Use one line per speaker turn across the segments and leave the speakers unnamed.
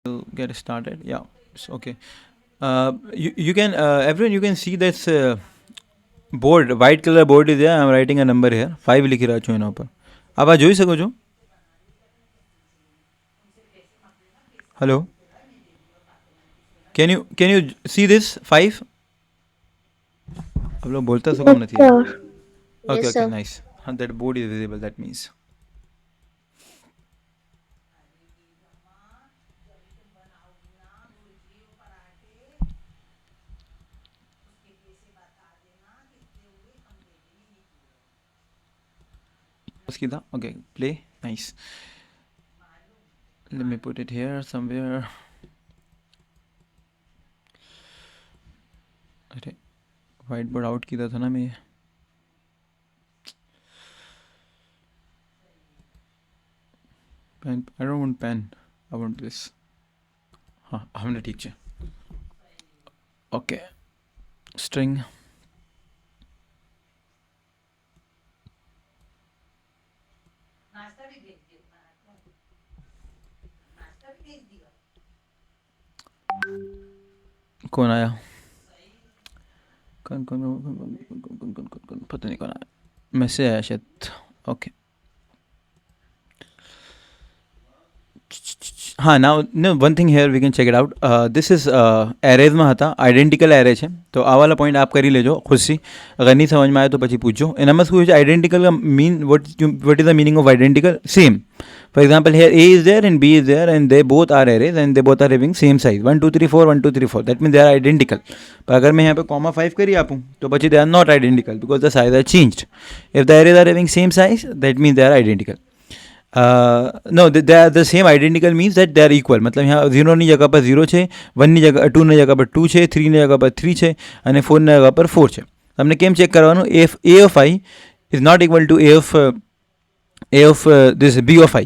We'll get started. Yeah, it's okay. You can everyone you can see this board, white color board is there. I'm writing a number here. 5 लिखी रहा છું એના ઉપર. આપ આ જોઈ શકો છો? Hello. Can you see this 5? आप लोग बोलता सो कम
Yes,
નથી.
sir.
Okay,
Yes,
okay,
sir.
nice. That board is visible. That means. Okay, play. Nice. Let me put it here somewhere. अरे वाइट बोर्ड आउट किया था ना मैं. Pen. I don't want pen. I want this. हाँ हमने ठीक છે. Okay. String. कौन आया? कौन पता नहीं कौन आया. मैसेज आया शायद. ओके. હા now no one thing here we can check it out. This is एरेजમાં હતા આઇડેન્ટિકલ એરે છે તો આ વાલા પોઈન્ટ આપ કરી લેજો ખુશી. અગર નહીં સમજમાં આવે તો પછી પૂછજો. એનામાં શું છે આઇડેન્ટિકલ का mean what is the meaning of identical? Same. For example, here A is there and B is there and they both are arrays and they both are having same size 1 2 3 4 1 2 3 4. That means they are identical. पर अगर मैं यहाँ पे comma 5 કરી આપું તો પછી they are not identical because the size has changed. If the arrays are having same size, that means they are identical. No they are the same identical means that they are equal. मतलब यहाँ 0ની જગ્યા પર 0 છે, 1ની જગ્યા 2ની જગ્યા પર 2 છે, 3ની જગ્યા પર 3 છે અને 4ની જગ્યા પર 4 છે. તમને કેમ ચેક કરવાનું? if a of I is not equal to a of this b of I,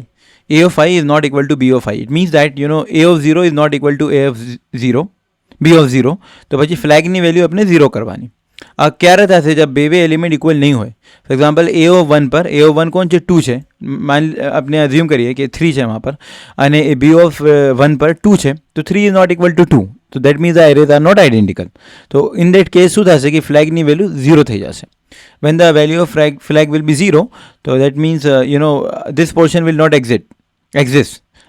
a of I is not equal to b of I. It means that a of 0 is not equal to a of 0, b of 0. તો પછી ફ્લેગની value આપણે 0 કરવાની. આ ક્યારે થશે? જબ બે એલિમેન્ટ ઇક્વલ નહીં હોય. For example A O one પર એ ઓ વન કોણ છે? 2 છે. આપણે અઝ્યુમ કરીએ કે 3 છે વहाँ પર અને એ બી ઓફ 1 પર 2 છે તો 3 ઇઝ નોટ ઇક્વલ ટુ 2. તો that means the arrays are not identical. તો ઇન દેટ કેસ શું થશે કે ફ્લેગની વેલ્યુ 0 થઈ જશે. when the value of flag will be 0, so that means this portion will not exist.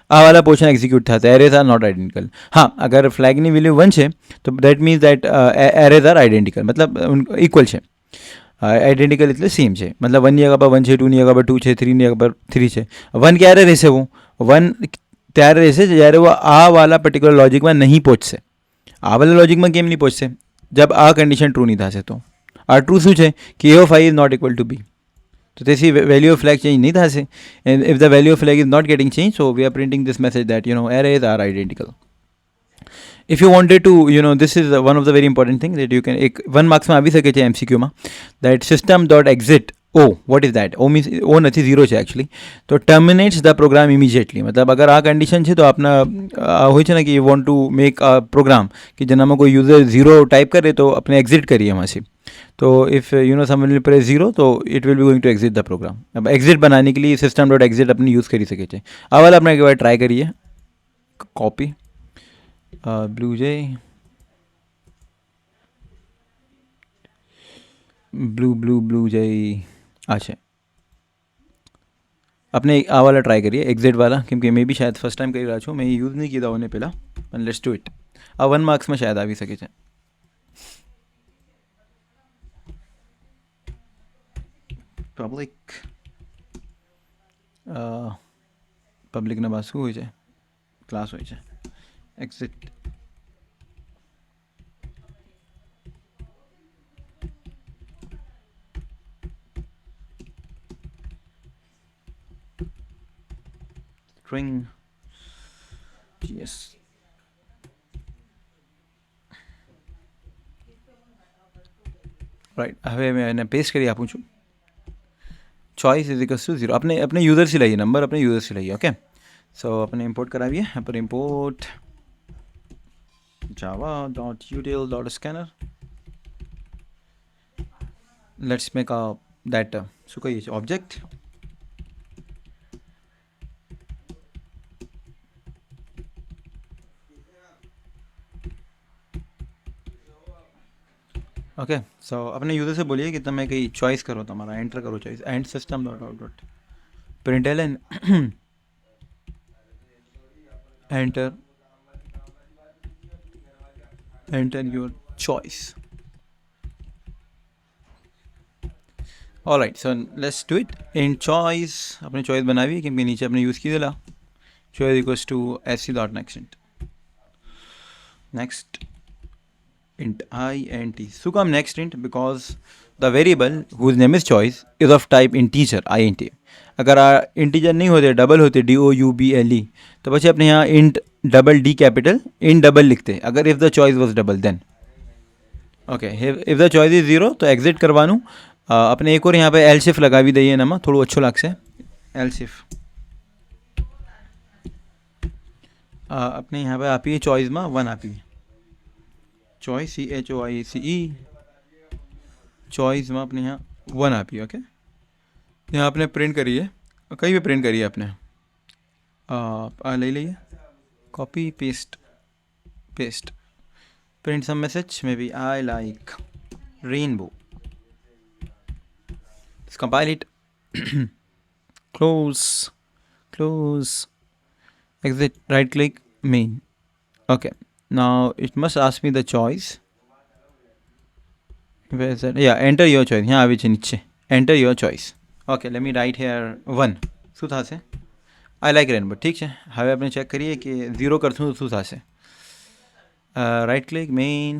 આ વાળા પોર્શન એક્ઝિક્યુટ થશે. Arrays are not identical. હા અગર ફ્લેગની વેલ્યુ 1 છે તો that means that arrays are identical મતલબ ઇક્વલ છે. આઇડેન્ટિકલ એટલે સેમ છે. મતલબ 1ની જગ્યા પર 1 છે, 2ની જગ્યા પર 2 છે, 3ની જગ્યા પર 3 છે. 1 ક્યારે રહેશે? वो 1 ત્યારે રહેશે જ્યારે वो આ વાળા પર્ટિક્યુલર લોજિકમાં નહીં પહોંચશે. આ વાળા લોજિકમાં કેમ નહીં પહોંચશે? જબ આ કન્ડિશન ટ્રુ નહીં થશે. તો આ ટ્રુ શું છે કે a of I is not equal to b. तो તેથી value of flag change नहीं થશે. and if the value of flag is not getting changed, so we are printing this message that arrays are identical. If you wanted to, this is one of the very important thing that you can એક 1 માર્ક્સમાં આવી શકે છે MCQ માં, that system.exit O. what is that? O means O નથી, 0 છે actually. તો terminates the program immediately. मतलब अगर આ कंडीशन છે તો આપના હોય છે ને કે you want to make a program कि જેનામાં કોઈ यूजर 0 टाइप करे तो अपने एग्जिट करिए वहाँ से. तो इफ़ someone will press 0 तो it will be going to exit the program. अब एग्जिट बनाने के लिए system.exit अपने यूज़ કરી શકે છે. આ વાला આપણે એક વાર ટ્રાય કરીએ. કોપી ब्लू जे ब्लू जे आ છે. આપણે આ વાला ટ્રાય કરીએ એક્ઝિટ વાला, કેમ કે મેં બી શાયદ ફર્સ્ટ ટાઈમ કરી રહ્યા છું. મેં યુઝ નહીં કીધા હોને પહેલાં, પણ લેટ્સ ડુ ઇટ. આ 1 માર્ક્સમાં શાયદ આવી શકે છે. પબ્લિકના બાદ શું હોય છે? ક્લાસ હોય છે. Exit string gs. રાઈટ, હવે મેં એને પેસ્ટ કરી આપું છું. Choice is equals to 0. अपने यूज़र से लाइए, नंबर अपने यूज़र से लाइए. ओके, सो अपने इंपोर्ट कराइए. अपन import java.util.scanner. Let's make a that શું કહીએ છીએ ઓબ્જેક્ટ. ઓકે સો આપણે યુઝર से બોલીએ કે તમે કંઈ ચોઈસ કરો, તમારા એન્ટર કરો choice, and system dot out dot println enter your choice. Alright so let's do it in choice. अपने चॉइस बनावी કેમ કે નીચે આપણે use કીધેલા choice equals to sc dot next int I and t. શું કામ next int? because the variable whose name is choice is of type integer int. अगर आ integer नहीं होते, डबल होते DOUBLE, तो પછી આપણે यहाँ int double D capital int double लिखते अगर if the choice was double then. Okay if the choice is zero तो एग्जिट करवाનું. अपने एक और यहाँ पे एल शिफ्ट लगावी दઈએ એનામાં થોડું ઓછું લાગશે. એલ शिफ्ट अपने यहाँ पे આપીએ ચોઇસમાં 1 આપીએ ચોઇસ CHOICE ચોઇસમાં આપણે यहाँ 1 આપીએ. ઓકે यहाँ આપણે પ્રિન્ટ કરીએ, કઈ બી પ્રિન્ટ કરીએ આપણે આ લઈ લઈએ, copy paste print some message, maybe I like rainbow. Let's compile it. close exit, right click, main. Okay, now it must ask me the choice. Where is that? Yeah, enter your choice. यहाँ આવી છે નીચે, enter your choice. Okay, let me write here 1. શું થશે? I like rainbow. ઠીક છે, હવે આપણે ચેક કરીએ કે 0 કરશું તો શું થશે. Right click main.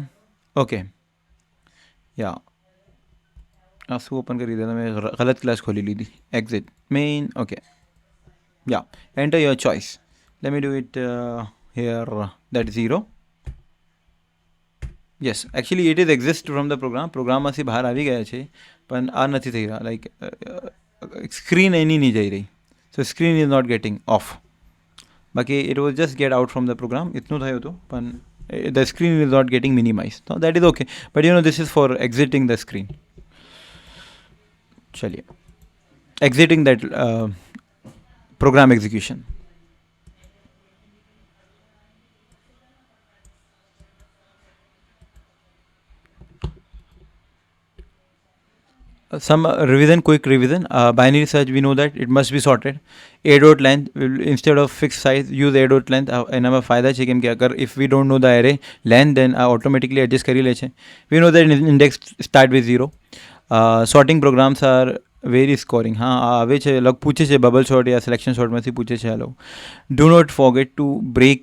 ઓકે યા આ શું ઓપન કરી દીધા તમે, ગલત ક્લાસ ખોલી લીધી. Exit main. ઓકે યા enter your choice. Let me do it here that 0. Yes actually it is exist from the પ્રોગ્રામમાંથી બહાર આવી ગયા છે, પણ આ નથી થઈ રહ્યા. લાઈક સ્ક્રીન એની નહીં જઈ રહી, so screen is not getting off. બાકી it was just get out from the program, એટલું થયું હતું, પણ the screen is not getting minimized. So that is okay, but this is for exiting the screen. चलिए exiting that program execution. Some revision, quick revision. Binary search, we know that it must be sorted. A dot length will, instead of fixed size, use A dot length. એનામાં ફાયદા છે કેમ કે અગર if we don't know the array length, then automatically adjust કરી લે છે. We know that index start with 0. Sorting programs are very scoring. हाँ આવે છે, લગ પૂછે છે બબલ શોર્ટ યા સિલેક્શન શોર્ટમાંથી પૂછે છે. Hello, do not forget to break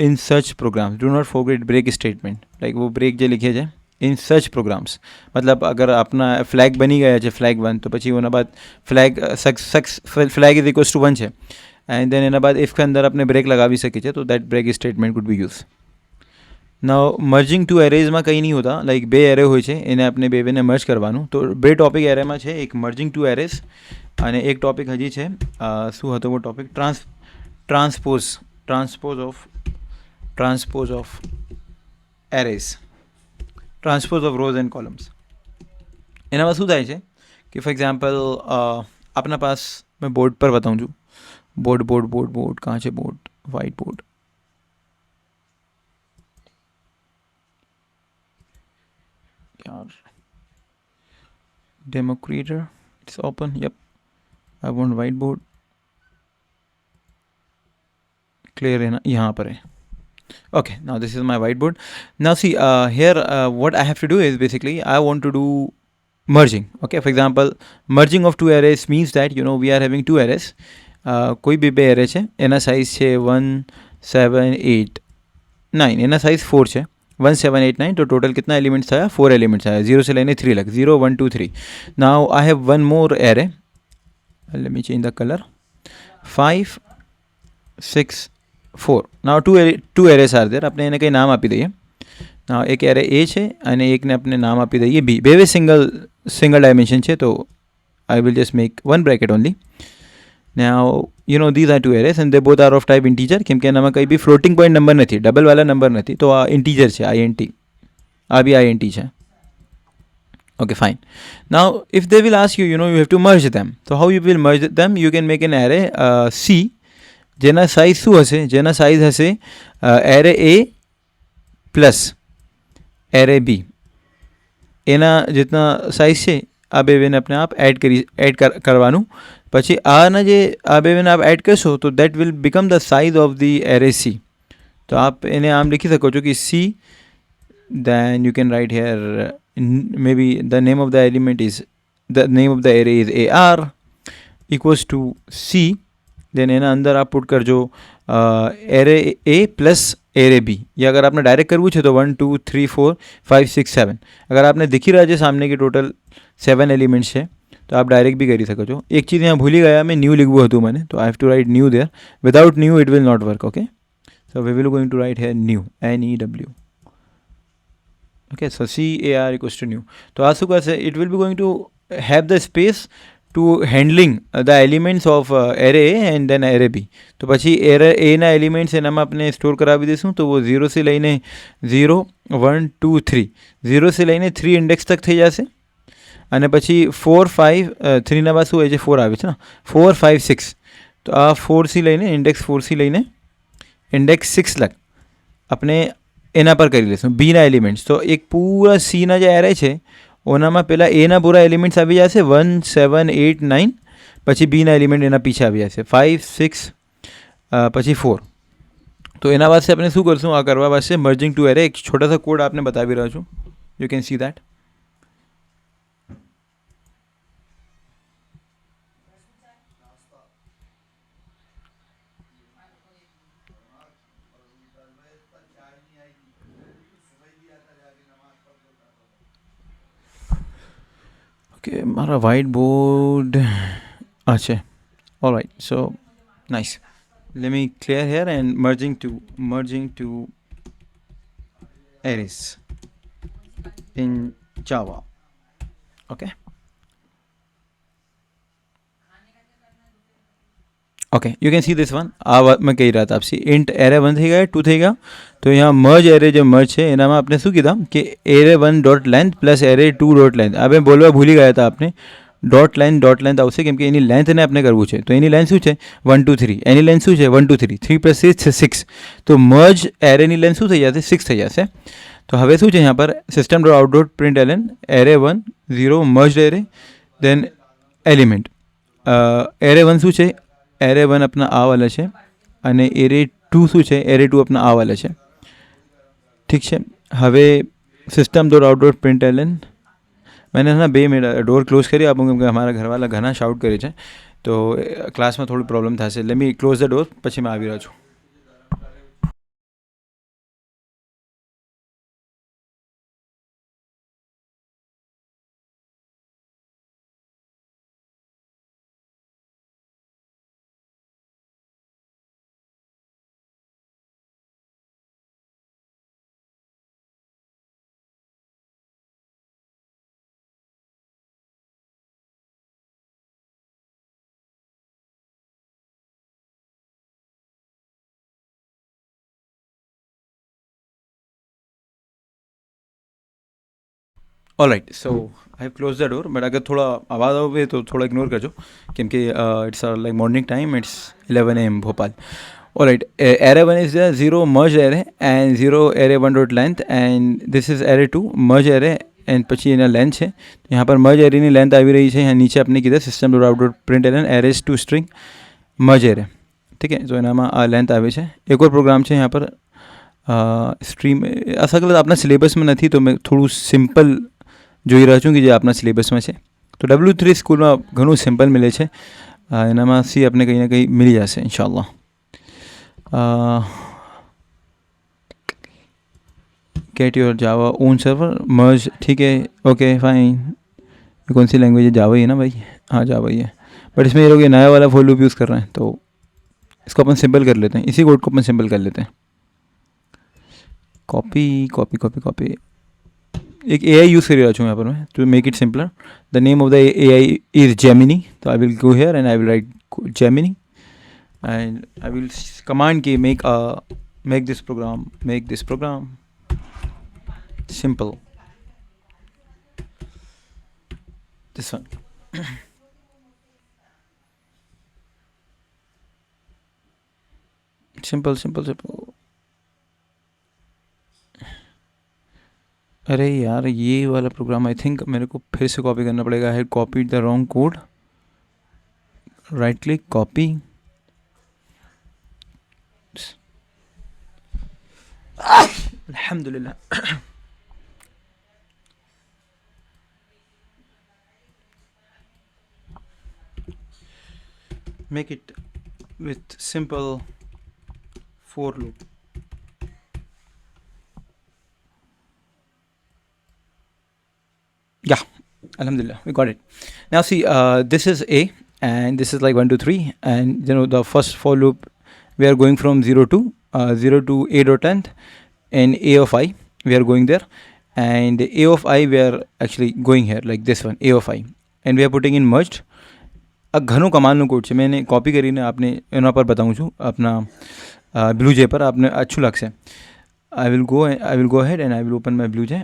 in such programs. Do not forget break statement. like वो break જે लिखे છે इन सच प्रोग्राम्स, मतलब अगर अपना फ्लैग बनी गया है फ्लैग 1 तो પછી એના બાદ फ्लैग इज इक्वल्स टू 1 છે, एंड देन એના બાદ ઇફ के अंदर अपने ब्रेक लगावी सके છે, तो that break statement could be use. Now merging two एरेजમાં કંઈ નહીં હોતા. લાઈક બે એરે હોય છે, એને આપણે બેને મર્જ કરવાનું. તો બે ટોપિક એરેમાં છે, એક મર્જિંગ ટુ એરેસ અને એક ટોપિક હજી છે, શું હતો वो topic? Transpose of arrays, transpose of rows and columns. એનામાં શું થાય છે કે ફોર એક્ઝામ્પલ આપના પાસ, मैं बोर्ड पर बताऊँ છું, बोर्ड कहाँ છે? Board, white board. यार demo creator, it's open. Yup, I want white board. Clear है ना? यहाँ पर है. Okay, now this is my whiteboard. Now see here what I have to do is basically I want to do merging. Okay, for example merging of two arrays means that we are having two arrays. कोई भी બે array છે, એના size છે 1 7 8 9, એના size 4 છે. 1 7 8 9, तो total कितना एलिमेंट्स था? 4 एलिमेंट्स आया, 0 से लेने 3 लग, 0 1 2 3. Now I have one more array. Let me change the color. 5 6 4. Now two arrays are there. આપણે એને કંઈ નામ આપી દઈએ. now એક એરે A છે અને એકને આપણે નામ આપી દઈએ B. બે સિંગલ ડાયમેન્શન છે, તો I will just make one bracket only. now these are two arrays and they both are of type integer, કેમ કે એનામાં કંઈ બી ફ્લોટિંગ પોઈન્ટ નંબર નથી, ડબલવાળા નંબર નથી, તો આ ઇન્ટીજર છે, INT. આ બી INT છે. Okay, fine. Now if they will ask you, you have to merge them. So how you will merge them? You can make an array C જેના size શું હશે? જેના સાઇઝ હશે array A plus array B. એના જેટના size છે આ બે બેને આપણે આપ કરવાનું. પછી આના જે આ બે બેને આપ એડ કરશો તો that will become the size of the array C. તો આપ એને આમ લખી શકો છો કે C, then you can write here maybe the name of the element is the name of the array is AR equals to C. then એના અંદર આપ પુટ કરજો array A plus array B. या अगर आपने डायरेक्ट करવું છે તો 1 2 3 4 5 6 7. अगर आपने दिखी रहा है सामने की टोटल 7 एलिमेंट्स है तो आप डायरेक्ट भी કરી શકો છો. એક ચીજ यहाँ ભૂલી ગયા મેં, ન્યૂ लिखવું હતું મને, તો I have to write new there. without new it will not work. okay, so we will going to write here new, NEW. okay, so CAR equals to new. તો આ શું કરશે, it will be going to have the space to handling the elements of array A and then array B. તો પછી array A ના elements એનામાં આપણે store કરાવી દઈશું. તો वो 0 से લઈને 0 1 2 3 0 से લઈને 3 ઇન્ડેક્સ તક થઈ જશે. અને પછી 4 5 3 ના બાદ શું હોય છે 4 આવે છે ને, 4 5 6. તો આ 4 થી લઈને ઇન્ડેક્સ 4 થી લઈને ઇન્ડેક્સ 6 લગ આપણે એના પર કરી લઈશું બીના એલિમેન્ટ્સ. તો એક પૂરા સીના જે એરે છે ઓનામાં પહેલાં એના પૂરા એલિમેન્ટ્સ આવી જશે 1 7 8 9. પછી બીના એલિમેન્ટ એના પીછે આવી જશે 5 6 પછી 4. તો એના વાસ્તે આપણે શું કરશું, આ કરવા વાસ્તે મર્જિંગ ટુ એરે એક છોટા સા કોડ આપને બતાવી રહ્યો છું. You can see that. Okay, મારા white board છે. all right, so nice. let me clear here and merging to arrays in Java. okay, okay you can see this one. આ વાત મેં કહી રહ્યા હતા આપસી ઇન્ટ એરે 1 થઈ ગયા 2 થઈ ગયા. તો यहाँ મર્જ એરે જે મર્જ છે એનામાં આપણે શું કીધા કે array 1 dot length plus array 2 dot length. હવે બોલવા ભૂલી ગયા હતા આપણે ડોટ લેન્થ આવશે કેમ કે એની લેન્થને આપણે કરવું છે. તો એની લેન્થ શું છે 1 2 3. એની લેન્થ શું છે 1 2 3 3 પ્લસ 6 6. તો મર્જ એરેની લેન્થ શું થઈ જશે 6 થઈ જશે. તો હવે શું છે यहाँ पर system dot out dot println array 1 0 merge array then element array 1 શું છે एरे 1 अपना आ वाला है અને एरे 2 શું છે एरे 2 अपना आ वाला है. ठीक है, હવે system dot out dot println मैंने ना 2 मिनट डोर क्लोज करी आप કેમ કે हमारा घरवाला ઘણા શાઉટ કરે છે તો ક્લાસમાં થોડી પ્રોબ્લેમ થશે. Let me close the door પછી मैं આવી રહ્યો છું. All right, so I have close the door. But अगर थोड़ा आवाज़ आवे तो थोड़ा इग्नोर करजो કેમ કે it's like morning time, it's 11 AM Bhopal. All right, array 1 is the 0 merge array and 0 array 1 dot length and this is array 2 merge array and પછી એના લેન્થ છે. यहाँ पर merge array ની લેન્થ આવી રહી છે. यहाँ નીચે આપણે કીધા system dot out dot println arrays to string merge array. ठीक है, તો એનામાં આ લેન્થ આવે છે. એક और પ્રોગ્રામ છે यहाँ पर સ્ટ્રીમ. આશા કરું આપના સિલેબસમાં નથી તો મેં થોડું સિમ્પલ જોઈ રહ્યો છું કે જે આપના સિલેબસમાં છે. તો W3 સ્કૂલમાં ઘણું સિમ્પલ મળે છે, એનામાં સી આપણે કંઈ ને કંઈ મળી જશે ઇન્શાલ્લાહ. Get your Java own server merge. ठीक है, ओके फाइन. ये कौन सी लैंग्वेज है, जावा ही है ना भाई? हाँ जावा ही है. बट इसमें ये लोग ये नया वाला फॉर लूप यूज़ कर रहे हैं तो इसको अपन सिंपल कर लेते हैं. इसी कोड को अपन सिंपल कर लेते हैं. Copy copy copy copy. एक AI यूज़ कर रहा हूँ यहाँ पर मैं to make it simpler. The name of the AI is Gemini. तो I will go here and I will write Gemini and I will command ki make this program simple. This one. simple. अरे यार ये वाला programme I think मेरे को फिर से copy करना पड़ेगा. I had copied the wrong code. Right click, copy. अल्हम्दुलिल्लाह. Make it with simple for loop. Yeah, alhamdulillah, we got it. Now see, this is A and this is like 1 2 3, and the first for loop we are going from 0 to 0 to A dot length, and A of I we are going there, and A of I we are actually going here like this one, A of I, and we are putting in merged. આ ઘણું કમાલનું code છે. મેં એને copy કરીને આપને એના પર બતાવું છું, આપના બ્લુ જે પર આપને અચ્છું લાગશે. I will go ahead and I will open my blue J.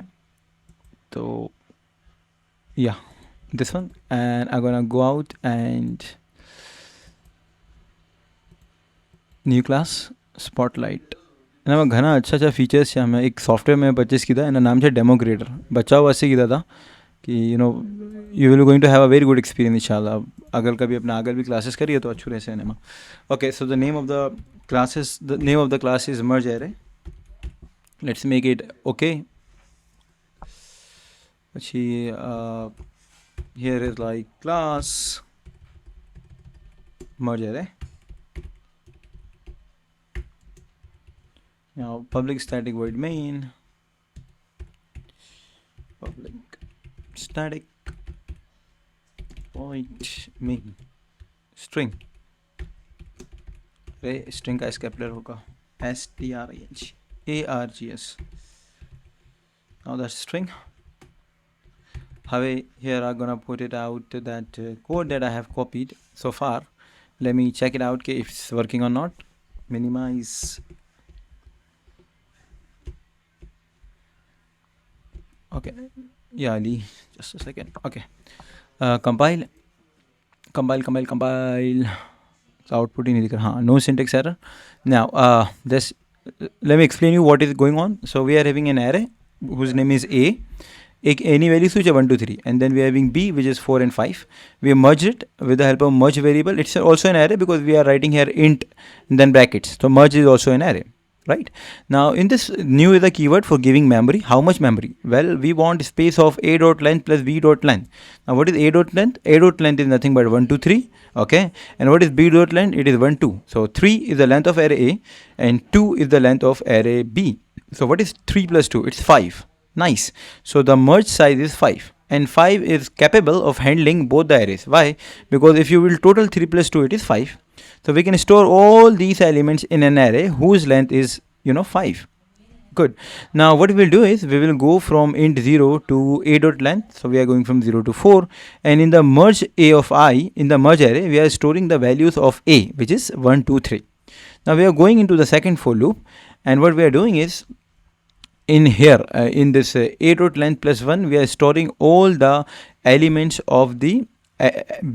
So yeah, this one, and I'm gonna go out and new class spotlight. એનામાં ઘણા અચ્છા અચ્છા ફીચર્સ છે. અમે એક સોફ્ટવેર મેં પરચેસ કીધા, એનું નામ છે ડેમો ક્રિએટર. બચાવ વાસ્તે કીધા था कि you will going to have a very good experience इंशाल्लाह. अगर कभी अपना आगे भी क्लासेस करिए तो अच्छું રહેશે એનામાં. Okay, so the name of the class is merge array. Let's make it okay. પછી here is like class merge array. Now public static void main, public static void main string. अरे string का scapula होगा strings. Now that's string. Here I'm gonna put it out that code that I have copied so far. Let me check it out if it's working or not. Minimize. Okay, yeah, Ali, just a second. Okay, compile. So output in no syntax error. Now this let me explain you what is going on. So we are having an array whose name is A. Any value switch 1 2 3, and then we are having B, which is 4 and 5. We have merged it with the help of merge variable. It's also an array because we are writing here int and then brackets. So merge is also an array, right? Now in this new is the keyword for giving memory. How much memory? Well, we want space of A dot length plus B dot length. Now what is A dot length? A dot length is nothing but 1 2 3. Okay, and what is B dot length? It is 1 2. So 3 is the length of array A and 2 is the length of array B. So what is 3 plus 2? It's 5. Nice. So the merge size is 5, and 5 is capable of handling both the arrays. Why? Because if you will total 3 plus 2, it is 5. So we can store all these elements in an array whose length is 5. Good. Now what we will do is we will go from int 0 to A dot length. So we are going from 0 to 4, and in the merge A of I, in the merge array, we are storing the values of A, which is 1 2 3. Now we are going into the second for loop, and what we are doing is in here in this A dot length plus 1, we are storing all the elements of the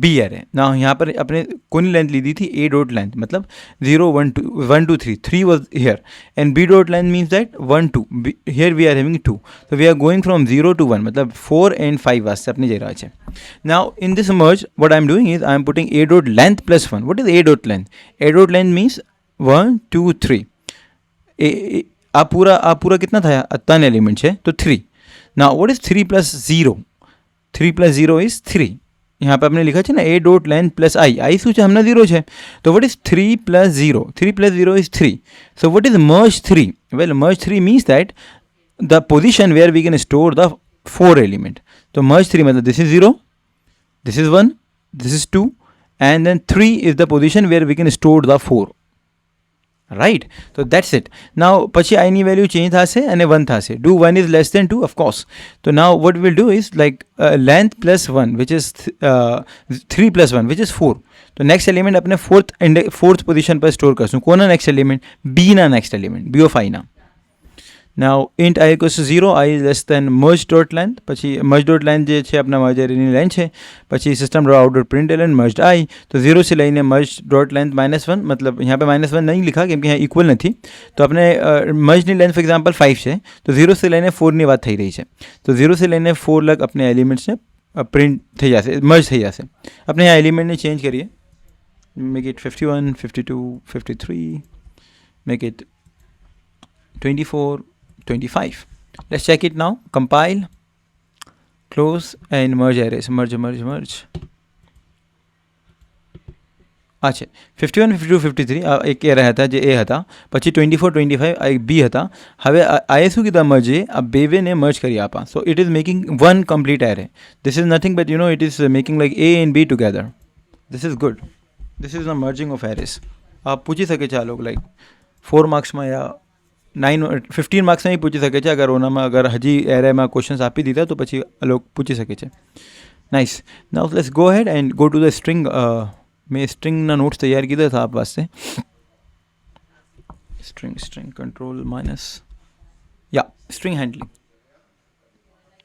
B array. Now यहाँ पर अपने कौन length ली दी थी? A dot length, मतलब 0 1 2 1 2 3. 3 was here, and B dot length means that 1 2. Here we are having 2. So we are going from 0 to 1, मतलब 4 and 5 वास्ते अपने जा रहा है. Now in this merge, what I am doing is I am putting A dot length plus 1. What is A dot length? A dot length means 1 2 3. आ पूरा कितना था? 3 element है तो 3. Now what is 3 plus 0? 3 plus 0 is 3. यहाँ पे आपने लिखा है ना A डॉट लेंथ प्लस आई શું છે? હમણાં 0 છે. તો what is 3 plus 0? 3 plus 0 is 3. So what is merge 3? Well, merge 3 means that the position where we can store the 4 element. So merge 3 मतलब this is 0, this is 1, this is 2, and then 3 is the position where we can store the 4. Right, so that's it. Now પછી I ની value change થશે અને 1 થશે. Do 1 is less than 2, of course. So now what we'll do is like length plus 1, which is 3 plus 1, which is 4. तो next element अपने fourth position पर store करશું. કોના નેક્સ્ટ એલિમેન્ટ? બી ના next element, B of I ના. Now int I equals to 0, I is less than merge dot length, પછી merge dot length જે છે આપણા મર્જ એરેની લેન્થ છે, પછી system dot out dot println merge I, तो 0 से લઈને મર્જ ડોટ લેન્થ -1, मतलब यहाँ पे -1 नहीं लिखा કેમ કે यहाँ ઇક્વલ નથી, તો આપણે મર્જની લેન્થ ફોર એક્ઝામ્પલ 5 છે, તો 0 से લઈને 4ની વાત થઈ રહી છે, તો 0 से લઈને 4 લગ अपने એલિમેન્ટ્સને પ્રિન્ટ થઈ જશે, મર્જ થઈ જશે. આપણે यहाँ એલિમેન્ટને ચેન્જ કરીએ, make it 51, 52, 53, make it 24, 25. Let's check it now. Compile, close and merge arrays. Merge. આ છે 51, 52, 53 આ એક એરે હતા જે એ હતા, પછી 24, 25 આ એક બી હતા. હવે આ શું કીધા મર્જે આ બેને મર્જ કરી આપા. So it is making one complete array. This is nothing but it is making like A and B together. This is good. This is the merging of arrays. आप પૂછી શકે છે આ લોકો લાઈક 4 માર્ક્સમાં યા 15 માર્ક્સમાં ही પૂછી શકે છે. અગર હજી એરેમાં ક્વેશ્ચન્સ આપી દીધા તો પછી આ લોકો પૂછી શકે છે. Nice. Now let's go head and go to the string. મેં સ્ટ્રિંગના નોટ્સ તૈયાર કીધા હતા આપ વાસ્તે. स्ट्रिंग कंट्रोल माइनस या स्ट्रिंग हैंडलिंग.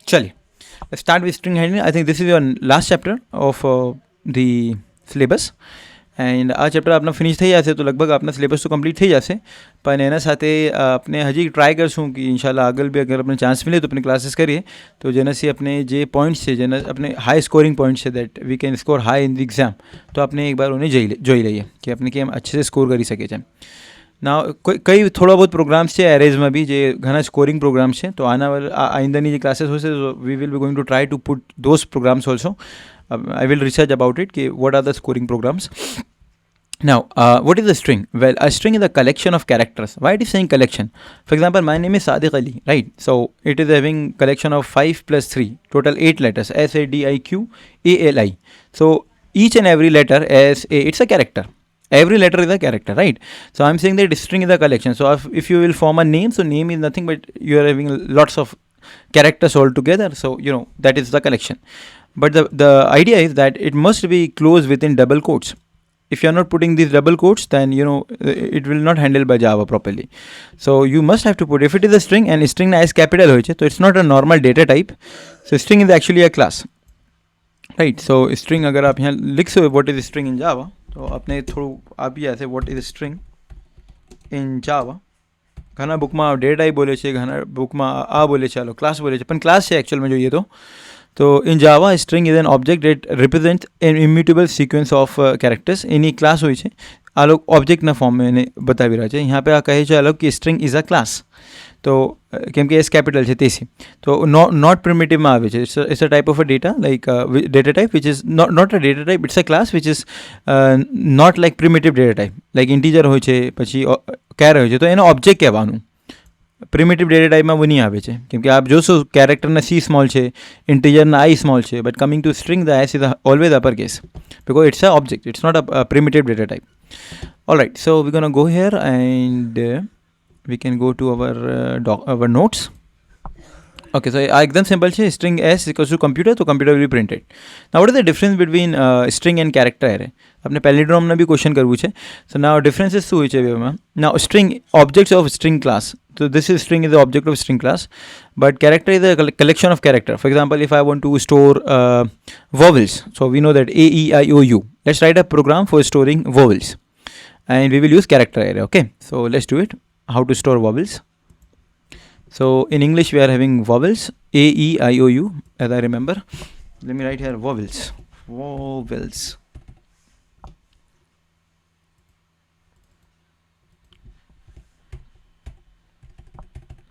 चलिए start with string handling. I think this is your last chapter of the syllabus and આ ચેપ્ટર આપણા ફિનિશ થઈ જશે તો લગભગ આપણા સિલેબસ તો કમ્પ્લીટ થઈ જશે, પણ એના સાથે આપણે હજી ટ્રાય કરશું કે ઇન્શાલ્લાહ આગળ બી અગર આપણે ચાન્સ મળે તો આપણે ક્લાસીસ કરીએ તો જેનાથી આપણે જે પોઈન્ટ્સ છે જેના આપણે હાઈ સ્કોરિંગ પોઈન્ટ્સ છે that we can score high in the exam, તો આપણે એક બાર ઉन्हें જોઈ લઈએ કે આપણે કેમ अच्छे से સ્કોર કરી શકીએ છીએ. ના કઈ થોડા बहुत પ્રોગ્રામ્સ છે એરેઝમાં બી જે ઘણા સ્કોરિંગ પ્રોગ્રામ્સ છે, તો આઈંદાની જે ક્લાસીસ હશે તો we will be going to try to put those programs also. I will research about it. What are the scoring programs? Now, what is a string? Well, a string is a collection of characters. Why it is saying collection? For example, my name is Sadiq Ali, right? So it is having collection of 5 plus 3, total 8 letters, SADIQALI. So each and every letter it's a character. Every letter is a character, right? So I'm saying that string is a collection. So if you will form a name, so name is nothing but you are having lots of characters all together. So that is the collection. But the idea is that it must be closed within double quotes. If you are not putting these double quotes, then it will not handle by Java properly. So you must have to put, if it is a string and string is capital hoye so it's not a normal data type. So string is actually a class, right? So string agar aap yahan likh so what is string in Java, तो आपने थोड़ा आप ही ऐसे what is string in Java. ઘણા બુકમાં data type બોલે છે, ઘણા બુકમાં આ બોલે છે, ચાલો ક્લાસ બોલે છે, પણ ક્લાસ છે એકચ્યુઅલમાં જોઈએ તો in Java string is an object that represents an immutable sequence of characters. Any class હોય છે, આ લોકો ઓબ્જેક્ટના ફોર્મમાં એને બતાવી રહ્યા છે. यहाँ पे આ કહે છે અલગ કે string is a class. તો કેમ કે એસ કેપિટલ છે તેથી તો નોટ પ્રિમિટિવમાં આવે છે. It's a type of a data like data type which is not a data type, it's a class which is not like primitive data type. Like integer હોય છે પછી કેર હોય છે તો એનો ઓબ્જેક્ટ કહેવાનું. પ્રિમિટિવ ડેટા ટાઈપમાં બની આવે છે કેમ કે આપ જોશો કેરેક્ટરના સી સ્મોલ છે, ઇન્ટીજરના આઈ સ્મોલ છે, but coming to string the S is always upper case because it's a object, it's not a primitive data type. All right, so we're going to go here and we can go to our notes. Okay, so एकदम simple છે. string s equals to computer, તો computer will be printed. Now what is the difference between string and character array? આપણે પેલિડ્રોમના બી question કરવું છે. So now differences શું હોય છે બેમાં? Now string, objects of string class. So this is string is the object of string class, but character is a collection of character. For example, if I want to store vowels, so we know that A, E, I, O, U. Let's write a program for storing vowels and we will use character array. Okay, so let's do it. How to store vowels? So in English we are having vowels A, E, I, O, U as I remember. Let me write here vowels.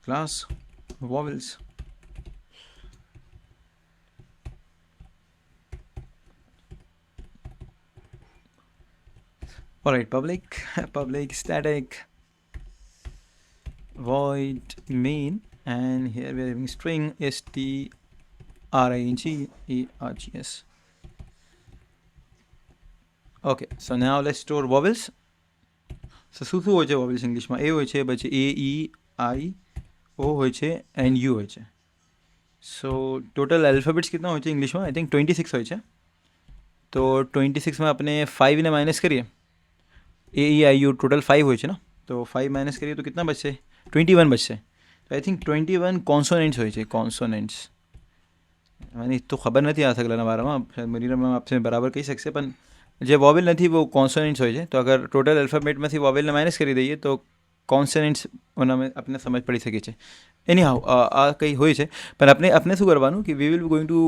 Class vowels. All right, public static void main, and here we are having string stringergs. Okay, so now let's store vowels. So શું હોય છે vowels ઇંગ્લિશમાં? એ હોય છે, પછી A, E, I, O હોય છે and U હોય છે. So total alphabets कितना હોય છે ઇંગ્લિશમાં? I think 26 હોય છે. તો 26 में આપણે 5 ને માઇનસ કરીએ, A, E, I, U total 5 હોય છે ને, તો 5 માઇનસ કરીએ તો कितना બચશે? 21 બચશે. આઈ થિંક 21 કોન્સોનેન્ટ્સ હોય છે, કોન્સોનેન્ટ્સ. મને તો ખબર નથી આ સગલાના બારામાં, મરીના મેમ આપसे બરાબર કહી શકશે, પણ જે વોવેલ નથી वो कॉन्सोनेंट्स હોય છે. તો અગર ટોટલ અલ્ફાબેટમાંથી વોવેલને માઇનસ કરી દઈએ તો કોન્સોનેન્ટ્સ આપણને સમજ પડી શકે છે. એની હાઉ આ કંઈ હોય છે, પણ આપણે શું કરવાનું કે we will going to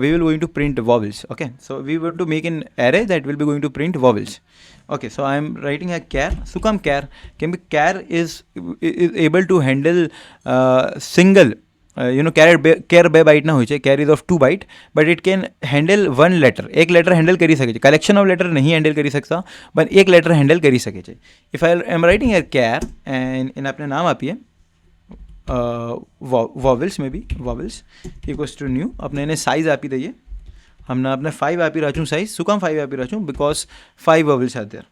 we will going to print vowels. Okay, so we want to make an array that will be going to print vowels. Okay, so I am writing a char. શું કામ char? કેમ કે char is able to handle single char બે બાઇટના હોય છે, char is of 2 byte, but it can handle 1 letter. એક letter handle કરી શકે છે. કલેક્શન ઓફ લેટર નહીં હેન્ડલ કરી શકતા, પણ એક લેટર હેન્ડલ કરી શકે છે. If I am writing A care and એને આપણે નામ આપીએ vowels, May B vowels equals to new. આપણે એને સાઇઝ આપી દઈએ. હમણાં આપણે 5 આપી રહ્યા છું સાઇઝ. શું કામ 5 આપી રહ્યા છું? Because 5 vowels are there.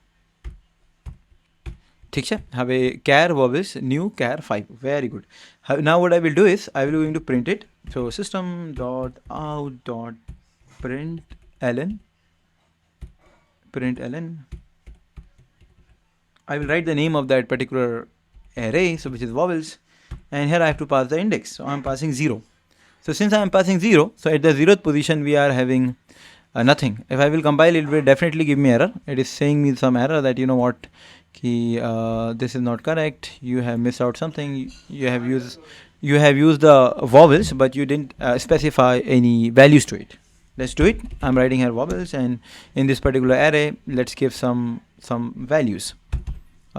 ઠીક છે. હવે char vowels new char 5. Very good. Now what I will do is I will going to print it. So system.out.println. I will write the name of that particular array, so which is vowels, and here I have to pass the index. So I am passing 0. So since I am passing 0, so at the 0th position we are having nothing. If I will compile, it will definitely give me error. It is saying me some error that you know what, this is not correct, you have missed out something, you have used the vowels but you didn't specify any values to it. Let's do it. I'm writing here vowels, and in this particular array let's give some values.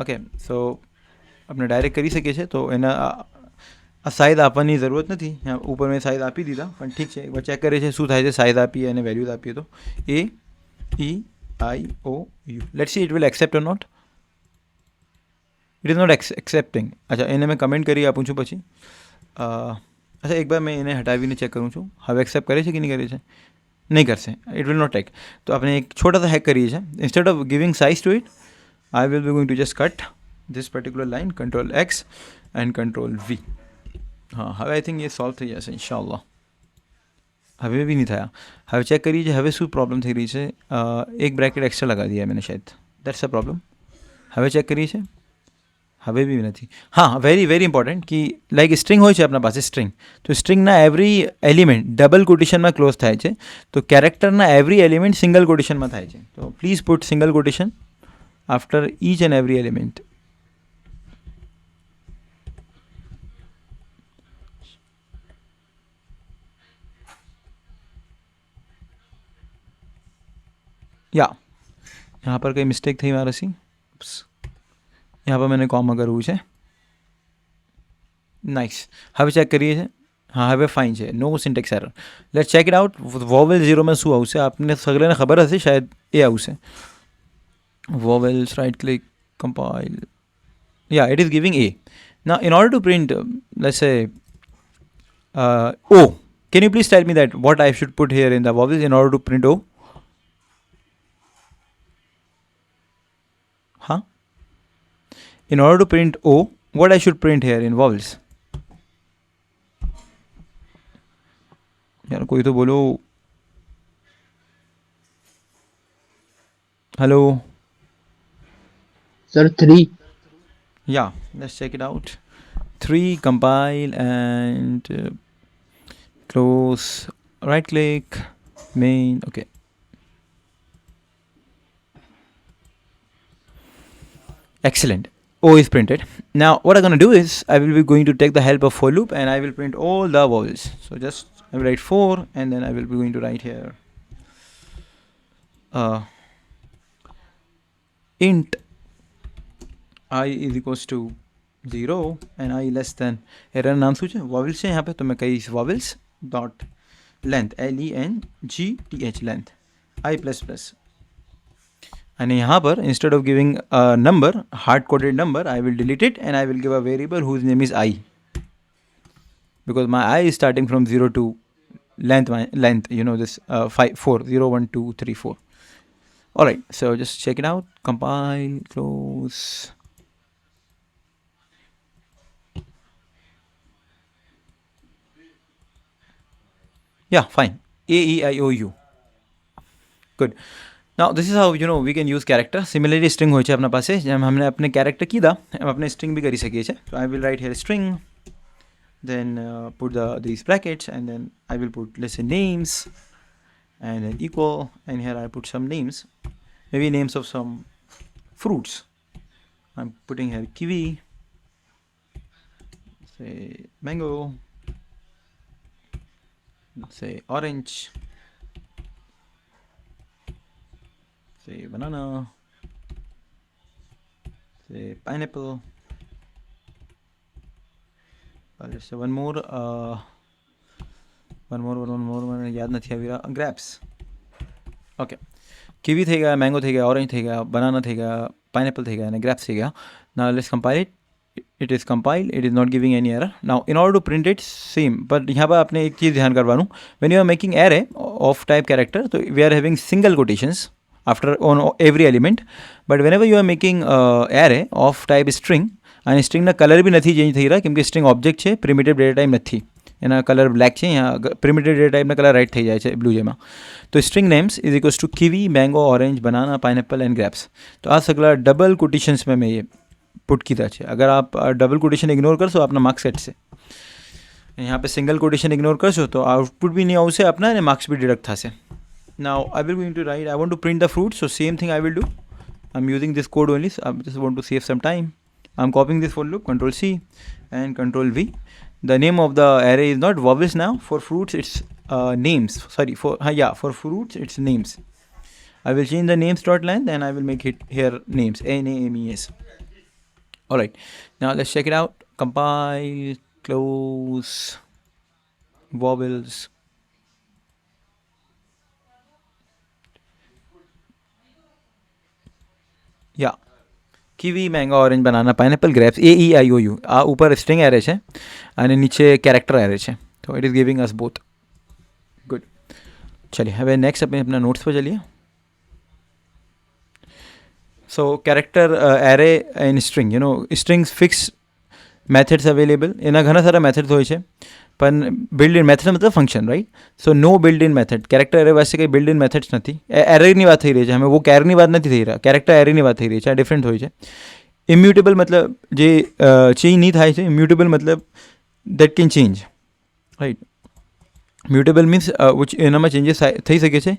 Okay, so આપણે direct કરી શકીએ છીએ. તો એના size આપવાની જરૂરત નથી. ઉપર મેં સાઇઝ આપી દીધા, પણ ઠીક છે. એકવાર ચેક કરે છે શું થાય છે. સાઇઝ આપીએ અને વેલ્યુઝ આપીએ તો AEIOU. Let's see it will accept or not. It is not accepting. અચ્છા, એને મેં કમેન્ટ કરી આપું છું પછી. અચ્છા, એક બાર મેં એને હટાવીને ચેક કરું છું. હવે એક્સેપ્ટ કરે છે કે નહીં કરે છે? નહીં કરશે. It will not take. તો આપણે એક છોટા સા હેક કરીએ છીએ. Instead of giving size to it, I will be going to just cut this particular line, Control X and Control V. हाँ, હવે આઈ થિંક એ સોલ્વ થઈ જશે ઇન્શાલ્લાહ. હવે બી નહીં થયા. હવે ચેક કરીએ છીએ હવે શું પ્રોબ્લેમ થઈ રહી છે. એક બ્રેકેટ એક્સ્ટ્રા લગાવી દીધા મેં શાયદ. That's a problem. હવે ચેક કરીએ છીએ. હવે બી નથી. હા, વેરી વેરી ઇમ્પોર્ટન્ટ કે લાઈક સ્ટ્રિંગ હોય છે આપણા પાસે સ્ટ્રિંગ, તો સ્ટ્રિંગના એવરી એલિમેન્ટ ડબલ કોટેશનમાં ક્લોઝ થાય છે. તો કેરેક્ટરના એવરી એલિમેન્ટ સિંગલ કોટેશનમાં થાય છે. તો please put single quotation after each and every element. या यहाँ पर कई मिस्टेक थी मारा सी. यहाँ पर मैंने कॉमा करવું છે. નાઇસ. હવે ચેક કરીએ છીએ. હા, હવે ફાઇન છે. No syntax error. Let's check it out. Vowel 0માં શું આવશે આપને સગળેને ખબર હશે શાયદ એ આવશે. Vowels, right click, compile. Yeah, it is giving A. Now in order to print let's say O, can you please tell me that what I should put here in the vowels in order to print O? Huh? In order to print O, what I should print here in vowels? यार कोई तो बोलो. Hello.
Sir, 3.
Yeah, let's check it out. 3, compile and close, right click, main. Okay, excellent. O is printed. Now what I'm going to do is I will be going to take the help of for loop and I will print all the vowels. So just I will write 4 and then I will be going to write here int I is equals to 0 and I less than error નામ શું છે? vowels છે यहाँ पे. तो मैं कहीશ vowels dot length LENGTH length I plus plus. અને यहाँ पर instead of giving a number, hard coded number, I will delete it and I will give a variable whose name is I, because my I is starting from 0 to length, you know, this 5 4 0 1 2 3 4. All right, so just check it out. Compile, close. Yeah, fine. AEIOU. Good. Now this is how we can use character. Similarly string હોય છે આપણા પાસે, જેમ આપણે આપણે character કીધા એમ આપણે string બી કરી શકીએ છીએ. So I will write here string, then put these brackets, and then I will put, let's say, names, and then equal, and here I put some names, maybe names of some fruits. I'm putting here kiwi, say mango, say orange, say banana, say pineapple. Let's say one more મને યાદ નથી આવી રહ્યા. Grapes. Okay, kiwi થઈ ગયા, mango થઈ ગયા, orange થઈ ગયા, બનાના થઈ ગયા, પાઇનેપલ થઈ ગયા અને ગ્રેપ્સ થઈ ગયા. Now let's compile it. It is compile, it is not giving any error. Now in order to print it same, but यहाँ पर आपने एक चीज़ ध्यान करवाऊँ, when you are making array of type character, तो we are having single quotations after on every element. But whenever you are making array of type string, અને સ્ટ્રિંગના કલર બી નથી ચેન્જ થઈ રહ્યા, કેમ કે સ્ટ્રિંગ ઓબ્જેક્ટ છે, પ્રિમિટિવ ડેટા ટાઈપ નથી, એના કલર બ્લેક છે. અહીંયા પ્રિમિટિવ ડેટા ટાઈપના કલર રાઇટ થઈ જાય છે બ્લુ જેમાં. તો string names is equals to kiwi, mango, orange, banana, pineapple and grapes. तो आ सगला डबल कोटेशंस में मैं ये पुट कीधा है. अगर आप डबल कोटेशन इग्नोर करशो अपना मार्क्स सेट से, यहाँ पे सिंगल कोटेशन इग्नोर करशो तो आउटपुट भी नहीं आवशे अपना અને मार्क्स भी डिडक्ट થશે. Now I will going to write, I want to print the fruit, so same thing I will do. I am using this code only, I just want to save some time. I'm copying this for loop, Control C and Control V. The name of the array is not vowels now. For fruits, it's names. Sorry, for fruits, it's names. I will change the names dot length and I will make it here names, NAMES. All right. Now let's check it out. Compile, close, vowels. Yeah. Kiwi, mango, orange, banana, pineapple, grapes, AEIOU. આ ઉપર string array છે અને નીચે character array છે. તો it is giving us both. Good. ચલિए હવે next આપણે अपना नोट्स पर चलिए. So character array and string, strings fix methods available. એના ઘણા સારા મેથડ્સ હોય છે, પણ બિલ્ડ ઇન મેથડ મતલબ function, right. So no build in method. Character array પાસે કંઈ બિલ્ડ ઇન મેથડ્સ નથી. એરેની વાત થઈ રહી છે, અમે વો કેરની વાત નથી થઈ રહ્યા, કેરેક્ટર એરેની વાત થઈ રહી છે. આ ડિફરન્ટ હોય છે. ઇમ્યુટેબલ મતલબ જે ચેન્જ નહીં થાય છે. ઇમ્યુટેબલ મતલબ that can change, right. Mutable means એનામાં ચેન્જીસ થઈ શકે છે.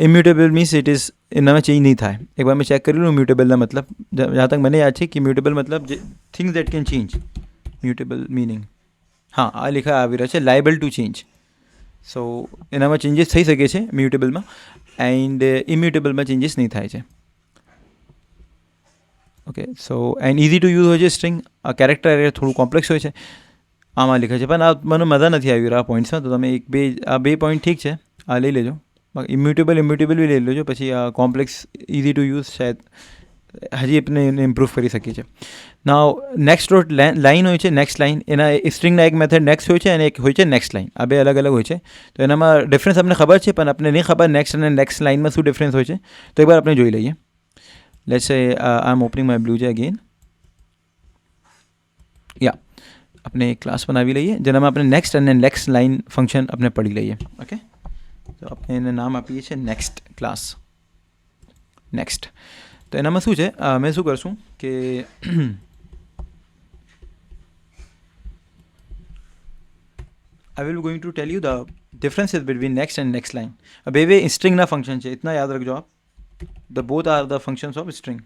ઇમ્યુટેબલ મીન્સ ઇટ ઇઝ એનામાં ચેન્જ નહીં થાય. એક વાર મેં ચેક કરી લઉં મ્યુટેબલના મતલબ. જ્યાં તક મને યાદ છે કે મ્યુટેબલ મતલબ જે things that can change. Mutable meaning હા આ લેખા આવી રહ્યા છે, લાયબલ ટુ ચેન્જ. સો એનામાં ચેન્જીસ થઈ શકે છે મ્યુટેબલમાં, એન્ડ ઇમ્યુટેબલમાં ચેન્જીસ નહીં થાય છે. Okay, so and easy to use હોય છે સ્ટ્રિંગ. આ કેરેક્ટર એરે થોડું કોમ્પ્લેક્સ હોય છે, આમાં લખાય છે, પણ આ મને મજા નથી આવી રહ્યા આ પોઈન્ટ્સમાં. તો તમે આ બે પોઈન્ટ ઠીક છે, આ લઈ લેજો. ઇમ્યુટેબલ બી લઈ લેજો. પછી આ કોમ્પ્લેક્સ ઇઝી ટુ યુઝ શાયદ હજી આપણે એને ઇમ્પ્રૂવ કરી શકીએ છીએ. નાઉ નેક્સ્ટ ડોટ લાઇન હોય છે, નેક્સ્ટ લાઇન. એના સ્ટ્રિંગના એક મેથડ નેક્સ્ટ હોય છે અને એક હોય છે નેક્સ્ટ લાઇન. આ બે અલગ અલગ હોય છે. તો એનામાં ડિફરન્સ આપણને ખબર છે, પણ આપણે નહીં ખબર નેક્સ્ટ અને નેક્સ્ટ લાઇનમાં શું ડિફરન્સ હોય છે. તો એકવાર આપણે જોઈ લઈએ. લેટ્સ સે આઈ એમ ઓપનિંગ માય બ્લુ જે અગેન. યા આપણે એક ક્લાસ બનાવી લઈએ જેનામાં આપણે નેક્સ્ટ અને નેક્સ્ટ લાઇન ફંક્શન આપણે પढ़ી લઈએ. ઓકે, તો આપણે એને નામ આપીએ છીએ નેક્સ્ટ ક્લાસ. નેક્સ્ટ. તો એનામાં શું છે, મેં શું કરશું કે I will going to tell you the differences between next and next line. બે સ્ટ્રિંગના ફંક્શન છે, इतना याद रखो आप. The both are the functions of string.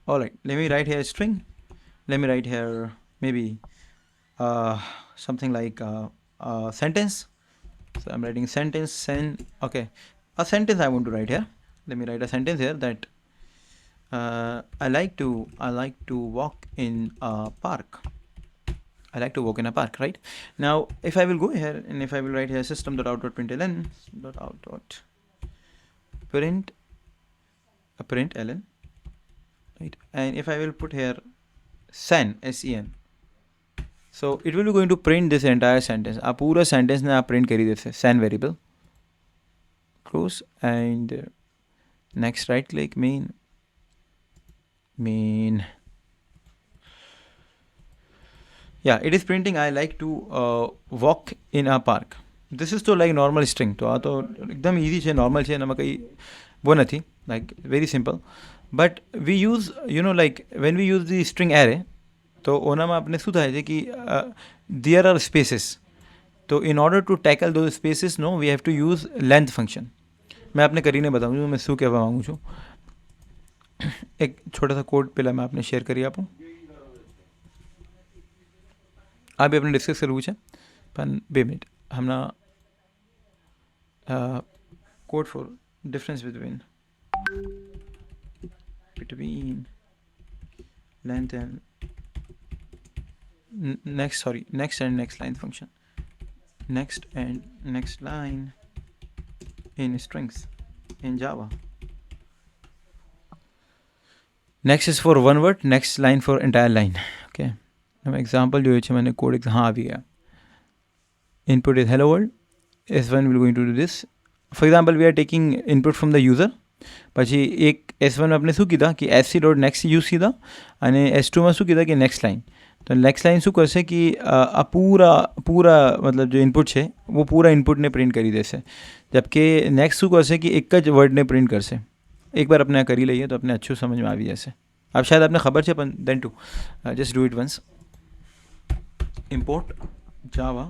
All right, let me write here string. Let me write here maybe something like sentence. So I'm writing sentence. Okay, a sentence I want to write here. Let me write a sentence here that I like to walk in a park. I like to walk in a park, right? Now, if I will go here and if I will write here system.out.println println, right? And if I will put here sen, sen, so it will be going to print this entire sentence. આ પૂરા સેન્ટેન્સને આ print કરી દેશે sen variable. Close and next right click main. Yeah, it is printing I like to walk in a park. This is તો like normal string, તો આ તો એકદમ ઇઝી છે, નોર્મલ છે, એનામાં કંઈ બહુ નથી, like very simple. But we use like when we use the string array, તો ઓનામાં આપણે શું થાય છે કે ધીયર આર સ્પેસીસ. તો in order to tackle those spaces no we have to use length function. मैं आपने કરીને बताऊँ છું मैं શું કહેવા માગું છું. એક छोटा सा कोड પહેલાં मैं आपने શેર કરી આપું. આ બી આપણે ડિસ્કસ કરવું છે, પણ 2 મિનિટ હમણાં. code for difference between length and next and next line function. Next and next line in strings in Java. Next is for one word, next line for entire line. Okay, now example जो है मैंने code हाँ आ गया. Input is hello world. S1 will going to do this. For example, we are taking input from the user. પછી એક S1 આપણે શું કીધા કે SC ડોટ નેક્સ્ટ યુઝ કીધા, અને S2માં શું કીધા કે નેક્સ્ટ લાइन. तो नेक्स्ट लाइन શું કરશે કે આ પૂરા मतलब जो इनपुट છે वो पूरा इनपुटને પ્રિન્ટ કરી દેશે, जबकि नेक्स्ट શું કરશે कि એક જ વર્ડને પ્રિન્ટ કરશે. એક બાર આપણે આ કરી લઈએ તો આપણે अच्छું સમજમાં આવી જશે. अब शायद आपने खबर છે, પણ then to just do it once. import java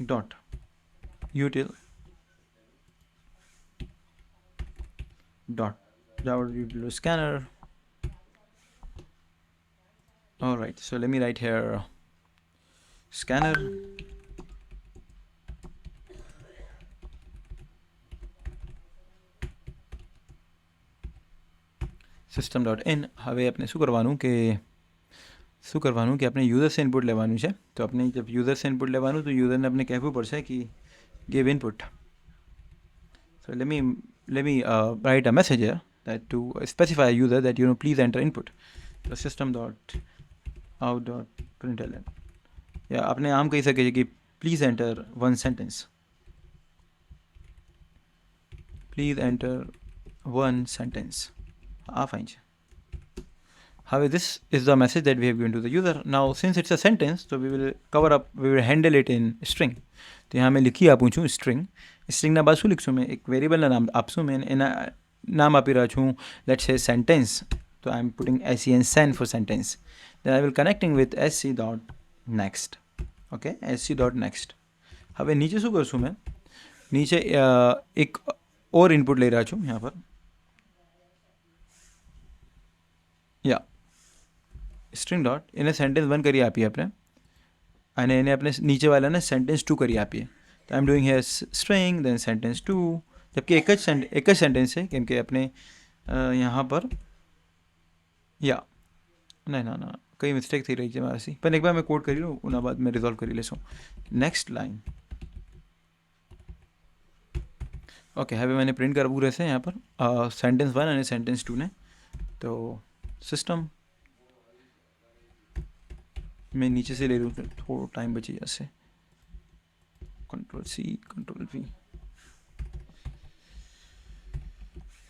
dot util dot java util scanner. All right, so let me write here scanner system.in. હવે આપણે શું કરવાનું કે આપણે યુઝર से इनपुट લેવાનું છે. તો આપણે जब यूज़र से इनपुट લેવાનું તો યુઝરને આપણે કહેવું પડશે कि give input. So let me write a message here that to specify a user that please enter input. So system.out.println. या आपने आम कही सके कि please enter one sentence. Please enter one sentence. fine. However, this is the message that we have given to the user. Now, since it's a sentence, so we will handle it in string. तो यहाँ मैं लिखी આપું છું string. સ્ટ્રિંગના બાદ શું લીખશું? મેં એક વેરિયેબલના નામ આપશું. મેં એના નામ આપી રહ્યો છું, let's say sentence. So I'm putting sen for sentence. Then I will connecting with sc.next. Okay, sc.next. હવે નીચે શું કરશું? મેં નીચે એક और इनपुट ले रहा છું यहाँ पर. या स्ट्रिंग डॉट એને સેન્ટેન્સ 1 કરી આપીએ આપણે, અને એને આપણે નીચે વાળાને સેન્ટેન્સ 2 કરી આપીએ. તો I am doing here string then sentence 2, जबकि एक જ સેન્ટેન્સ છે, કેમ કે આપણે यहाँ पर या ના કઈ મિસ્ટેક થઈ રહી છે મારાથી, પણ એક વાર મેં કોડ કરી લઉં, ઉના બાદ મેં રિઝોલ્વ કરી લેશું. નેક્સ્ટ લાइन. ઓકે, હવે મને પ્રિન્ટ કરવું રહેશે यहाँ पर સેન્ટેન્સ 1 અને સેન્ટેન્સ 2 ને. तो सिस्टम मैं नीचे से ले लूँ, थोड़ा टाइम बची जैसे. Ctrl+C Ctrl+V.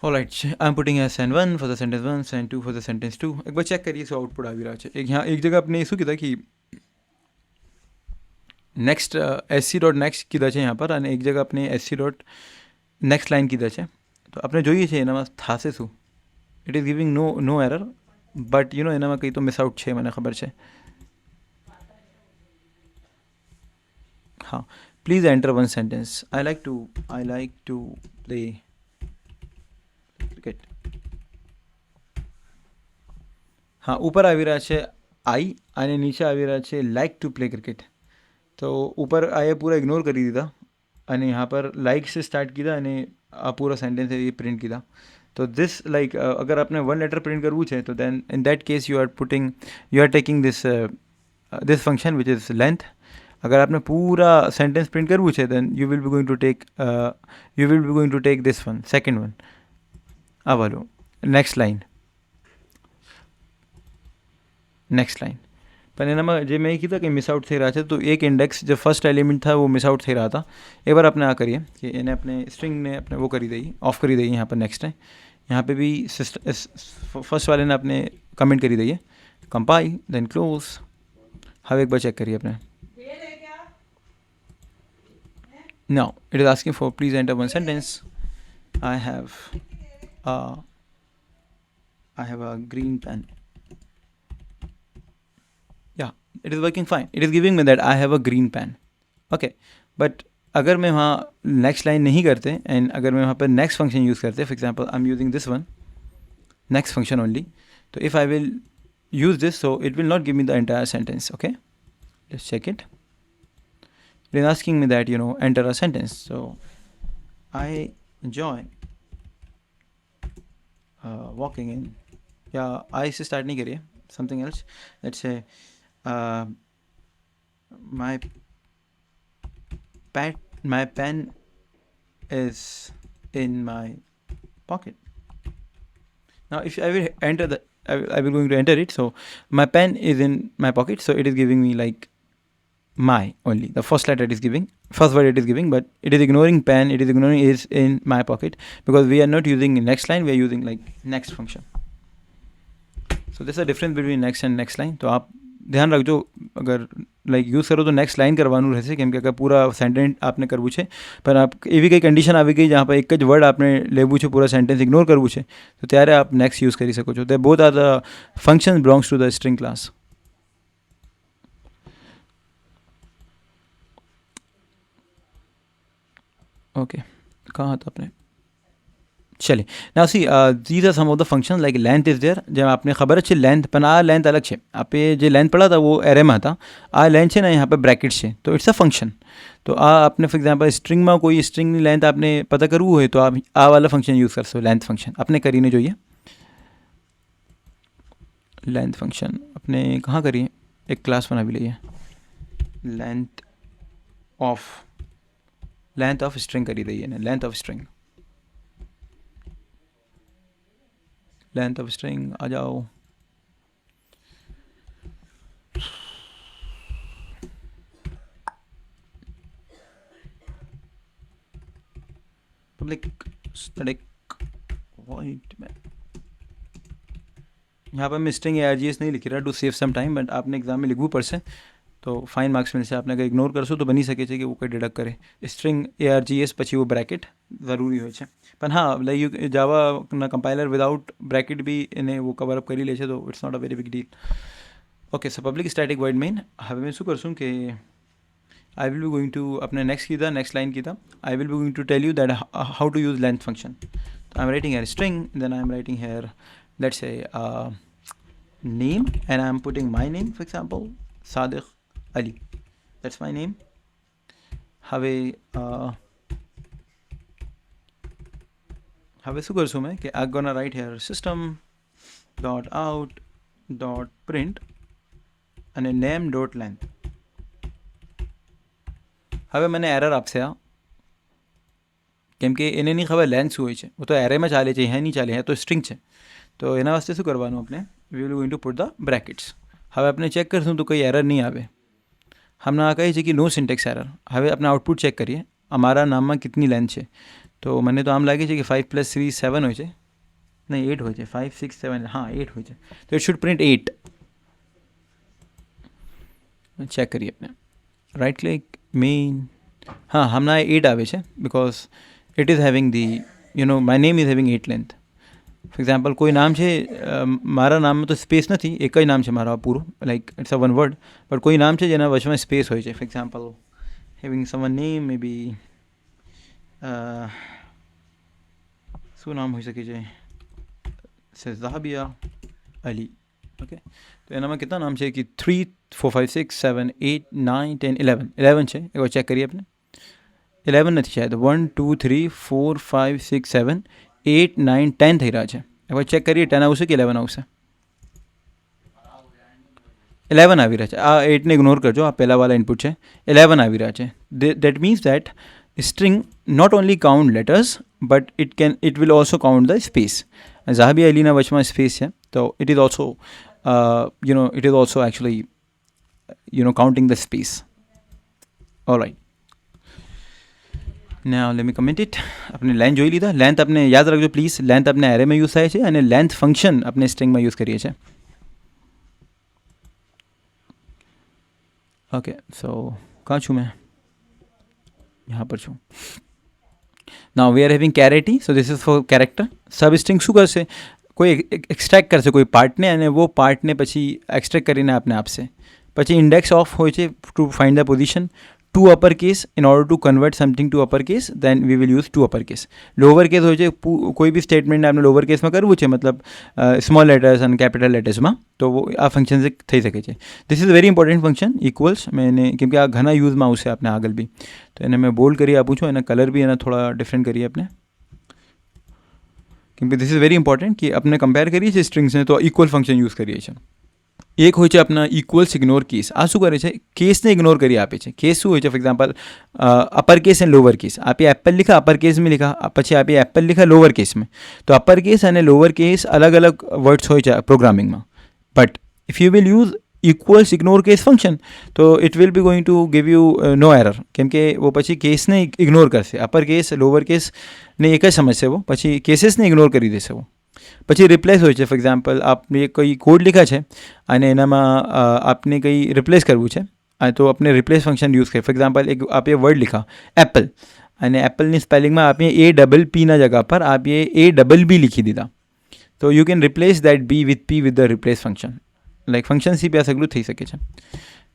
Alright, I'm putting SN1 for the sentence 1, SN2 for the sentence 2. एक बार चेक करिए सो आउटपुट आ भी रहा है. एक यहाँ एक जगह आपने શું કીધા कि नेक्स्ट sc.next કીધા છે यहाँ पर, અને એક જગ્યા આપણે sc.next લાइन કીધા છે. તો આપણે જોઈએ છે એનામાં થાશે શું. It is giving no error, but એનામાં કંઈ તો મિસ આઉટ છે, મને ખબર છે. हाँ, please enter one sentence. I like to play cricket. हाँ, ऊपर આવી રહ્યા છે I અને નીચે આવી રહ્યા છે like to play cricket. तो ऊपर आए पूरा इग्नोर કરી દીધા, અને यहाँ पर like से स्टार्ट किया અને આ पूरा सेंटेंस है ये प्रिंट किया. तो दिस लाइक अगर आपने 1 लेटर प्रिंट करવું છે, तो then in that case you are taking this function which is length. अगर आपने पूरा सेंटेंस प्रिंट करવું છે, then you will be going to take this one, second one, आ वालो नेक्स्ट लाइन. પણ એનામાં જે મેં કીધા કે મિસ આઉટ થઈ રહ્યા છે, તો એક ઇન્ડેક્સ जो फर्स्ट एलिमेंट था वो मिस आउट થઈ रहा था. एक बार अपने आ करिए कि इन्हें अपने स्ट्रिंग ने अपने वो करी दी, ऑफ करी दी. यहाँ पर नेक्स्ट है, यहाँ पे भी फर्स्ट वाले ने अपने कमेंट करी दी है. Compile then close. હવે एक बार चेक करिए अपने. Now it is asking for please enter one sentence. I have a green pen. Yeah, it is working fine. It is giving me that I have a green pen. Okay, but अगर मैं वहाँ next line नहीं करते and अगर मैं वहाँ पर next function use करते, for example I am using this one next function only, so if I will use this, so it will not give me the entire sentence. Okay, let's check it. It is asking me that enter a sentence. So I enjoy walking in, I से start नहीं करिए, something else. Let's say my pen is in my pocket. Now if I will enter I will going to enter it. So my pen is in my pocket, so it is giving me like my only the first word it is giving, but it is ignoring pen, it is ignoring is in my pocket, because we are not using next line, we are using like next function. So this is the difference between next and next line. तो आप ध्यान रखो, अगर like use करो तो next line करवाનું રહેશે, કેમ કે પૂરા સેન્ટેન્સ આપને કરવું છે, પણ આપ એવી કંઈ કન્ડિશન આવી ગઈ જ્યાં પર એક જ વર્ડ આપણે લેવું છે, પૂરા સેન્ટેન્સ ઇગ્નોર કરવું છે, તો ત્યારે આપ નેક્સ્ટ યુઝ કરી શકો છો. દે both are the function belongs to the string class. Okay, कहाँ था आपने? चलिए, now see these are some of the functions like length is there. જેમ આપને ખબર છે લેન્થ, પણ આ લેન્થ અલગ છે. આપણે જે લેન્થ પડા હતા वो એરેમાં હતા. આ લેન્થ છે ને यहाँ पे બ્રેકેટ છે, તો ઇટ્સ અ ફંક્શન. તો આ આપને ફોર એક્ઝામ્પલ સ્ટ્રિંગમાં કોઈ સ્ટ્રિંગની લેન્થ આપને પતા કરવું હોય તો આ વાળા ફંક્શન યુઝ કરશો, લેન્થ ફંક્શન. આપણે કરીને જોઈએ લેન્થ ફંક્શન. આપણે કहाँ કરીએ? એક ક્લાસ બનાવી લઈએ, લેન્થ ऑफ स्ट्रिंग करी रही है ना, लेंथ ऑफ स्ट्रिंग आ जाओ. पब्लिक स्टैटिक वॉइड में यहाँ पर मैं स्ट्रिंग ARGS नहीं लिखी रहा to save some time, but आपने एग्जाम में लिखવું પડશે તો ફાઇન માર્ક્સ મળશે. આપણે અગર ઇગ્નોર કરશો તો બની શકે છે કે वो કંઈ ડિડક્ટ કરે. સ્ટ્રિંગ ARGS પછી वो બ્રેકેટ જરૂરી હોય છે, પણ હા લાઈક જાવાના કમ્પાઇલર વિદાઉટ બ્રેકેટ બી એને वो કવર અપ કરી લે છે, તો it's not a very big deal. Okay, so public static void main. હવે મેં શું કરશું કે I will be going to अपने next की था, next line की था, I will be going to tell you that how to use length function. So I'm writing here string, then I'm writing here, let's say name, and I'm putting my name, for example Sadiq Ali. That's my name. હવે શું કરશું મેં કે I'm gonna write here system dot out dot print અને name dot length. હવે મને error આપશે આ, કેમ કે એને નહીં ખબર લેન્થ શું હોય છે. वो तो એરેમાં ચાલે છે, અહીંયા નહીં ચાલે, અહીંયા તો સ્ટ્રિંગ છે. તો એના વાસ્તે શું કરવાનું આપણે, વી will going two put the brackets. હવે આપણે ચેક કરશું તો કોઈ એરર નહીં આવે. હમણાં આ કહે છે કે નો સિન્ટેક્સ એરર. હવે આપણે આઉટપુટ ચેક કરીએ, અમારા નામમાં કેટલી લેન્થ છે. તો મને તો આમ લાગે છે કે 5 + 3 7 હોય છે, નહીં 8 હોય છે. 5 6 7, હા 8 હોય છે. તો ઇટ શુડ પ્રિન્ટ 8. ચેક કરીએ આપણે, રાઇટ ક્લિક મેઇન. हाँ, हमारा 8 आवे છે, because it is having the my name is having 8 length. For example कोई नाम છે, મારા નામમાં તો સ્પેસ નથી, એક જ નામ છે મારો પૂરું, like it's a one word, but કોઈ નામ છે જેના વચમાં સ્પેસ હોય છે. For example having someone name maybe શું નામ હોઈ શકે છે, ઝાબિયા અલી. ઓકે, તો એનામાં કેટલા નામ છે કે 3 4 5 6 7 8 9 10 11 છે. એકવાર ચેક કરીએ આપણે. 11 નથી શાયદ, 1 2 3 4 5 6 7 8 9 10 થઈ રહ્યા છે. એકવાર ચેક કરીએ 10 આવશે કે 11 આવશે. 11 આવી રહ્યા છે. આ 8ને ઇગ્નોર કરજો, આ પહેલાંવાળા ઇનપુટ છે. 11 આવી રહ્યા છે. That means that string not only count letters but it will also count the space. ઝાબી અલીના વચમાં સ્પેસ છે, તો it is also it is also actually counting the space. All right, now let me comment it. આપણે length જોઈ લીધા. Length આપણે યાદ રાખજો please, length આપણે એરેમાં યુઝ થાય છે અને લેન્થ ફંક્શન આપણે સ્ટ્રિંગમાં યુઝ કરીએ છીએ. ઓકે, સો કાં છું મેં? यहाँ પર છું. Now we are having charity, so this is for character. Sub string શું કરશે, કોઈ એક્સ્ટ્રેક્ટ કરશે કોઈ પાર્ટને અને वो પાર્ટને પછી એક્સ્ટ્રેક્ટ કરીને આપને આપશે. પછી ઇન્ડેક્સ ઓફ હોય છે to find the position. To upper case, in order to convert something to upper case then we will use to upper case. Lower case હોય છે, કોઈ બી સ્ટેટમેન્ટને આપણે લોઅર કેસમાં કરવું છે, મતલબ સ્મોલ લેટર્સ અને કેપિટલ લેટર્સમાં, તો આ ફંક્શન થઈ શકે છે. This is very important function equals. મેં એને કેમ કે આ ઘણા યુઝમાં આવશે આપણે આગળ બી, તો એને મેં બોલ્ડ કરી આપું છું. એના કલર બી એના થોડા ડિફરન્ટ કરીએ આપણે, કેમ કે ધીસ ઇઝ વેરી ઇમ્પોર્ટન્ટ કે આપણે કમ્પેર કરીએ છીએ સ્ટ્રિંગ્સને તો ઇક્વલ ફંક્શન યુઝ કરીએ છીએ. એક હોય છે આપણા ઇક્વલ્સ ઇગ્નોર કેસ. આ શું કરે છે, કેસને ઇગ્નોર કરી આપે છે. કેસ શું હોય છે, for example upper case and lower case. आप ये एप्पल लिखा अपर केस में लिखा, પછી आप ये एप्पल लिखा लोअर केस में, તો અપર કેસ અને લોઅર કેસ અલગ અલગ વર્ડ્સ હોય છે પ્રોગ્રામિંગમાં. But if you will use equals ignore case function, તો it will be going to give you no error, કેમ કે वो પછી કેસને ઇગ્નોર કરશે. અપર કેસ લોઅર કેસને એક જ સમજશે, वो પછી કેસીસને ઇગ્નોર કરી દેશે. वो પછી રિપ્લેસ હોય છે. ફોર એક્ઝામ્પલ આપણે કોઈ કોડ લીખા છે અને એનામાં આપને કંઈ રિપ્લેસ કરવું છે, તો આપણે રિપ્લેસ ફંક્શન યુઝ કરીએ. ફોર એક્ઝામ્પલ એક આપે વર્ડ लिखा એપલ, અને એપલની સ્પેલિંગમાં આપને એ ડબલ પીના જગા પર આપીએ એ ડબલ બી લીખી દીધા, તો you can replace that B with P with the replace function. Like function C B આ સગલું થઈ શકે છે.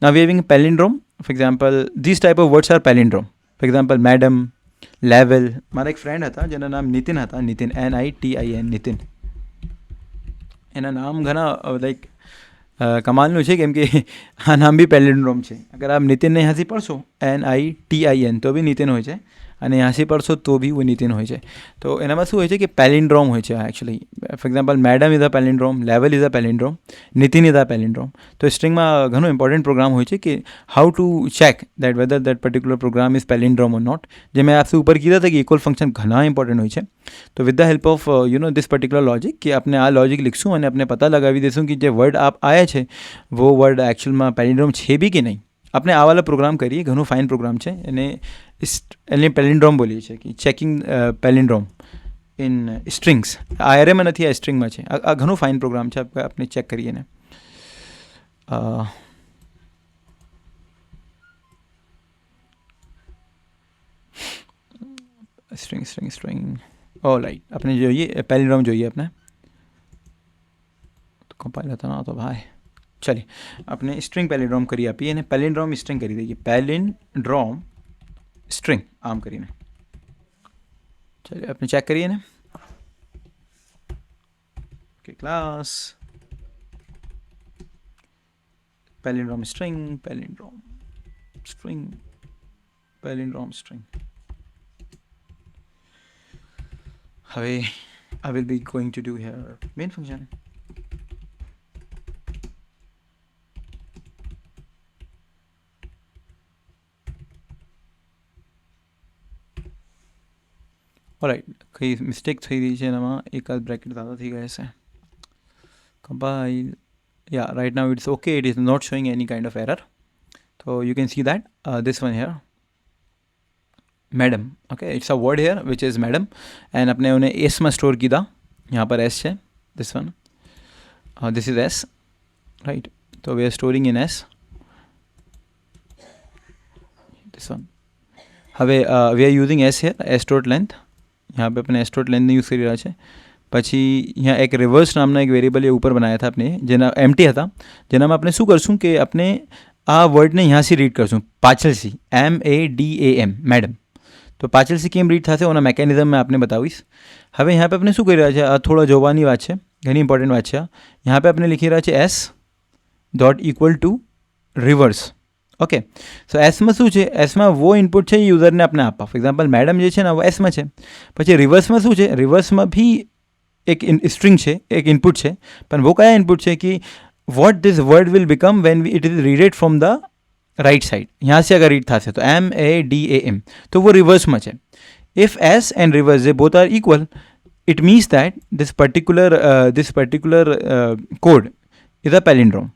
Now we having palindrome. For example this type of words are palindrome. For example madam, level. મારા એક friend હતા જેના નામ નીતિન હતા, નીતિન NITIN, નીતિન. એના નામ ઘણા લાઈક કમાલનું છે, કેમ કે આ નામ બી પેલિન્ડ્રોમ છે. અગર આપ નીતિનને અહીંયાથી પડશો NITIN તો બી નીતિન હોય છે, અને અહીંયાથી પડશો તો બી वो નીતિન હોય છે. તો એનામાં શું હોય છે કે પેલિન્ડ્રોમ હોય છે actually. For example madam is a palindrome, level is a palindrome, Nitin is a palindrome. તો સ્ટ્રિંગમાં ઘણો ઇમ્પોર્ટન્ટ પ્રોગ્રામ હોય છે કે how to check that whether that particular program is palindrome or not. જે મેં આપसे ऊपर किया था कि इक्वल फंक्शन घना इंपॉर्टेंट હોય છે. તો with the help of this particular logic, કે આપણે આ લોજિક લીખશું અને આપણે પતા લગાવી દઈશું કે જે વર્ડ આપ આયા છે वो વર્ડ એકચ્યુઅલમાં પેલિન્ડ્રોમ છે બી કે નહીં. આપણે આ વાળા પ્રોગ્રામ કરીએ, ઘણું ફાઇન પ્રોગ્રામ છે. એને પેલિન્ડ્રોમ બોલીએ છીએ કે ચેકિંગ પેલિન્ડ્રોમ ઇન સ્ટ્રિંગ્સ. આ એરેમાં નથી, આ સ્ટ્રિંગમાં છે. આ ઘણું ફાઇન પ્રોગ્રામ છે, આપણે ચેક કરીએ ને. સ્ટ્રિંગ ઓ રાઈટ, આપણે જોઈએ પેલિન્ડ્રોમ જોઈએ આપણે. તો કમ્પાઇલર તો ના તો ભાઈ, ચલીએ આપણે સ્ટ્રિંગ પેલિન્ડ્રોમ કરી આપીએ અને પેલિન્ડ્રોમ સ્ટ્રિંગ કરી દઈએ. પેલિન્ડ્રોમ સ્ટ્રિંગ આમ કરીને ચલીએ આપણે ચેક કરીએ ને. Okay class palindrome string, palindrome string, palindrome string. હવે I will be going to do here main function. Alright, કઈ મિસ્ટેક થઈ રહી છે એનામાં, એકાદ બ્રેકેટ ज़्यादा થઈ ગયા છે. compile, yeah, right now it's okay, it is not showing any kind of error. So you can see that this one here, madam. Okay, it's a word hair which is madam, and अपने उन्हें S में store किया. यहाँ पर S है, this one, this is S, right. तो we are storing in S, this one. હવે we are using S here, S dot length. यहाँ पे अपने एस डॉट लेंथ यूज़ કરી રહ્યા છે. પછી અહીંયા એક રિવર્સ નામના એક વેરિયેબલ એ ઉપર બનાવ્યા હતા આપણે, જેના એમ્પ્ટી હતા, જેનામાં આપણે શું કરશું કે આપણે આ વર્ડને અહીંયાથી રીડ કરશું પાછળથી, MADAM, મેડમ. તો પાછળથી કેમ રીડ થશે એના મેકેનિઝમ મેં આપને બતાવીશ. હવે यहाँ पे આપણે શું કરી રહ્યા છે, આ થોડા જોવાની વાત છે, ઘણી ઇમ્પોર્ટન્ટ વાત છે. यहाँ पे આપણે લખી રહ્યા છે S dot equal to reverse. Okay, so એસમાં શું છે, એસમાં વો ઇનપુટ છે યુઝરને આપણે આપવા. ફોર એક્ઝામ્પલ મેડમ જે છે ને वो એસમાં છે. પછી રિવર્સમાં શું છે, રિવર્સમાં भी एक स्ट्रिंग છે, એક ઇનપુટ છે, પણ वो કયા ઇનપુટ છે कि what this word will become when it is read from the right side. यहाँ से अगर रीड થશે तो MADAM, तो वो रिवर्सમાં છે. If S and reverse they both are equal, it means that this particular code is a palindrome.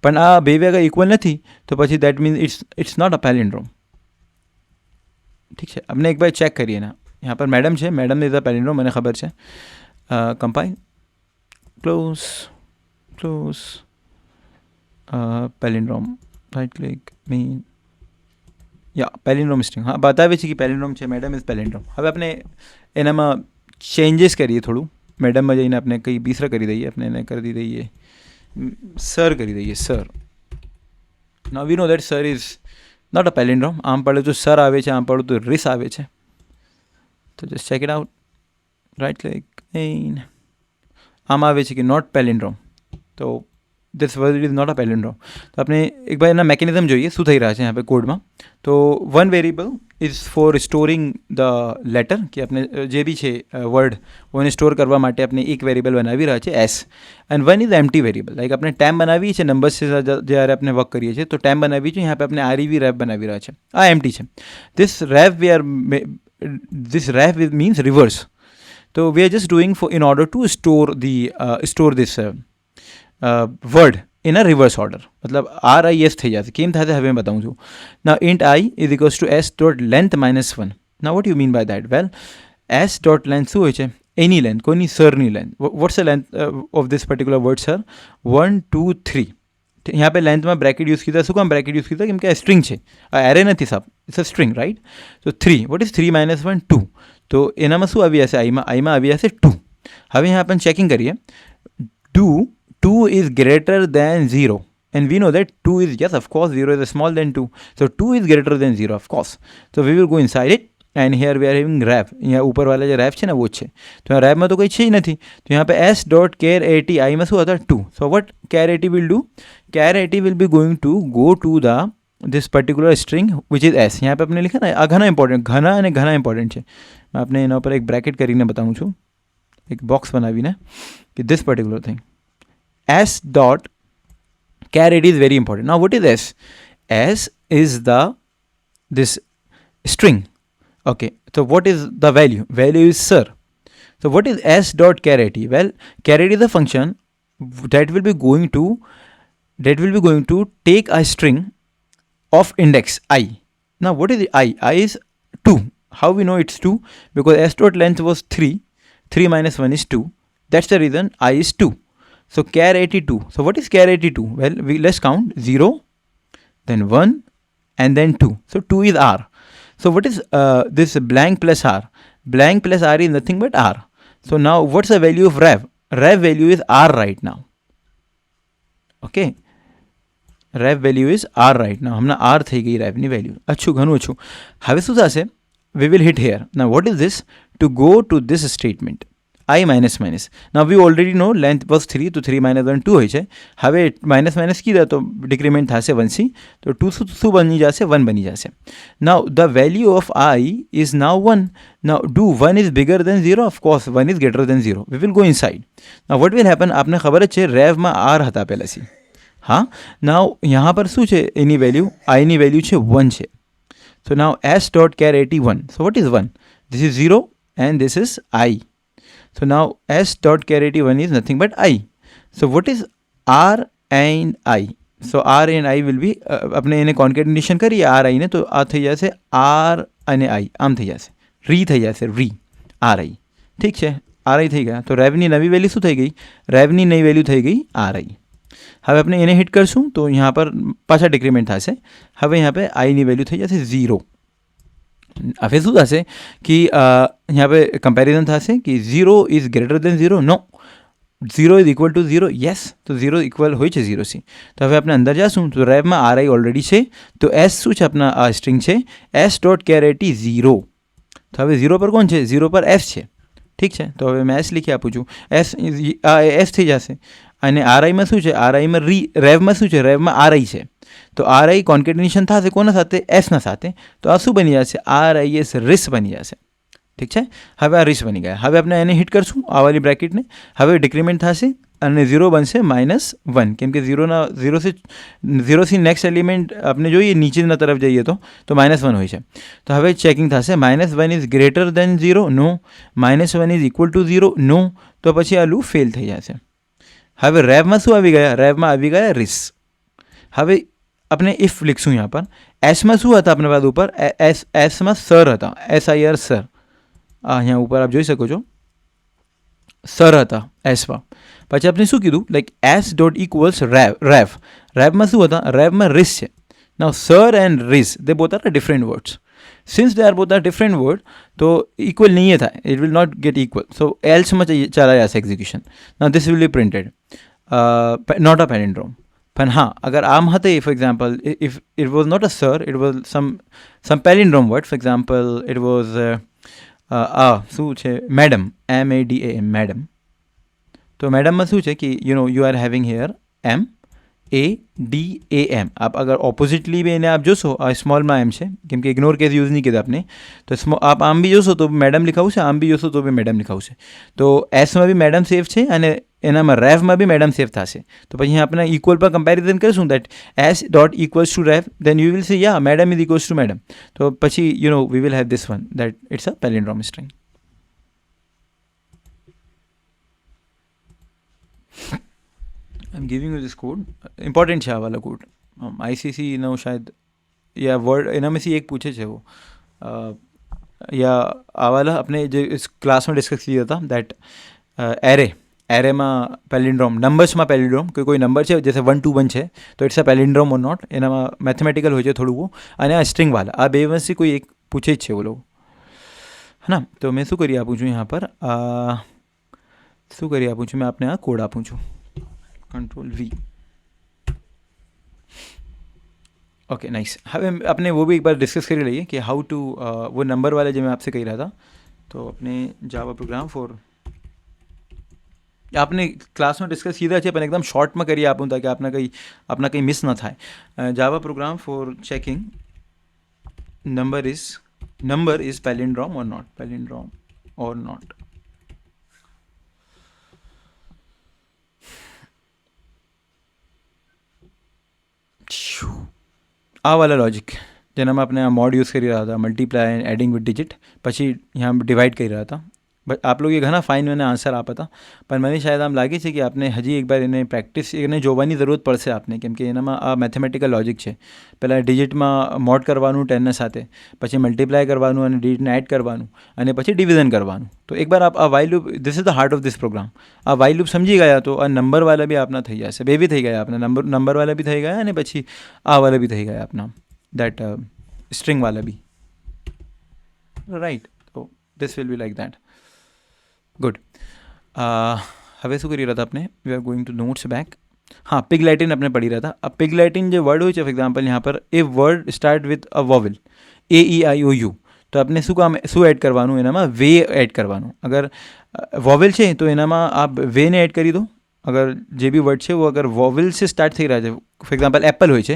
પણ આ બે અગર ઇક્વલ નથી તો પછી that means it's not a palindrome. ઠીક છે, આપણે એક બાર ચેક કરીએ ને. यहाँ पर मैडम છે, मैडम इज अ पैलिंड्रोम, મને ખબર છે. Compile, close, palindrome, right click, mean યા પેલિન્ડ્રોમ સ્ટ્રિંગ, હા બતાવે છે કે પેલિન્ડ્રોમ છે, મેડમ ઇઝ પેલિન્ડ્રોમ. હવે આપણે એનામાં ચેન્જીસ કરીએ થોડું. મેડમમાં જઈને આપણે કંઈ બીસરા કરી દઈએ, આપણે એને કરી દઈએ સર કરી દઈએ, sir. Now we know that sir is not a palindrome. આમ પડે તો સર આવે છે, આમ પડે તો રિસ આવે છે. તો just check it out. Right click, આમ આવે છે કે નોટ પેલિન્ડ્રોમ. તો this word is not a palindrome. तो આપણે એક બાર એના મેકેનિઝમ જોઈએ શું થઈ રહ્યા છે यहाँ पे કોડમાં. તો one variable is four storing the letter, કે આપણે જે બી છે વર્ડ એને સ્ટોર કરવા માટે આપણે એક વેરિયેબલ બનાવી રહ્યા છે S. And one is empty variable, like આપણે ટેમ બનાવીએ છીએ નંબર્સ જ્યારે આપણે વર્ક કરીએ છીએ તો ટેમ બનાવી છે, यहाँ पे આપણે આરઈવી રેપ બનાવી રહ્યા છે, આ એમ્પ્ટી છે. This rev means reverse. તો we are just doing for in order to store this word in a reverse order. મતલબ RIS થઈ જશે. કેમ થશે હવે બતાવું છું. ના int I is equals to S dot length -1. ના what you mean by that? Well, S dot length શું હોય છે? એની લેન્થ, કોઈની સરની length. What's the length of this particular word sir? 1 2 3. यहाँ पे लेंथ में ब्रैकेट यूज़ किया. શું કામ ब्रैकेट यूज़ किया? કેમ કે આ સ્ટ્રિંગ છે, આ એરે નથી સાહેબ, ઇટ્સ અ સ્ટ્રિંગ, રાઈટ? તો 3, વોટ ઇઝ 3 - 1 2. તો એનામાં શું આવી જશે? આઈમાં આવી જશે 2. હવે यहाँ આપણે ચેકિંગ કરીએ. Do 2 is greater than 0, and we know that 2 is, yes, of course 0 is smaller than 2, so 2 is greater than 0, of course. So we will go inside it, and here we are having ref. यहाँ ऊपर वाला जो ref है ना वो है. तो यहाँ ref में तो कोई चीज़ नहीं थी. तो यहाँ पे s dot char 80 I में શું હતા? 2. So what char 80 will do? Char 80 will be going to go to the this particular string which is s. यहाँ पे आपने लिखा ना, આ ઘણા ઇમ્પોર્ટન્ટ, ઘણા અને ઘણા ઇમ્પોર્ટન્ટ છે. मैं आपने એના ઉપર એક બ્રેકેટ કરીને બતાવું છું, એક બોક્સ બનાવીને, કે this particular thing s dot char 80 is very important. Now what is s? S is this string. Okay, so what is the value? Value is sir. So what is s dot char 80? Well, char 80 is a function that will be going to take a string of index I. Now what is I? I is 2. How we know it's 2? Because s dot length was 3. 3 - 1 is 2. That's the reason I is 2. So char 82. So what is char 82? Well, let's count 0, then 1, and then 2. So 2 is R. So what is this blank plus R? Blank plus R is nothing but R. So now what's the value of rev? Rev value is R right now. Okay. Rev value is R right now. हमने R થઈ ગઈ rev ની value. अच्छू ઘણું अच्छू. હવે શું થશે? We will hit here. Now what is this? To go to this statement. I minus minus. Now we already know length was 3, તો 3 - 1 2 હોય છે. હવે માઇનસ માઇનસ કીધા તો ડિક્રીમેન્ટ થશે 1c, તો 2 શું બની જશે? 1 બની જશે. Now the value of I is now 1. Now do 1 is bigger than 0? Of course 1 is greater than 0. We will go inside. Now what will happen? आपने ખબર જ છે રેવમાં R હતા પહેલાંથી. હા, now यहाँ पर શું છે એની વેલ્યુ? I ની વેલ્યુ છે 1 છે. So now s dot char 81. So what is 1? This is 0 and this is I. So now s dot char 81 is nothing but I. So what is R and I? So R and I will be આપણે એને કોન્કેટિનેશન કરીએ R I ને, તો આ થઈ જશે R અને I, આમ થઈ જશે, રી થઈ જશે, રી R I. ઠીક છે, R I થઈ ગયા. તો રેવની નવી વેલ્યુ શું થઈ ગઈ? રેવની નવી વેલ્યુ થઈ ગઈ R I. હવે આપણે એને હિટ કરશું તો यहाँ पर પાછા ડિક્રીમેન્ટ થશે. હવે यहाँ पे I ની વેલ્યુ થઈ જશે 0. હવે શું થશે કે यहाँ पे કમ્પેરિઝન થશે કે 0 is greater than 0. No, 0 is equal to 0. Yes, તો 0 ઇક્વલ હોય છે 0 થી. તો હવે આપણે અંદર જઈશું તો રેવમાં RI ઓલરેડી છે, તો S શું છે? આપણા આ સ્ટ્રિંગ છે s ડોટ char 80 0. તો હવે 0 પર કોણ છે? 0 પર S છે. ઠીક છે, તો હવે મેં S લીખી આપું છું. S થઈ જશે. અને RIમાં શું છે? RIમાં રેવમાં શું છે? રેવમાં RI છે. તો RI કોન્કેટિનેશન થશે કોના સાથે? એસના સાથે. તો આ શું બની જશે? RIS રિસ બની જશે. ઠીક છે, હવે આ રિસ બની ગયા. હવે આપણે એને હિટ કરશું આ વાળી બ્રેકેટને. હવે ડિક્રીમેન્ટ થશે અને 0 બનશે -1, કેમ કે 0થી નેક્સ્ટ એલિમેન્ટ આપણે જોઈએ નીચેના તરફ જઈએ તો -1 હોય છે. તો હવે ચેકિંગ થશે. -1 is greater than 0? No. -1 is equal to 0? No. તો પછી આ લૂપ ફેલ થઈ જશે. હવે રેવમાં શું આવી ગયા? રેવમાં આવી ગયા રિસ. હવે આપણે ઇફ લીખશું यहाँ पर. એસમાં શું હતા આપણે બાદ ઉપર? એસમાં સર હતા, SIR સર. અહીંયા ઉપર આપ જોઈ શકો છો સર હતા એસમાં. પછી આપણે શું કીધું? લાઈક એસ ડોટ ઇક્વલ્સ રેવ. રેવમાં શું હતા? રેવમાં રિસ છે. Now, sir and riz, they both are different words. Since they are both are different word, तो equal नहीं है था. It will not get equal. So else में चला जाए execution. Now this will be printed. Not a palindrome. પણ હા અગર આમ હતે, for example, if it was not a sir, it was some palindrome word. For example, it was શું છે, madam, MADAM, madam. તો મેડમમાં શું છે કે you are having here MADAM. आप अगर ऑपोजिटली भी એને આપ જોશો, આ સ્મોલમાં એમ છે કેમ કે ઇગ્નોર કેસ યુઝ નહીં કીધા આપણે, તો આપ આમ બી જોશો તો મેડમ લખાવું છે, આમ બી જોશો તો બી મેડમ લખાવું છે. તો એસમાં બી મેડમ સેફ છે અને એનામાં રેવમાં બી મેડમ સેફ થશે. તો પછી આપણે ઇક્વલ પર કમ્પેરિઝન કરીશું that S dot equals to rev, then you will say yeah madam is equals to madam. તો પછી we will have this one that it's a palindrome string. I am giving you this code. Important है आ वाला code. ICC no शायद या word एना में से एक पूछे છે वो या आ वाला अपने जो इस क्लास में डिस्कस किया था दैट एरे में पेलिंड्रोम नंबर्स में पेलिंड्रोम कोई नंबर है जैसे 1 to 1 है तो इट्स अ पेलिंड्रोम और नॉट, एना में मैथमेटिकल हो जाए थोड़ું वो અને આ સ્ટ્રિંગ वाला આ બે में से कोई एक पूछे છે वो लोग, है ना. तो मैं शू करी आपू छूँ यहाँ पर शू करी आपू छूँ मैं आपने आ कोड आपू छूँ Ctrl+V. Okay nice. હવે अपने वो भी एक बार डिस्कस કરી લઈએ कि हाउ टू वो नंबर वाले जो मैं आपसे कही रहा था, तो अपने जावा प्रोग्राम फॉर आपने क्लास में डिस्कस कीધા છે પણ એકદમ શોર્ટમાં કરી આપું તાकि આપના કંઈ મિસ ન થાય. Java program for checking number is palindrome or not. આ વાલા લોજિક જેનામાં આપણે આ મોડ યુઝ કરી રહ્યા હતા, multiply and adding with digit, પછી यहाँ ડિવાઈડ કરી રહ્યા હતા. બટ આપ લોકો એ ઘણા ફાઇન મને આન્સર આપતા હતા પણ મને શાયદ આમ લાગે છે કે આપને હજી એક વાર એને પ્રેક્ટિસ એને જોવાની જરૂરત પડશે આપને, કેમ કે એનામાં આ મેથેમેટિકલ લોજિક છે. પહેલાં ડિજિટમાં મોડ કરવાનું 10 સાથે, પછી મલ્ટીપ્લાય કરવાનું અને ડિજિટને એડ કરવાનું અને પછી ડિવિઝન કરવાનું. તો એક બાર આપ આ while loop, this is the heart of this program. આ વાઇલ લૂપ સમજી ગયા તો આ નંબરવાલા બી આપના થઈ જશે. બે બી થઈ ગયા આપના, નંબરવાલા બી થઈ ગયા અને પછી આ વાલા બી થઈ ગયા આપના દેટ સ્ટ્રિંગવાલા બી, રાઈટ. તો this will be like that. Good. હવે શું કરી રહ્યા હતા આપણે? We are going to notes back. हाँ, पिग लैटिन अपने पढ़ी रहा था. अब पिग लैटिन जो वर्ड हो, फॉर एग्जाम्पल यहाँ पर a word start with a vowel AEIOU, તો આપણે શું એડ કરવાનું એનામાં? વે એડ કરવાનું. અગર વોવેલ છે તો એનામાં આપ વેને એડ કરી દો. અગર જે બી વર્ડ છે वो अगर वॉवल से स्टार्ट થઈ રહ્યા છે, ફોર એક્ઝામ્પલ એપલ હોય છે,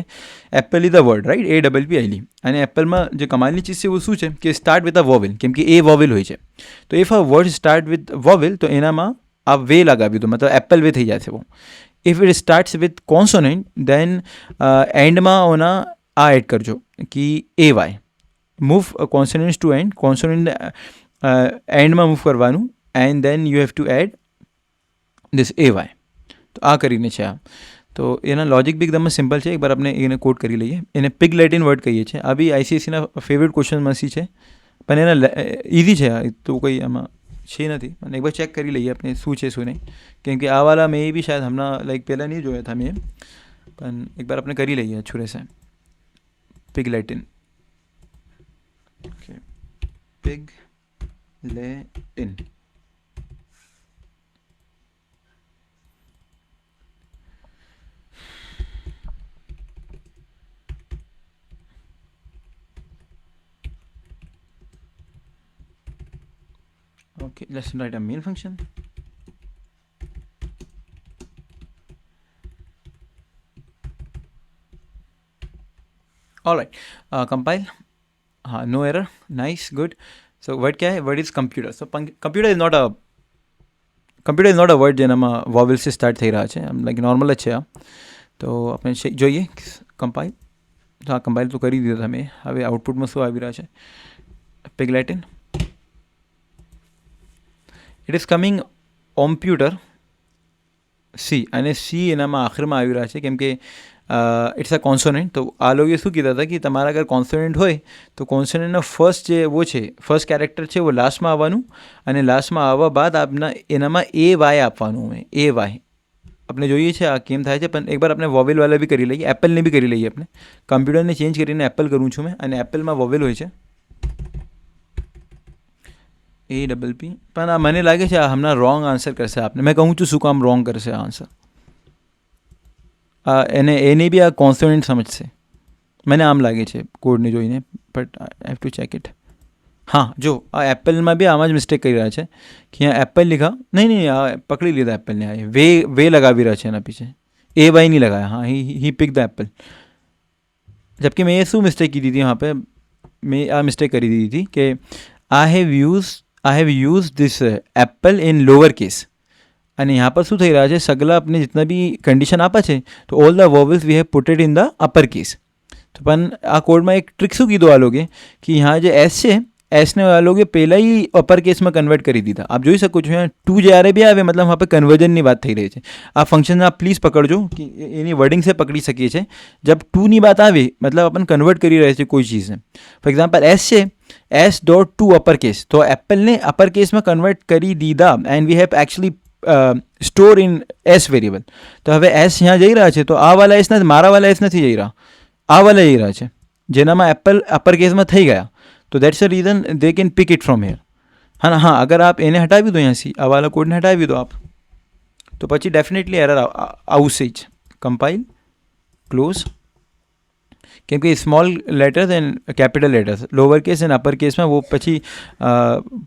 Apple is the word right, APPL. અને એપલમાં જે કમાલની ચીજ છે वो શું છે કે સ્ટાર્ટ વિથ અ વોવેલ, કેમ કે એ વોવેલ હોય છે. તો if a word start with vowel તો એનામાં આ વે લગાવી દો, मतलब એપલ વે થઈ જશે वो. If it starts with consonant then end में होना आ ऐड करजो कि AY move consonants to end, consonant end में मूव करवानू and then you have to add this AY. तो आ करीने छे आ. तो एना लॉजिक भी एकदम सिंपल है. एक बार अपने एने कोड करी लईए. एने पिग लैटिन वर्ड कहीए छे. आ बी आईसीएससी फेवरेट क्वेश्चन में सी है पण एना इजी है, तो कोई आमा છે નથી. અને એક વાર ચેક કરી લઈએ આપણે શું છે શું નહીં, કેમ કે આ વાલા મેં બી શાયદ હમણાં લાઈક પહેલાં નહીં જોયા था મેં, પણ એક બાર આપણે કરી લઈએ અછુરે છે. Pig Latin. Okay, pig Latin. Okay, let's write a main function. All right, compile. No error. Nice, good. So word क्या है? Word is computer. So computer is not a word જેનામાં vowel से start થઈ રહ્યા છે. Like normal જ છે આ. તો આપણે જોઈએ કમ્પાઇલ. તો આ કમ્પાઇલ તો કરી દીધા તમે. હવે આઉટપુટમાં શું આવી રહ્યા છે? Pig Latin. It is coming omputer C, અને સી એનામાં આખરમાં આવી રહ્યા છે કેમ કે ઇટ્સ અ કોન્સોનન્ટ. તો આ લોકોએ શું કીધા હતા કે તમારા અગર કોન્સોનન્ટ હોય તો કોન્સોનન્ટનો ફર્સ્ટ જે वो છે, ફર્સ્ટ કેરેક્ટર છે वो લાસ્ટમાં આવવાનું, અને લાસ્ટમાં આવવા બાદ આપના એનામાં AY આપવાનું હોય, AY. આપણે જોઈએ છે આ કેમ થાય છે, પણ એકવાર આપણે વોવેલવાળા બી કરી લઈએ, એપલને બી કરી લઈએ. આપણે કમ્પ્યુટરને ચેન્જ કરીને એપલ કરું છું મેં, અને એપલમાં વોવેલ હોય છે APP. પણ આ મને લાગે છે આ હમણાં રોંગ આન્સર કરશે આપને. મેં કહું છું શું કામ રોંગ કરશે આ આન્સર. એને બી આ કોન્સોનન્ટ સમજશે, મને આમ લાગે છે કોડને જોઈને, but I have to check it. હા, જો આ એપલમાં બી આમાં જ મિસ્ટેક કરી રહ્યા છે કે અહીંયા એપલ લીખા, નહીં આ પકડી લીધા એપલને, આ વે લગાવી રહ્યા છે એના પીછે, AY नहीं लगाया. हाँ, ही पिक द एप्पल. जबकि मैं ये શું મિસ્ટેક કીધી હતી यहाँ पे, મેં આ મિસ્ટેક કરી દીધી હતી કે I have use this apple in lower case. અને यहाँ पर શું થઈ રહ્યા છે, સગલા આપણે जितना भी कंडीशन આપે છે તો all the vowels we have put it in the upper case. તો પણ આ કોડમાં એક ટ્રિક શું કીધું આ લોગે કે यहाँ જે એસ છે, એસને આ લોગે પહેલાં ही અપર કેસમાં કન્વર્ટ કરી દીધા. આપ જોઈ શકો છો અહીંયા ટુ જ્યારે બી આવે, મતલબ વहाँ पे કન્વર્જનની વાત થઈ રહી છે. આ ફંક્શન आप પ્લીઝ પકડજો કે એની વર્ડિંગ से પકડી શકીએ છીએ. जब टूની बात આવે મતલબ अपन કન્વર્ટ કરી રહ્યા છે કોઈ ચીઝને. ફોર એક્ઝામ્પલ એસ છે, S dot to upper case, તો એપલને અપર કેસમાં કન્વર્ટ કરી દીધા and we have actually store in S variable. તો હવે એસ यहाँ જઈ રહ્યા છે, તો આ વાલા એસ નથી, મારા વાલા એસ નથી જઈ રહ્યા, આ વાલા જઈ રહ્યા છે જેનામાં એપલ અપર કેસમાં થઈ ગયા. तो that's the reason they can pick it from here. हाँ ना, हाँ, अगर आप એને હટાવી દો અહીંયાથી, આ વાલા કોડને હટાવી દો આપ, તો પછી ડેફિનેટલી એરર આવશે જ. Compile, close. કેમ કે small letters and capital letters, lower case and upper કેસમાં वो પછી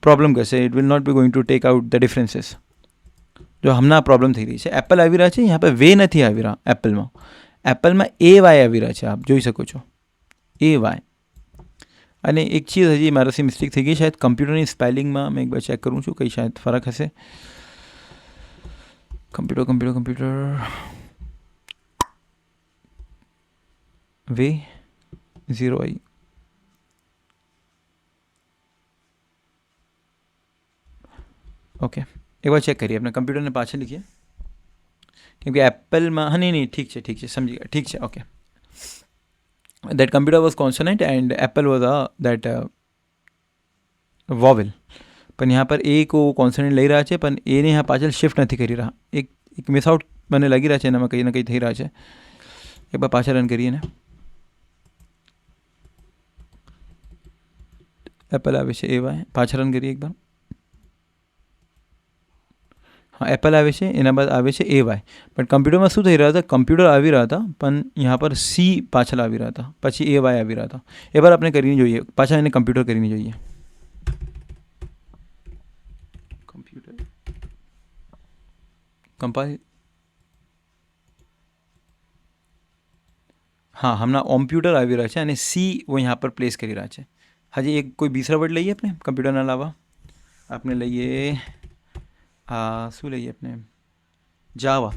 પ્રોબ્લેમ કરશે. It will not be going to take out the differences. જો હમણાં પ્રોબ્લેમ થઈ રહી છે, એપલ આવી રહ્યા છે, यहाँ पे વે નથી આવી રહ્યા એપલમાં. એપલમાં AY આવી રહ્યા છે, આપ જોઈ શકો છો AY. અને એક ચીજ હજી મારાથી મિસ્ટેક થઈ ગઈ, શાયદ કમ્પ્યુટરની સ્પેલિંગમાં. મેં એકવાર ચેક કરું છું કંઈ શાયદ ફરક હશે. Computer way 0i. ઓકે, એકવાર ચેક કરીએ, આપણે કમ્પ્યુટરને પાછળ લીખીએ, કેમ કે એપલમાં, હા નહીં, ઠીક છે, સમજી ગયા, ઠીક છે, okay. that computer was consonant and apple was that vowel. પણ यहाँ पर એ को કોન્સોનન્ટ લઈ રહ્યા છે, પણ એને यहाँ પાછળ શિફ્ટ નથી કરી રહ્યા. એક મિસ આઉટ મને લાગી રહ્યા છે એનામાં, કંઈ ને કંઈ થઈ રહ્યા છે. એકવાર પાછળ રન કરીએ ને, એપલ આવે છે AY, પાછળ રન કરીએ એકવાર. हाँ, एप्पल આવે છે, એના બાદ આવે છે AY. બટ કમ્પ્યુટરમાં શું થઈ રહ્યા હતા, કમ્પ્યુટર આવી રહ્યા હતા પણ यहाँ પર C પાછળ આવી રહ્યા હતા, પછી AY આવી રહ્યા હતા. એ બાર આપણે કરીને જોઈએ, પાછા એને કમ્પ્યુટર કરીને જોઈએ. Computer compile. हाँ, હમણાં ઓમ્પ્યુટર આવી રહ્યા છે અને C वो यहाँ पर પ્લેસ કરી રહ્યા છે. હજી એક કોઈ બીજા વર્ડ લઈએ આપણે કમ્પ્યુટરના અલાવા. આપણે લઈએ શું લઈએ આપણે, જાવા.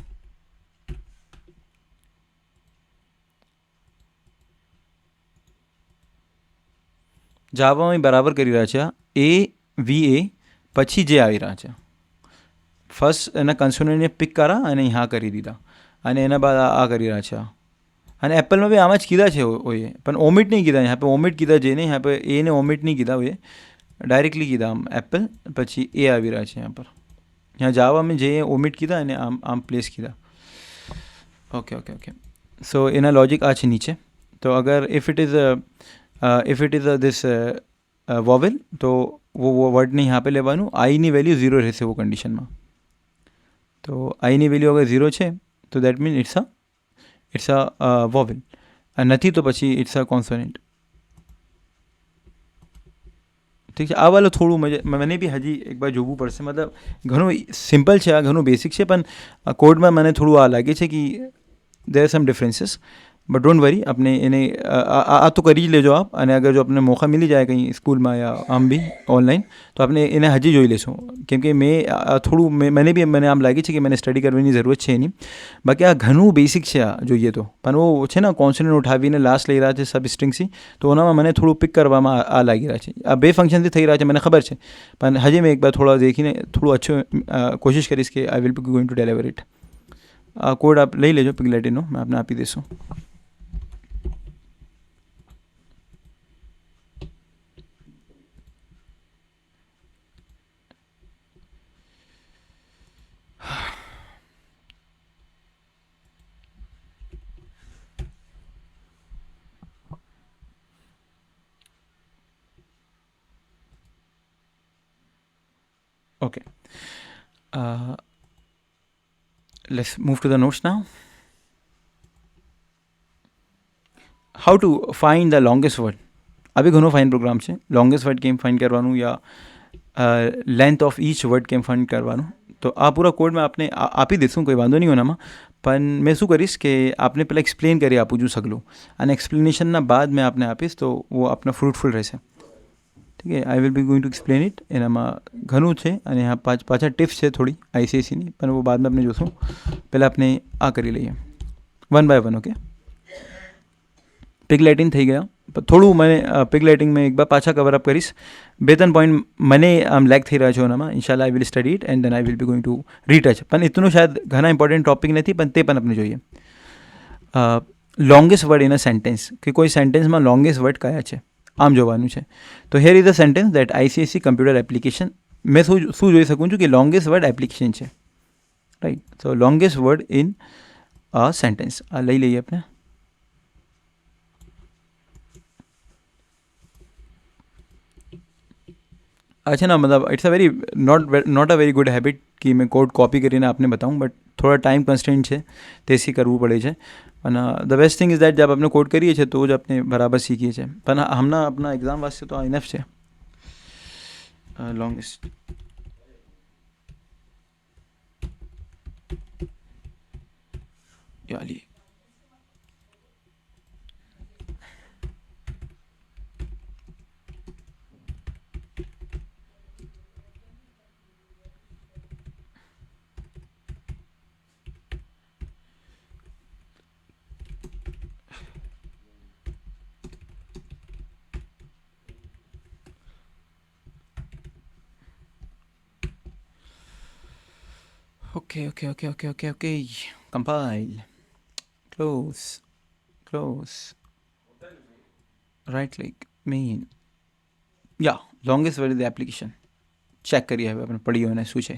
જાવામાં બરાબર કરી રહ્યા છે, AVA પછી જે આવી રહ્યા છે. ફર્સ્ટ એના કન્સોનન્ટને પિક કરા અને હા કરી દીધા, અને એના બાદ આ કરી રહ્યા છે. અને એપલમાં બી આમ જ કીધા છે ઓએ, પણ ઓમિટ નહીં કીધા. यहाँ पे ઓમિટ કીધા જેને, यहाँ पे એને ઓમિટ નહીં કીધા ઓએ, ડાયરેક્ટલી કીધા આમ એપલ, પછી એ આવી રહ્યા છે यहाँ पर. यहाँ जावा में जे ओमिट कीधा અને આમ પ્લેસ કીધા. ઓકે. સો એના લોજિક આ છે નીચે. તો અગર if it is this vowel, તો वो વર્ડને यहाँ पे લેવાનું, આઈની વેલ્યુ 0 રહેશે वो કન્ડિશનમાં. તો આઈની વેલ્યુ અગર 0 છે તો that mean it's a vowel, નથી તો પછી ઇટ્સ અ કોન્સોનન્ટ. ઠીક છે, આ વાળું થોડું મને બી હજી એકવાર જોવું પડશે. મતલબ ઘણું સિમ્પલ છે, આ ઘણું બેસિક છે, પણ કોડમાં મને થોડું આ લાગે છે કે there are some differences. But don't worry, આપણે એને આ તો કરી જ લેજો આપ. અને અગર જો આપને મોકા મિલી જાય કંઈ સ્કૂલમાં યા આમ બી ઓનલાઈન, તો આપણે એને હજી જોઈ લેશું. કેમ કે મને આમ લાગે છે કે મને સ્ટડી કરવાની જરૂરત છે એની. બાકી આ ઘણું બેસિક છે આ જોઈએ તો, પણ वो છે ને કોન્સોનન્ટ ઉઠાવીને લાસ્ટ લઈ રહ્યા છે સબ સ્ટ્રિંગથી, તો ઓનામાં મને થોડું પિક કરવામાં આ લાગી રહ્યા છે. આ બે ફંક્શનથી થઈ રહ્યા છે મને ખબર છે, પણ હજી મેં એકવાર થોડા દેખીને થોડું અચ્છું કોશિશ કરીશ કે આઈ will be going to deliver it. આ કોડ આપ લઈ લેજો પિગલેટીનો, મેં આપને આપી દઈશું. Okay. Let's move to the notes now. How to find the longest word. अभी ઘણો ફાઇન પ્રોગ્રામ છે. લોંગેસ્ટ વર્ડ કેમ ફાઇન્ડ કરવાનું યા લેન્થ ઓફ ઈચ વર્ડ કેમ ફાઇન્ડ કરવાનું. તો આ પૂરા કોડ મેં આપને આપી દઈશું, કોઈ વાંધો નહીં એનામાં. પણ મેં શું કરીશ કે આપને પહેલાં એક્સપ્લેન કરી આપું છું સગલું, અને એક્સપ્લેનેશનના બાદ મેં આપને આપીશ તો वो આપને ફ્રૂટફુલ રહેશે. ઠીક છે. આઈ will be going two explain it. એનામાં ઘણું છે અને આ પાછા ટિપ્સ છે થોડી આઈસીએસસીની, પણ वो બાદમાં આપણે જોશું. પહેલાં આપણે આ કરી લઈએ વન બાય વન. ઓકે. પિગ લાઇટિંગ થઈ ગયા. થોડું મને પિગ લાઇટિંગ મેં એક બાર પાછા કવર અપ કરીશ. 2-3 પોઈન્ટ મને આમ લેગ થઈ રહ્યા છે એનામાં. ઇન્શાલ્લાહ I will study it and then I will be going to retouch. પણ એટલું શાયદ ઘણા ઇમ્પોર્ટન્ટ ટોપિક નથી, પણ તે પણ આપણે જોઈએ. Longest word in a sentence, કે કોઈ સેન્ટેન્સમાં લોંગેસ્ટ વર્ડ કયા છે આમ જોવાનું છે. તો here is a sentence that ICSE computer application. મેં શું જોઈ શકું છું કે લોંગેસ્ટ વર્ડ એપ્લિકેશન છે, right. So longest word in a sentence આ લઈ લઈએ આપણે. अच्छा ना, मतलब it's a very not a very good habit कि मैं कोड कॉपी કરીને આપને બતાવું, બટ થોડા ટાઈમ કન્સ્ટ્રેન્ટ છે તેથી કરવું પડે છે. અને the best thing is that जब આપણે कोड કરીએ છીએ તો જ આપણે બરાબર શીખીએ છીએ. પણ હમણાં આપણા એક્ઝામ વાસ્તે તો આ ઇનફ છે. લોંગેસ્ટ યાલી Okay. Compile. Close. Right click. Main. Yeah. Longest word is the application. Check કરીએ હવે આપણે પડીએ અને શું છે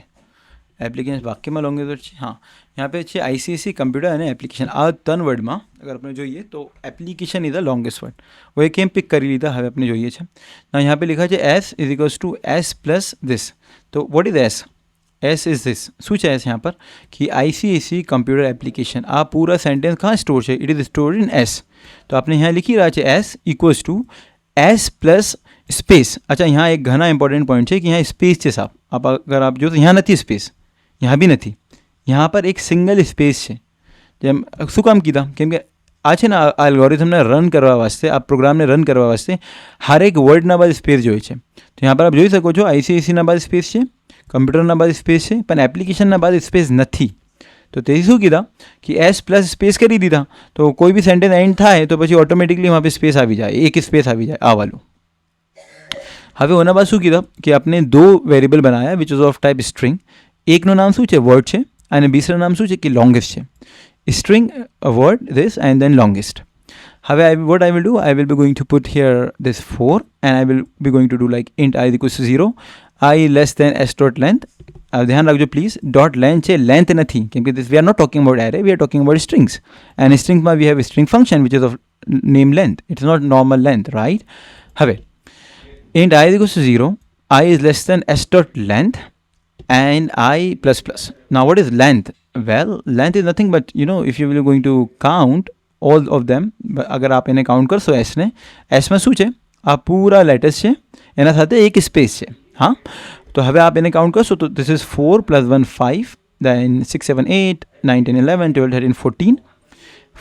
એપ્લિકેશન. વાક્યમાં લોંગેસ્ટ વર્ડ છે. હા, यहाँ पे છે આઈસીએસસી કમ્પ્યુટર અને એપ્લિકેશન. આ 3 વર્ડમાં અગર આપણે જોઈએ તો application is the longest word. वो एक કેમ પિક કરી લીધા હવે આપણે જોઈએ છે. यहाँ पे लिखा છે S is equals to S plus this. तो what is S? S is this. શું છે એસ यहाँ पर कि आईसीएससी कंप्यूटर एप्लीकेशन. આ પૂરા સેન્ટેન્સ કहाँ સ્ટોર છે? It is stored in S. તો આપણે यहाँ लिखી રહ્યા છે S equals to S plus space. अच्छा, यहाँ एक घना इंपॉर्टेंट पॉइंट है कि यहाँ स्पेस છે સાહેબ. अगर आप जो तो यहाँ નથી સ્પેસ, यहाँ બી નથી. यहाँ पर એક સિંગલ સ્પેસ છે. જેમ શું કામ કીધા? કેમ કે આ છે ને આ એલ્ગોરિથમને રન કરવા વાસ્તે, આ પ્રોગ્રામને રન કરવા વાસ્તે હરેક વર્ડના બાદ સ્પેસ જોઈએ છે. તો यहाँ पर आप જોઈ શકો છો આઈસીએસસીના બાદ સ્પેસ છે, કમ્પ્યુટરના બાદ સ્પેસ છે, પણ એપ્લિકેશનના બાદ સ્પેસ નથી. તો તે શું કીધા કે એસ પ્લસ સ્પેસ કરી દીધા તો કોઈ બી સેન્ટેન્સ એન્ડ થાય તો પછી ઓટોમેટિકલી વहाँ पे સ્પેસ આવી જાય, એક સ્પેસ આવી જાય આ વાલું. હવે ઓના બાદ શું કીધા કે આપણે 2 વેરિયેબલ બનાવ્યા which is of type string. એકનું નામ શું છે? વર્ડ છે, અને બીજું નામ શું છે કે લોંગેસ્ટ છે. String word this and then longest. હવે what I will do, I will be going to put here this 4 and I will be going to do like int I equals to 0, I less than s dot length. ધ્યાન રાખજો please, dot length છે, length નથી, કેમ કે we are not talking about array, we are talking about strings. And સ્ટ્રિંગમાં we have string function which is of name length, it's not normal length, right. હવે int I equals to 0, I is less than s dot length and I plus plus. Now what is length? Well, length is nothing but, you know, if you will going to count all of them, અગર આપ એને count કરશો એસને, એસમાં શું છે? આ પૂરા letters છે, એના સાથે એક સ્પેસ છે. હા, તો હવે આપ એને કાઉન્ટ કરશો તો this is 4 plus 1 5, then 6 7 8 9 10 11 12 13 14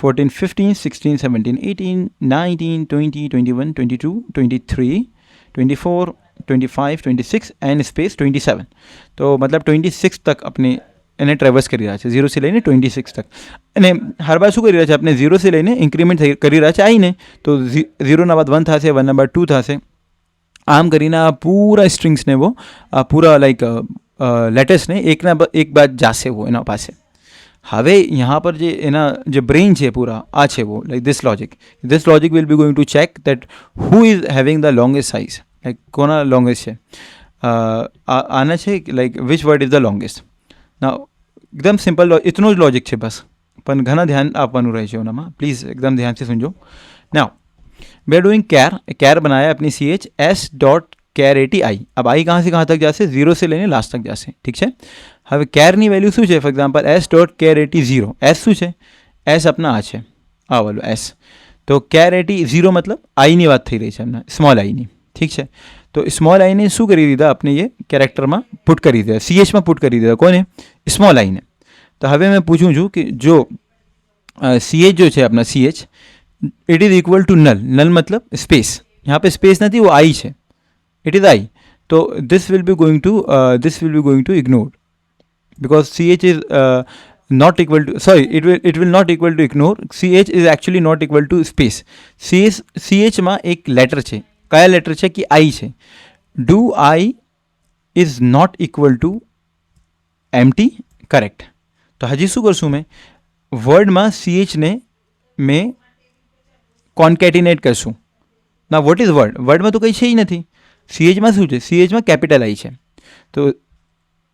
14 15 16 17 18 19 20 21 22 23 24 25 26 and space 27. તો મતલબ 26 તક આપણે એને ટ્રેવર્સ કરી રહ્યા છે, 0 થી લઈને 26 તક. અને હર બાર શું કરી રહ્યા છે? આપણે 0 થી લઈને ઇન્ક્રીમેન્ટ કરી રહ્યા છે આવીને, તો 0 ના બાદ 1 થશે, 1 ના બાદ 2 થશે, આમ કરીને આ પૂરા સ્ટ્રિંગ્સને वो પૂરા લાઈક લેટેસ્ટને એક બાદ જાશે वो એના પાસે. હવે यहाँ पर જે એના જે બ્રેઇન છે પૂરા આ છે वो like this logic will be going to check that who is having the longest size, like કોના લોંગેસ્ટ છે. આના છે like which word is the longest. ના એકદમ સિમ્પલ, ઇતનું જ લોજિક છે બસ, પણ ઘણા ધ્યાન આપવાનું રહે છે એનામાં. પ્લીઝ એકદમ ધ્યાનથી સમજો. Now we are doing char बनाया अपनी C H S dot char 80 I. अब आई कहाँ से कहाँ तक જશે? 0 से લઈને લાસ્ટ તક જશે. ઠીક છે. હવે કેરની વેલ્યુ શું છે? For example S dot care 80 0. S શું છે? એસ આપણા આ છે, આ વાળું એસ. તો કેર 80 0 મતલબ આઈની વાત થઈ રહી છે એમના, સ્મોલ આઈની. ઠીક છે. તો સ્મોલ આઈને શું કરી દીધા આપણે? એ કેરેક્ટરમાં પુટ કરી દીધા, સીએચમાં પુટ કરી દીધા. કોને? સ્મોલ આઈને. તો હવે मैं पूछूं છું कि जो सी एच जो है अपना C H it is equal to null. Null मतलब स्पेस. यहाँ पे स्पेस नहीं, वो आई है, इट इज़ आई. तो this will be going to ignore because C H is not equal to, sorry, it will not equal to ignore. ch is actually not equal to space. ch માં એક letter છે. કયા letter છે? કે i છે. do i is not equal to empty? Correct. તો હજી શું કરશું? મેં વર્ડમાં ch ને મેં કોન્કેટિનેટ કરશું. ના, વોટ ઇઝ વર્ડ? વર્ડમાં તો કંઈ છે જ નથી. સીએચમાં શું છે? સીએચમાં કેપિટલ આઈ છે. તો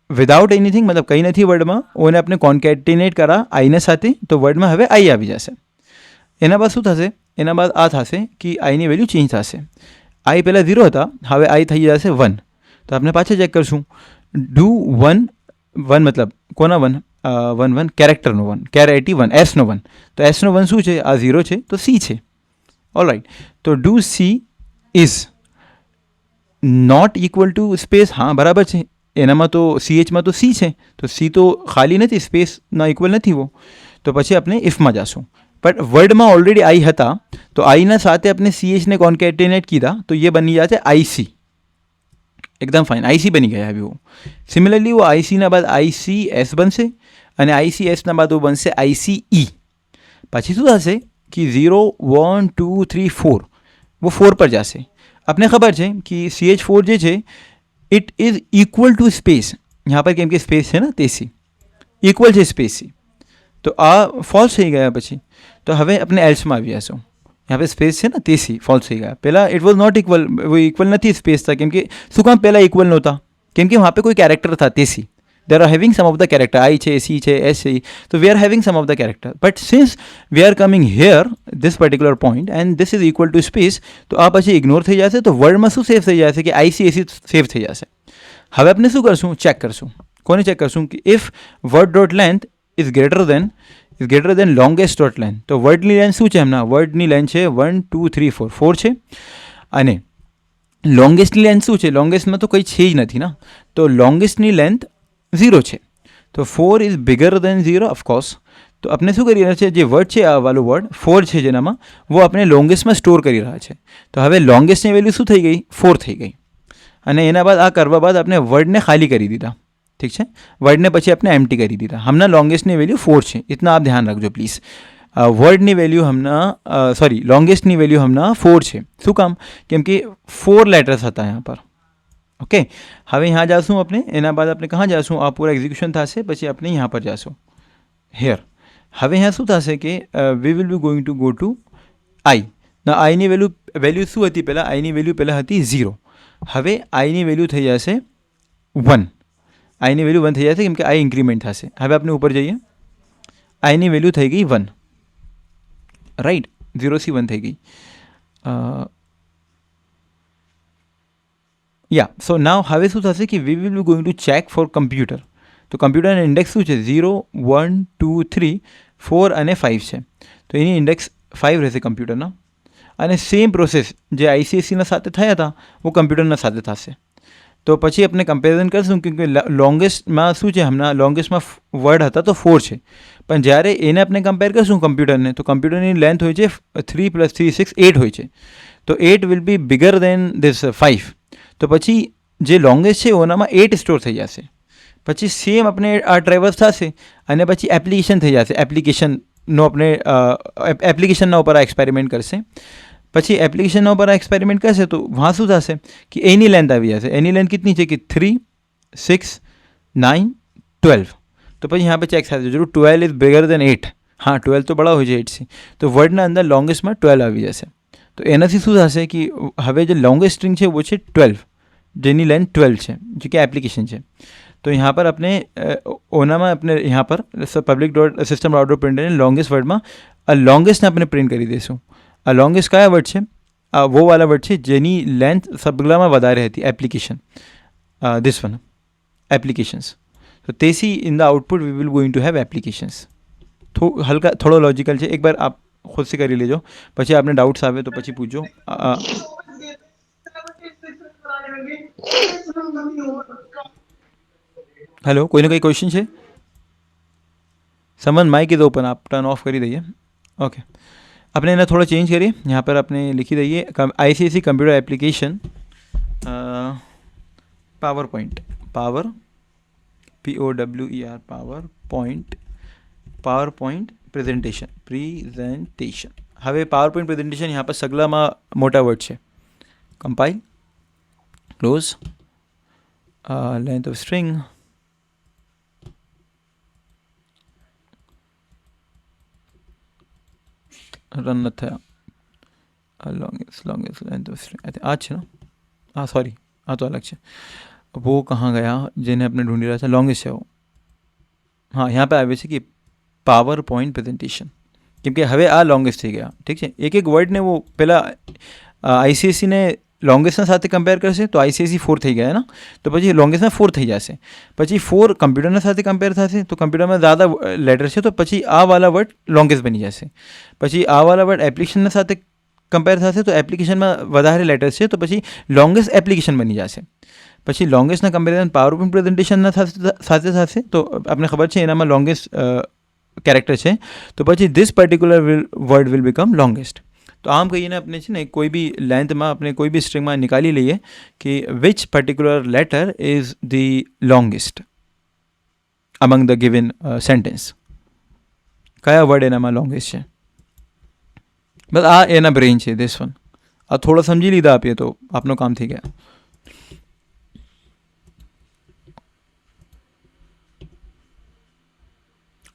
વિધાઉટ એનીથિંગ મતલબ કંઈ નથી વર્ડમાં, ઓને આપણે કોન્કેટિનેટ કરા આઈને સાથે, તો વર્ડમાં હવે આઈ આવી જશે. એના બાદ શું થશે? એના બાદ આ થશે કે આઈની વેલ્યુ ચેન્જ થશે. આઈ પહેલાં 0 હતા, હવે આઈ થઈ જશે 1. તો આપણે પાછા ચેક કરશું. ડુ 1 મતલબ કોના 1? 1 કેરેક્ટરનો 1, કેર 81 એસનો 1. તો એસનો 1 શું છે? આ 0 છે, તો સી છે. All right. તો do C is not equal to space. હા, બરાબર છે. એનામાં તો સીએચમાં તો સી છે, તો સી તો ખાલી નથી, સ્પેસના ઇક્વલ નથી वो. તો પછી આપણે ઇફમાં જશું. બટ વર્ડમાં ઓલરેડી આઈ હતા, તો આઈના સાથે આપણે સીએચને કોન્કેટિનેટ કીધા, તો ये બની જશે આઈસી. एकदम फाइन, आईसी बनी गया अभी वो. सिमिलरली वो आईसी ना बाद आईसी एस बनसे અને આઈસી એસના બાદ वो बनसे आईसीई. પછી શું થશે कि 0 1 2 3 4 वो 4 पर જશે. આપને ખબર છે कि CH4 જે છે it is equal to space. यहाँ पर કેમ કે સ્પેસ છે ને તેસી ઇક્વલ છે સ્પેસી. તો આ ફોલ્સ થઈ ગયા. પછી તો હવે આપણે એલ્સમાં આવી જશું. यहाँ पे स्पेस है ना तेसी फॉल्स થઈ ગયા. પહેલાં ઇટ વોઝ નોટ ઇક્વલ, वो ઇક્વલ નથી સ્પેસ था. કેમ કે શું કામ પહેલાં ઇક્વલ નહોતા? કેમ કે વहाँ पे कोई कैरेक्टर था तेसी. There are having some of the character, I છે, सी છે, एस છે. तो we are having some of the character. But since we are coming here this particular point and this is equal to space, તો આ પછી ignore થઈ જશે. તો વર્ડમાં શું સેવ થઈ જશે? કે આઈસી એસી સેવ થઈ જશે. હવે આપણે શું કરશું? ચેક કરશું. કોને ચેક કરશું? કે if word dot length is greater then longest dot length. તો વર્ડની લેન્થ શું છે? એમના વર્ડની લેન્થ છે 1 2 3 4 4 છે. અને લોંગેસ્ટની લેન્થ શું છે? લોંગેસ્ટમાં તો કંઈ છે જ નથી ના. તો લોંગેસ્ટની લેન્થ 0 છે. તો 4 ઇઝ બિગર દેન 0 ઓફકોર્સ. તો આપણે શું કરી રહ્યા છે? જે વર્ડ છે, આ વાળું વર્ડ 4 છે જેનામાં, वो આપણે લોંગેસ્ટમાં સ્ટોર કરી રહ્યા છે. તો હવે લોંગેસ્ટની વેલ્યુ શું થઈ ગઈ? 4 થઈ ગઈ. અને એના બાદ આ કરવા બાદ આપણે વર્ડને ખાલી કરી દીધા. ठीक है. वर्ड ने પછી આપણે એમ્પ્ટી કરી દીધા. હમણાં લોંગેસ્ટની વેલ્યુ 4 છે. इतना आप ध्यान रखજો પ્લીઝ. વર્ડની વેલ્યુ હમણાં સોરી લોંગેસ્ટની વેલ્યુ હમણાં 4 છે. શું કામ? કેમ કે 4 લેટર્સ હતા यहाँ पर. ઓકે. હવે यहाँ જાશું આપણે. એના બાદ આપણે કहाँ જાશું? આ પૂરા એક્ઝિક્યુશન થશે, પછી આપણે यहाँ પર જાશું હેર. હવે यहाँ શું થશે કે we will be going to go to I. આઈની વેલ્યુ શું હતી પહેલાં? આઈની વેલ્યુ પહેલાં હતી 0. હવે આઈની વેલ્યુ થઈ જશે 1. આઈની વેલ્યુ 1 થઈ જશે કેમ કે આઈ ઇન્ક્રીમેન્ટ થશે. હવે આપણે ઉપર જઈએ. આઈની વેલ્યુ થઈ ગઈ 1, રાઈટ. 0 થી 1 થઈ ગઈ. યા સો નાવ હવે શું થશે કે we will be going to check for computer. તો કમ્પ્યુટરના ઇન્ડેક્સ શું છે? 0 1 2 3 4 અને 5 છે. તો એની ઇન્ડેક્સ 5 રહેશે કમ્પ્યુટરના. અને સેમ પ્રોસેસ જે આઈસીએસસીના સાથે થયા હતા वो કમ્પ્યુટરના સાથે થશે. તો પછી આપણે કમ્પેરિઝન કરશું કે લોંગેસ્ટમાં શું છે? હમણાં લોંગેસ્ટમાં વર્ડ હતા તો 4 છે. પણ જ્યારે એને આપણે કમ્પેર કરશું કમ્પ્યુટરને, તો કમ્પ્યુટરની લેન્થ હોય છે 3 + 3 6 8 હોય છે. તો 8 will be bigger than this 5. તો પછી જે લોંગેસ્ટ છે ઓનામાં 8 સ્ટોર થઈ જશે. પછી સેમ આપણે આ ટ્રેવર્સ થશે અને પછી એપ્લિકેશન થઈ જશે. એપ્લિકેશનનો આપણે એપ્લિકેશનના ઉપર આ એક્સપેરિમેન્ટ કરશે. પછી એપ્લિકેશનના ઉપર આ એક્સપેરિમેન્ટ કરશે તો વहाँ શું થશે કે એની લેન્થ આવી જશે. એની લેન્થ कितनी છે કે 3 6 9 12. तो પછી यहाँ पे चेक થશે जरूर 12 इज बिगर देन 8. हाँ 12 तो बड़ा हो जाए 8 से. तो વર્ડના અંદર લોંગેસ્ટમાં 12 આવી જશે. તો એનાથી શું થશે કે હવે જે લોંગેસ્ટ સ્ટ્રિંગ છે वो છે 12, જેની લેન્થ 12 છે, जो कि एप्लीकेशन છે. तो यहाँ पर अपने ओनाમાં अपने यहाँ पर public dot system dot print longest વર્ડમાં આ લॉन्गेस्ट ને આપણે પ્રિન્ટ કરી દઈશું. આ લॉन्गेस्ट કયા વર્ડ છે? वो वाला વર્ડ છે જેની લેન્થ સબગ્લામાં વધારે હતી, application. This one, applications. So तेसी in the output we will going to have applications. હલકા થોડો લોજિકલ છે, એકવાર આપ ખુદ से કરી લેજો, પછી આપને ડાઉટ્સ આવે તો પછી પૂછજો. હેલો, કોઈને કંઈ ક્વેશ્ચન છે? समन माइक इज ओपन, आप टर्न ऑफ कर दीजिए. ओके, अपने ना थोड़ा चेंज करिए, यहाँ पर अपने लिखी दीजिए ICSE computer application power point, power POWER power point presentation. हवे पावर पॉइंट प्रेजेंटेशन यहाँ पर सगला में मोटा वर्ड है. Compile, close, length of string, run न થયા. longest length of string आ છે ना, हाँ सॉरी, हाँ तो अलग है. वो कहाँ गया जिन्हें अपने ढूंढी रहा था, लॉन्गेस्ट है वो. हाँ, यहाँ पे આવે છે कि પાવર પોઈન્ટ પ્રેઝન્ટેશન, કેમ કે હવે આ લોંગેસ્ટ થઈ ગયા. ઠીક છે, એક એક વર્ડને वो પહેલાં ICSE ને લોંગેસ્ટના સાથે કમ્પેર કરશે તો ICSE 4 થઈ ગયા ને, તો પછી લોંગેસ્ટના 4 થઈ જશે. પછી 4 કમ્પ્યુટરના સાથે કમ્પેર થશે તો કમ્પ્યુટરમાં ज़्यादा લેટર છે તો પછી આ વાલા વર્ડ લોંગેસ્ટ બની જશે. પછી આ વાલા વર્ડ એપ્લિકેશનના સાથે કમ્પેર થશે તો એપ્લિકેશનમાં વધારે લેટર્સ છે તો પછી લોંગેસ્ટ એપ્લિકેશન બની જશે. પછી લોંગેસ્ટના કમ્પેરિઝન પાવર પોઈન્ટ પ્રેઝન્ટેશનના સાથે થશે તો આપણે ખબર છે એનામાં લોંગેસ્ટ કેરેક્ટર છે, તો પછી this particular word will become longest. तो आम कहिए ना अपने ने कोई भी लेंथ में अपने कोई भी स्ट्रिंग में निकाली लीए कि which particular letter is the longest among the given sentence. कया वर्ड एना में लॉन्गेस्ट है, बस आ एना ब्रेन है. दिस वन आ थोड़ा समझी लीधा आपे तो आपनो काम थी गया.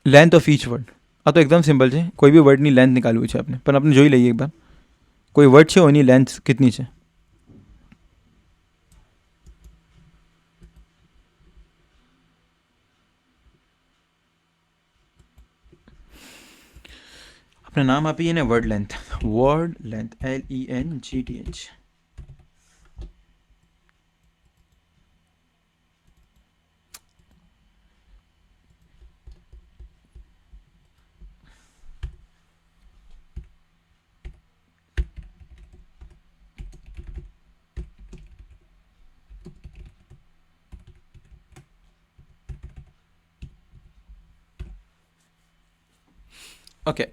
लेंथ ऑफ ईच वर्ड, आ तो एकदम सिंपल है, कोई भी वर्ड ની લેન્થ निकालવું છે આપણે, પણ આપણે જોઈ લઈએ એક બાર કોઈ વર્ડ છે એની લેન્થ કેટલી છે. આપણે નામ આપીએ ને word length, LENGTH. Okay,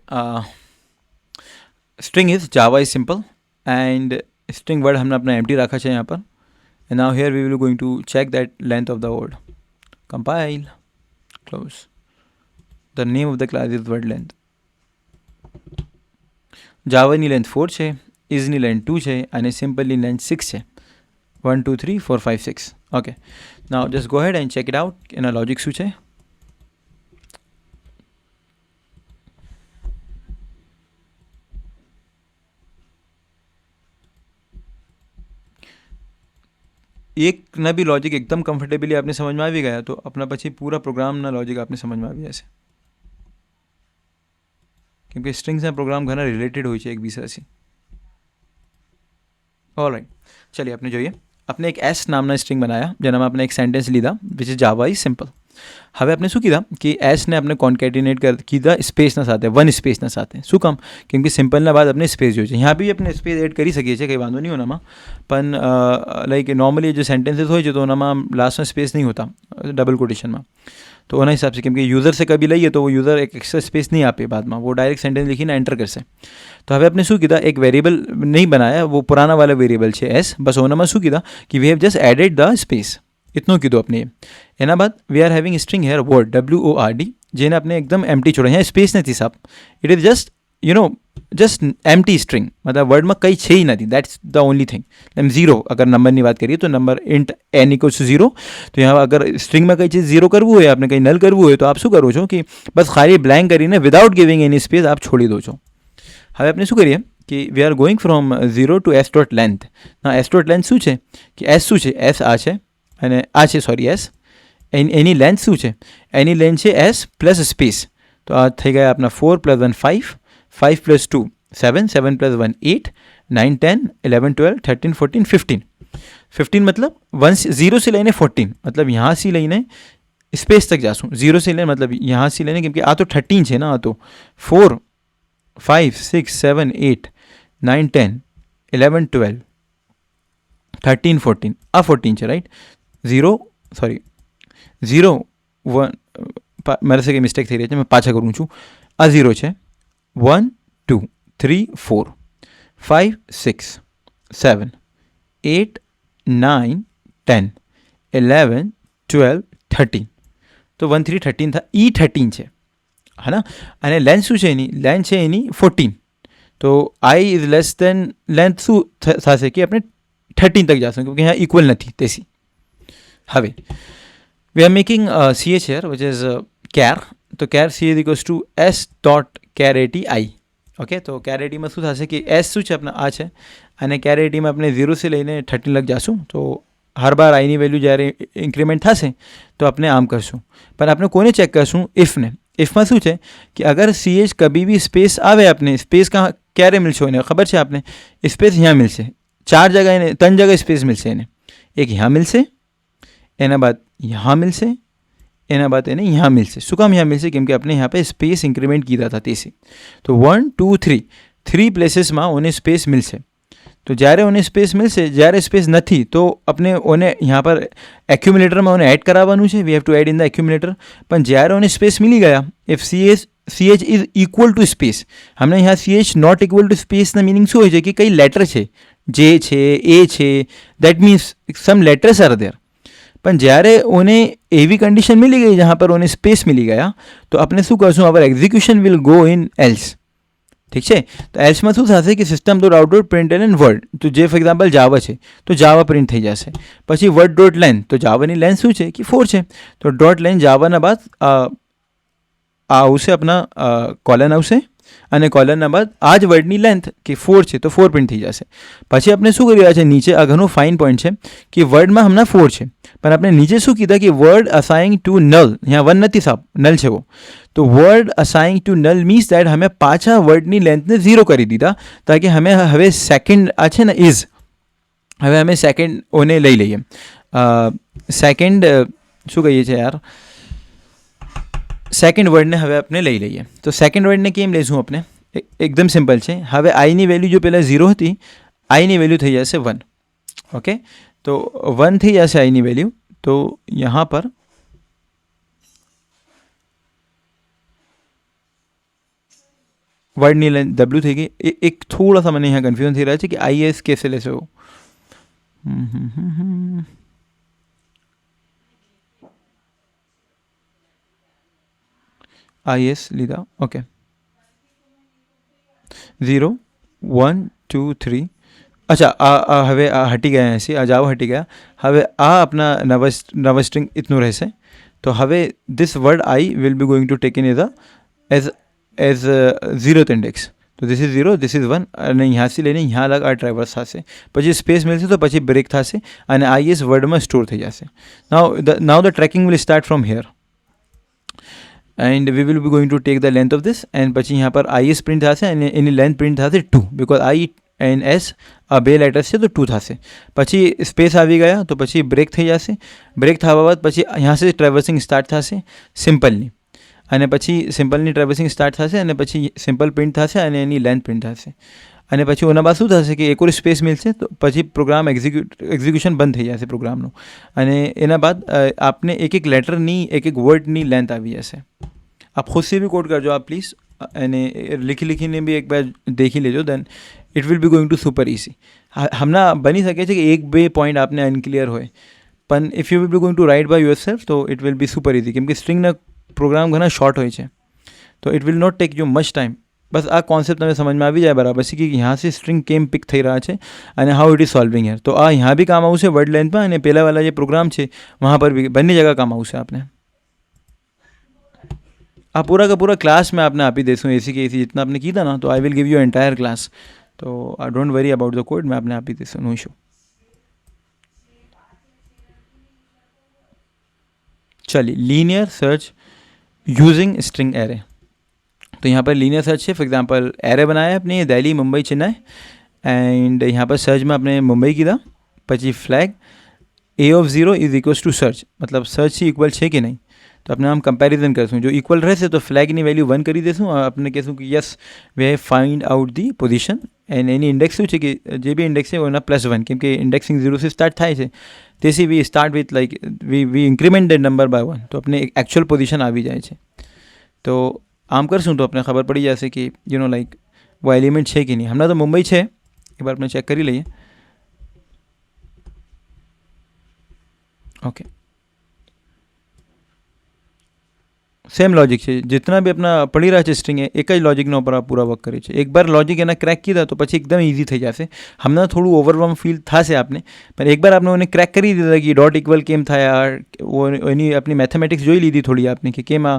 string is Java is simple and string word हमने अपना empty रखा है यहाँ पर. And now here we will going to check that length of the word. Compile, close. The name of the class is word length. Java ની length 4 છે, is ની length 2 છે અને simple ની length 6 છે. 1 2 3 4 5 6. Okay, now just go ahead and check it out. એના logic શું છે? एक ना भी लॉजिक एकदम कम्फर्टेबली आपने समझ में આવી ગયા તો अपना પછી પૂરા પ્રોગ્રામના લોજિક આપને સમજમાં આવી જશે, કેમ કે સ્ટ્રિંગ્સના પ્રોગ્રામ ઘણા રિલેટેડ હોય છે એકબીજાથી. ઓલરાइट, चलिए આપણે જોઈએ. આપણે એક એસ નામના સ્ટ્રિંગ બનાયા જેનામાં આપણે એક સેન્ટેન્સ લીધા which is Java is simple. હવે આપણે શું કીધા કે એસને આપણે કોન્કેટિનેટ કીધા સ્પેસના સાથે, વન સ્પેસના સાથે. શું કામ? કેમ કે સિમ્પલના બાદ આપણે સ્પેસ જોઈએ છે. यहाँ भी આપણે સ્પેસ એડ કરી શકીએ છીએ, કંઈ વાંધો નહીં ઓનામાં, પણ લાઈક નોર્મલી જે સેન્ટેન્સીસ હોય છે તો ઓનામાં લાસ્ટમાં સ્પેસ નહીં હોતા ડબલ કોટેશનમાં. तो ओना हिसाब से, क्योंकि यूज़र से कभी लईए तो वो यूज़र एक एक्स्ट्रा स्पेस नहीं आपे बाद में, वो डायरेक्ट सेंटेंस लिखीने एंटर करसे. तो हमें अपने शू कीधा एक वेरिएबल नहीं बनाया, वो पुराना वाला वेरिएबल है एस, बस ओना में शू कीधा कि we have just added the space, इतनो कीधो अपने. एना बाद we are having string here word WORD जेने अपने एकदम एम्प्टी छोड़ा, यहाँ स्पेस नहीं साहब, it is just just empty string, मतलब वर्ड में कई छे ही नहीं. That's the only thing. Zero अगर नंबर की बात करिए तो number int n equals to 0, तो यहाँ अगर स्ट्रिंग में कई चीज़ जीरो करवू है, आपने कहीं नल करवू है तो आप शू करो छो कि बस खाली ब्लैंक करीने विदाउट गिविंग एनी स्पेस आप छोड़ी दो छो. हवे आपने शू करिए कि we are going from 0 to s dot length. ना s डॉट लेंथ शू है कि s शू है, s आ है અને આ છે સોરી s. એની લેન્થ શું છે? એની લેન્થ છે s પ્લસ સ્પેસ. તો આ થઈ ગયા આપણા 4 + 1 5, 5 + 2 7, 7 + 1 8 9 10 11 12 13 14 15 15 मतलब 1 0 से લઈને 14 मतलब यहाँ से લઈને સ્પેસ તક જાશું 0 से લઈને मतलब यहाँ से લઈને કેમ કે આ તો 13 છે ને આ તો 4 5 6 7 8 9 10 11 12 13 14 આ 14 છે રાઈટ 0 સોરી 0 1 મારે से મિસ્ટેક થઈ રહી છે મેં પાછા કરું છું આ 0 છે 1 2 3 4 5 6 7 8 9 10 11 12 13 તો 1 3 13 था ई 13 છે है ना અને લેન્થ શું છે એની લેન્થ છે એની 14 તો I is less than length શું થશે કે આપણે 13 તક જશું કેમ કે यहाँ ઇક્વલ નથી તેથી હવે we are making CH here which is char તો char C is equals to S dot char AT I okay તો char AT માં શું થશે કે S શું છે આપણા આ છે અને char AT માં આપણે 0 से લઈને 13 લગ જાશું તો हर बार आई ની વેલ્યુ જ્યારે ઇન્ક્રીમેન્ટ થશે તો આપણે આમ કરશું પણ આપણે કોને ચેક કરશું ઇફને ઇફમાં શું છે કે અગર CH કભી भी સ્પેસ આવે આપણે સ્પેસ કहाँ ક્યારે મિલશે એને ખબર છે આપને સ્પેસ यहाँ मिलશે ચાર જગ્યાએ એને ત્રણ જગ્યાએ સ્પેસ મિલશે એને એક यहाँ मिलશે એના બાદ यहाँ मिलશે એના બાદ એને यहाँ मिलશે શું કામ यहाँ मिलશે કેમ કે આપણે यहाँ पे સ્પેસ ઇન્ક્રીમેન્ટ કીધા था તેસી તો 1 2 3 3 પ્લેસીસમાં ઓને સ્પેસ મિલશે तो જ્યારે ઓને સ્પેસ મિલશે જ્યારે સ્પેસ નથી તો આપણે ઓને यहाँ पर એક્યુમ્યુલેટરમાં ઓને એડ કરાવવાનું છે we have to add in the accumulator પણ જ્યારે ઓને સ્પેસ મિલી ગયા if CH is equal to space હમણાં यहाँ CH નોટ ઇક્વલ ટુ સ્પેસના મિનિંગ શું હોય છે કે કઈ લેટર છે જે છે એ છે that means some letters are there પણ જ્યારે ઓને એવી કન્ડિશન મિલી ગઈ જहाँ पर ઓને સ્પેસ મિલી ગયા તો આપણે શું કરશું our execution will go in else ઠીક છે તો એલ્સમાં શું થશે કે system dot out dot println word તો જે ફોર એક્ઝામ્પલ જાવા છે તો જાવા પ્રિન્ટ થઈ જશે પછી વર્ડ ડોટ લેન્થ તો જાવાની લેન્થ શું છે કે 4 છે તો ડોટ લેન્થ જાવાના બાદ આ આવશે આપણા કોલન આવશે અને કોલનના બાદ આ જ વર્ડની લેન્થ કે 4 છે તો 4 પ્રિન્ટ થઈ જશે પછી આપણે શું કરી રહ્યા છે નીચે આ ઘણું ફાઇન પોઈન્ટ છે કે વર્ડમાં હમણાં 4 છે પણ આપણે નીચે શું કીધા કે વર્ડ અસાઇંગ ટુ નલ यहाँ 1 નથી સાહેબ નલ છે वो तो word assigning to null means that हमें पाछा वर्डनी लेंथने 0 કરી દીધા તાकि हमें હવે સેકન્ડ આ છે ને ઇઝ હવે અમે સેકન્ડ ઓને લઈ લઈએ સેકન્ડ શું કહીએ છીએ યાર સેકન્ડ વર્ડને હવે આપણે લઈ લઈએ તો સેકન્ડ વર્ડને કેમ લઈશું આપણે એકદમ સિમ્પલ છે હવે આઈની વેલ્યુ જો પહેલાં 0 હતી આઈની વેલ્યુ થઈ જશે 1 ઓકે તો 1 થઈ જશે આઈની વેલ્યુ તો यहाँ पर वर्ड नी लेंथ W थी गई एक थोड़ा सा मैंने यहाँ कन्फ्यूजन थी रहा है कि IS कैसे ले सको IS लीधा ओके 0 1 2 3 अच्छा हवे हटी गया ऐसी आ जाओ हटी गया हवे आ अपना नव स्ट्रिंग इतनु रहसे तो हवे this word I will be going to take in as 0th index तो दिस इज 0 दिस इज 1 અને અહીંયાથી લઈને અહીંયા લગ આ ટ્રાવર્સ થશે પછી સ્પેસ મળશે તો પછી બ્રેક થશે અને IS વર્ડમાં સ્ટોર થઈ જશે now the tracking will start from here and we will be going to take the length of this એન્ડ પછી यहाँ पर IS પ્રિન્ટ થશે અને એની લેન્થ પ્રિન્ટ થશે 2 બીકોઝ I એન્ડ S આ બે લેટર્સ છે તો 2 થશે પછી સ્પેસ આવી ગયા તો પછી બ્રેક થઈ જશે બ્રેક થવા બાદ પછી यहाँ से ટ્રાવર્સિંગ સ્ટાર્ટ થશે સિમ્પલની અને પછી સિમ્પલની ટ્રાવર્સિંગ સ્ટાર્ટ થશે અને પછી સિમ્પલ પ્રિન્ટ થશે અને એની લેન્થ પ્રિન્ટ થશે અને પછી ઓના બાદ શું થશે કે એક સ્પેસ મિલશે તો પછી પ્રોગ્રામ એક્ઝિક્યુશન બંધ થઈ જશે પ્રોગ્રામનું અને એના બાદ આપને એક એક લેટરની એક એક વર્ડની લેન્થ આવી જશે आप खुद से भी कोड कर जो आप प्लीज़ અને લીખીને બી એક બાર દેખી લેજો then it will be going to super easy હમણાં બની શકે છે કે એક બે પોઈન્ટ આપને અનક્લિયર હોય પણ if you will be going to write by yourself તો it will be super easy કેમ કે સ્ટ્રિંગના પ્રોગ્રામ ઘણા શોર્ટ હોય છે તો it will not take you much time बस आ कॉन्सेप्ट તમે સમજમાં આવી જાય બરાબર છે કે यहाँ से स्ट्रिंग કેમ પિક થઈ રહ્યા છે અને how it is solving here તો આ यहाँ भी કામ આવશે વર્ડ લેન્થમાં અને પહેલા વાળા જે પ્રોગ્રામ છે वहाँ पर भी બંને જગ્યા કામ આવશે આપને आप पूरा का पूरा क्लास में आपने आपी देसूँ एसी के एसी जितना आपने की था ना तो I will give you entire class तो I don't worry about the code मैं आपने आपी देसूँ नो इशू चलिए linear search using string array तो यहाँ पर लीनियर सर्च है फॉर एग्जांपल एरे बनाया है अपने दिल्ली मुंबई चेन्नई એન્ડ यहाँ पर સર્ચમાં આપણે મુંબઈ કીધા, પછી flag A(0) is equals two search, મતલબ સર્ચ ઇક્વલ છે કે નહીં. તો આપણે આમ કમ્પેરિઝન કરશું. જો ઇક્વલ રહેશે તો ફ્લેગની વેલ્યુ 1 કરી દઈશું. આપણે કહેશું કે yes we have find out the position. And any index શું છે કે જે બી ઇન્ડેક્સ છે એના +1, કેમ કે ઇન્ડેક્સિંગ 0 से સ્ટાર્ટ થાય છે. તેથી we start with like we increment the number by 1, તો આપણે એકચ્યુઅલ પોઝિશન આવી જાય છે. તો આમ કરશું તો આપણે ખબર પડી જશે કે લાઈક वो એલિમેન્ટ છે કે નહીં. હમણાં તો મુંબઈ છે, એક વાર આપણે ચેક કરી લઈએ. ओके, सेम लॉजिक है. जितना भी अपना पड़ी रहा है स्ट्रिंग है एक જ લોજિકના ઉપર આ પૂરા વર્ક કરે છે. એક બાર લોજિક એના ક્રેક કીધા તો પછી એકદમ ઇઝી થઈ જશે. હમણાં થોડું ઓવરવેલ્મ ફીલ થશે આપને, પણ એક બાર આપણે એને ક્રેક કરી દીધા કે ડોટ ઇક્વલ કેમ થાય, એની આપણી મેથેમેટિક્સ જોઈ લીધી થોડી આપને કે કેમ આ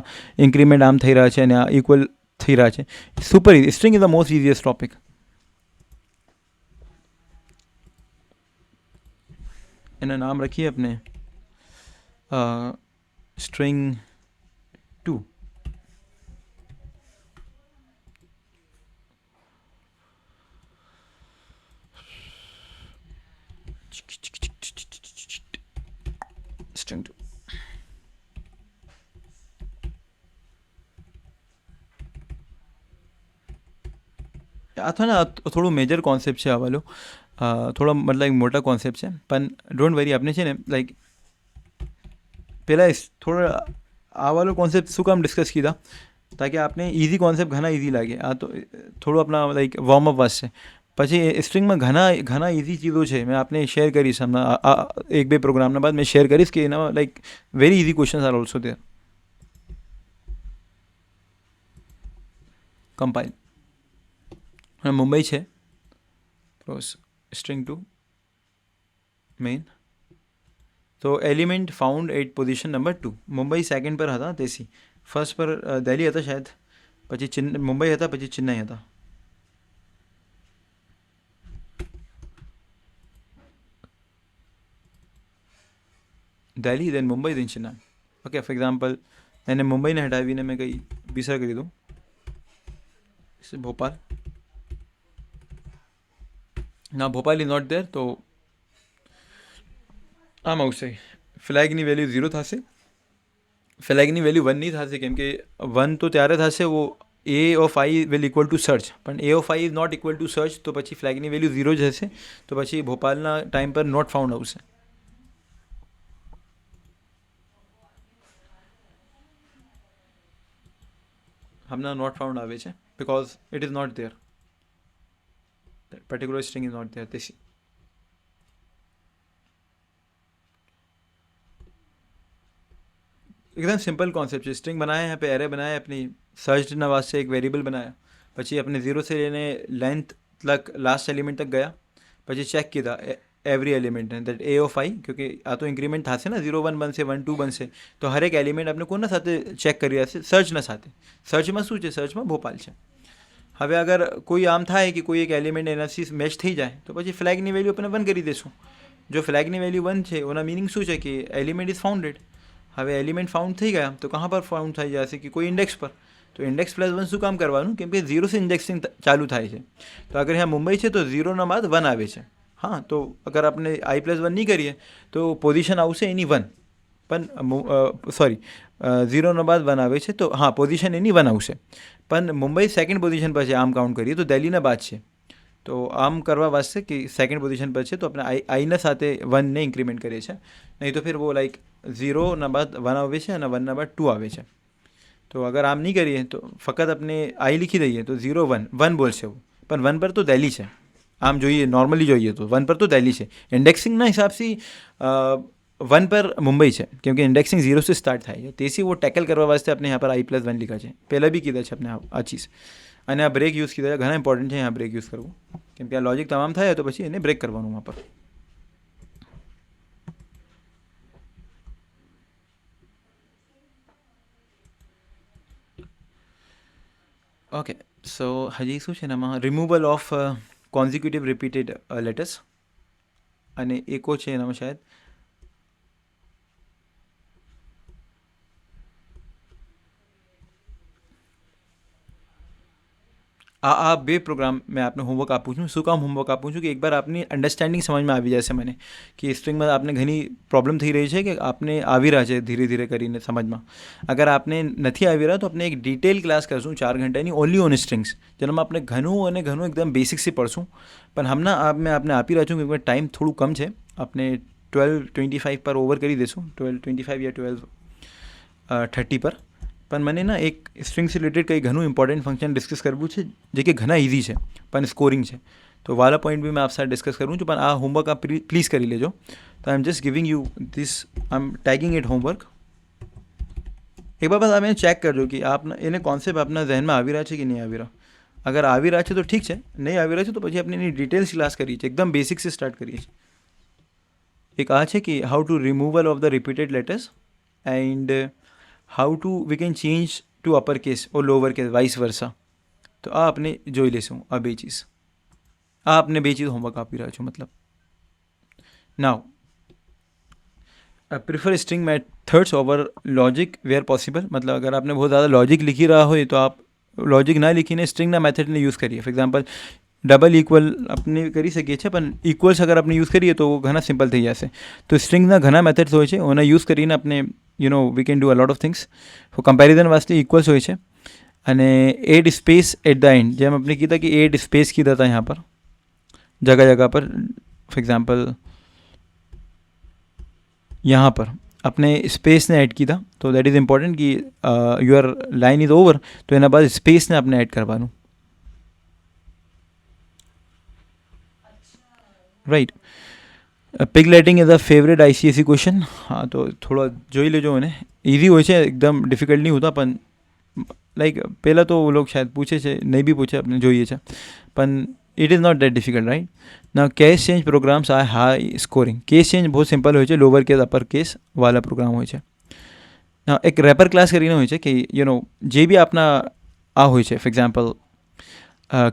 ઇન્ક્રીમેન્ટ આમ થઈ રહ્યા છે અને આ ઇક્વલ થઈ રહ્યા છે. Super easy. String is the most easiest topic. એના નામ રખીએ આપણે સ્ટ્રિંગ 2. સ્ટ્રિંગ 2. આ તો ને થોડું મેજર કોન્સેપ્ટ છે આ વાલો, થોડો મતલબ મોટા કોન્સેપ્ટ છે, પણ ડોન્ટ વરી. આપણે છે ને લાઈક પહેલાં થોડો આ વાલો કોન્સેપ્ટ શું કામ ડિસ્કસ કીધા તાकि આપને ઇઝી કોન્સેપ્ટ ઘણા ઇઝી લાગે. આ તો થોડું આપણા લાઈક વોર્મઅપ વાસ છે. પછી સ્ટ્રિંગમાં ઘણા ઇઝી ચીજો છે, મેં આપને શેર કરીશ હમણાં આ 1-2 પ્રોગ્રામના બાદ મેં શેર કરીશ કે એનામાં like very easy questions are also there. Compile અને મુંબઈ છે સ્ટ્રિંગ 2 મેઇન. તો element found at position number 2. Mumbai second પર હતા, તેથી ફર્સ્ટ પર દિલ્હી હતા શાયદ, પછી મુંબઈ હતા, પછી ચેન્નઈ હતા. દિલ્હી, દેન મુંબઈ, દેન ચેન્નઈ. ઓકે, ફોર એક્ઝામ્પલ એને મુંબઈને હટાવીને મેં કંઈ બીસર કરી દઉં, ભોપાલ. ના, ભોપાલ ઇઝ નોટ ધેર, તો આમ આવશે. ફ્લેગની વેલ્યુ 0 થશે, ફ્લેગની વેલ્યુ 1 નહીં થશે, કેમ કે 1 તો ત્યારે થશે वो A(i) will equal to search, પણ A(i) is not equal to search, તો પછી ફ્લેગની વેલ્યુ 0 જ હશે. તો પછી ભોપાલના ટાઈમ પર નોટ ફાઉન્ડ આવશે. હમણાં નોટ ફાઉન્ડ આવે છે because it is not there, particular string is not there. This एकदम सिंपल कॉन्सेप्ट है. स्ट्रिंग बनाया, यहाँ पे एरे बनाया, अपनी सर्च ना वास्ते एक वेरिएबल बनाया, પછી अपने 0 से लेने लेंथ तक लास्ट एलिमेंट तक गया, પછી ચેક કીધા એવરી એલિમેન્ટ દેટ A(i), क्योंकि આ તો ઇન્ક્રીમેન્ટ થશે ને, 0 1 બનશે, 1 2 બનશે, તો હરેક એલિમેન્ટ આપણે કોના સાથે ચેક કરી હશે? સર્ચના સાથે. સર્ચમાં શું છે? સર્ચમાં ભોપાલ છે. હવે અગર કોઈ આમ થાય કે કોઈ એક એલિમેન્ટ એનાથી મેચ થઈ જાય તો પછી ફ્લેગની વેલ્યુ આપણે 1 કરી દઈશું. જો ફ્લેગની વેલ્યુ 1 છે એના મિનિંગ શું છે કે એલિમેન્ટ ઇઝ ફાઉન્ડેડ. હવે એલિમેન્ટ ફાઉન્ડ થઈ ગયા તો કહાં પર ફાઉન્ડ થઈ જશે કે કોઈ ઇન્ડેક્સ પર. તો ઇન્ડેક્સ +1 શું કામ કરવાનું? કેમ કે 0 से ઇન્ડેક્સિંગ ચાલુ થાય છે. તો અગર यहाँ મુંબઈ છે તો 0ના બાદ 1 આવે છે. હા, તો અગર આપણે i+1 નહીં કરીએ તો પોઝિશન આવશે એની 1, પણ સોરી 0ના બાદ 1 આવે છે, તો હા પોઝિશન એની 1 આવશે. પણ મુંબઈ સેકન્ડ પોઝિશન પર છે, આમ કાઉન્ટ કરીએ તો દિલ્હીના બાદ છે. તો આમ કરવા વાસ્તે કે સેકન્ડ પોઝિશન પર છે તો આપણે આઈના સાથે 1ને ઇન્ક્રીમેન્ટ કરીએ છીએ. નહીં તો ફિર वो લાઈક 0ના બાદ 1 આવે છે અને 1ના બાદ 2 આવે છે. તો અગર આમ નહીં કરીએ તો ફક્ત આપણે આઈ લીખી દઈએ તો 0 1 1 બોલશે वो, પણ 1 પર તો દિલ્હી છે. આમ જોઈએ નોર્મલી જોઈએ તો 1 પર તો દિલ્હી છે. ઇન્ડેક્સિંગના હિસાબથી 1 પર મુંબઈ છે, કેમકે ઇન્ડેક્સિંગ 0 से સ્ટાર્ટ થાય છે. તેથી वो ટેકલ કરવા વાસ્તે આપણે यहाँ पर i+1 લીધા છે. પહેલાં બી કીધા છે આપણે આ ચીઝ. અને આ બ્રેક યુઝ કીધા છે, ઘણા ઇમ્પોર્ટન્ટ છે અહીંયા બ્રેક યુઝ કરવું, કેમ કે આ લોજિક તમામ થાય તો પછી એને બ્રેક કરવાનું વहाँ पर. ઓકે, સો હજી શું છે ને આમાં રિમૂવલ ઓફ કોન્ઝિક્યુટિવ રિપીટેડ લેટર્સ અને એકો છે એનામાં શાયદ. આ બે પ્રોગ્રામ મેં આપને હોમવર્ક આપું છું. શું કામ હોમવર્ક આપું છું કે એકવાર આપની અન્ડરસ્ટેન્ડિંગ સમજમાં આવી જશે મને કે સ્ટ્રિંગમાં આપને ઘણી પ્રોબ્લેમ થઈ રહી છે કે આપને આવી રહ્યા છે ધીરે ધીરે કરીને સમજમાં. અગર આપને નથી આવી રહ્યા તો આપણે એક ડિટેલ ક્લાસ કરશું 4 ઘંટાની ઓનલી ઓન સ્ટ્રિંગ્સ, જેનામાં આપણે ઘણું એકદમ બેસિક્સથી પડશું. પણ હમણાં મેં આપને આપી રહ્યો છું કે ટાઈમ થોડું કમ છે, આપણે 12:25 પર ઓવર કરી દઈશું, 12:25 યા 12:30 પર. પણ મને ના એક સ્ટ્રિંગ્સ રિલેટેડ કંઈ ઘણું ઇમ્પોર્ટન્ટ ફંક્શન ડિસ્કસ કરવું છે જે કે ઘણા ઇઝી છે પણ સ્કોરિંગ છે. તો વાલા પોઈન્ટ બી મેં આપ સાથે ડિસ્કસ કરું છું, પણ આ હોમવર્ક આપ પ્લીઝ કરી લેજો. તો I am just giving you this, I am tagging it homework. એક બાબત તમે ચેક કરજો કે આપના એને કોન્સેપ્ટ આપના ધ્યાનમાં આવી રહ્યા છે કે નહીં આવી રહ્યા. અગર આવી રહ્યા છે તો ઠીક છે, નહીં આવી રહ્યા છે તો પછી આપણે એની ડિટેલ્સ ક્લાસ કરીએ છીએ, એકદમ બેસિકથી સ્ટાર્ટ કરીએ છીએ. એક આ છે કે how to removal of the repeated letters and how to we can change to upper case or lower case vice versa. તો આ આપણે જોઈ લઈશું આ બે ચીજ. આ આપને બે ચીજ હોમવર્ક આપી રહ્યો છું. મતલબ now prefer string methods over logic where possible. मतलब अगर आपने बहुत ज़्यादा लॉजिक लिखी रहा हो तो आप लॉजिक ना लिखीने स्ट्रिंगના મેથડને યુઝ કરીએ. ફોર એક્ઝામ્પલ ડબલ ઇક્વલ આપણે કરી શકીએ છીએ, પણ ઇક્વલ્સ અગર આપણે યુઝ કરીએ તો ઘણા સિમ્પલ થઈ જશે. તો સ્ટ્રિંગના ઘણા મેથડ્સ હોય છે, ઓના યુઝ કરીને આપણે we can do a lot of things. For comparison વાસ્તે ઇક્વલ્સ હોય છે અને add space at the end, જેમ આપણે કીધા કે એડ સ્પેસ કીધા હતા यहाँ पर जगह पर. फॉर एग्जाम्पल यहाँ पर अपने स्पेस ने ऐड किया तो दैट इज़ इम्पॉर्टेंट कि योर लाइन इज़ ओवर, तो एना बाद स्पेस ने अपने ऐड करवाનું, right. Pig latin is a favourite ICSE question. હા, તો થોડો જોઈ લેજો એને. ઇઝી હોય છે, એકદમ ડિફિકલ્ટ નહીં હોતા, પણ લાઈક પહેલાં તો वो लोग शायद पूछे છે, નહીં બી પૂછે, આપણે જોઈએ છે, પણ it is not that difficult, right. ना case change programs are high scoring. Case change बहुत સિમ્પલ હોય છે, લોઅર કેસ અપર કેસ વાળા પ્રોગ્રામ હોય છે. એક રેપર ક્લાસ કરીને હોય છે કે જે બી આપના આ હોય છે, for example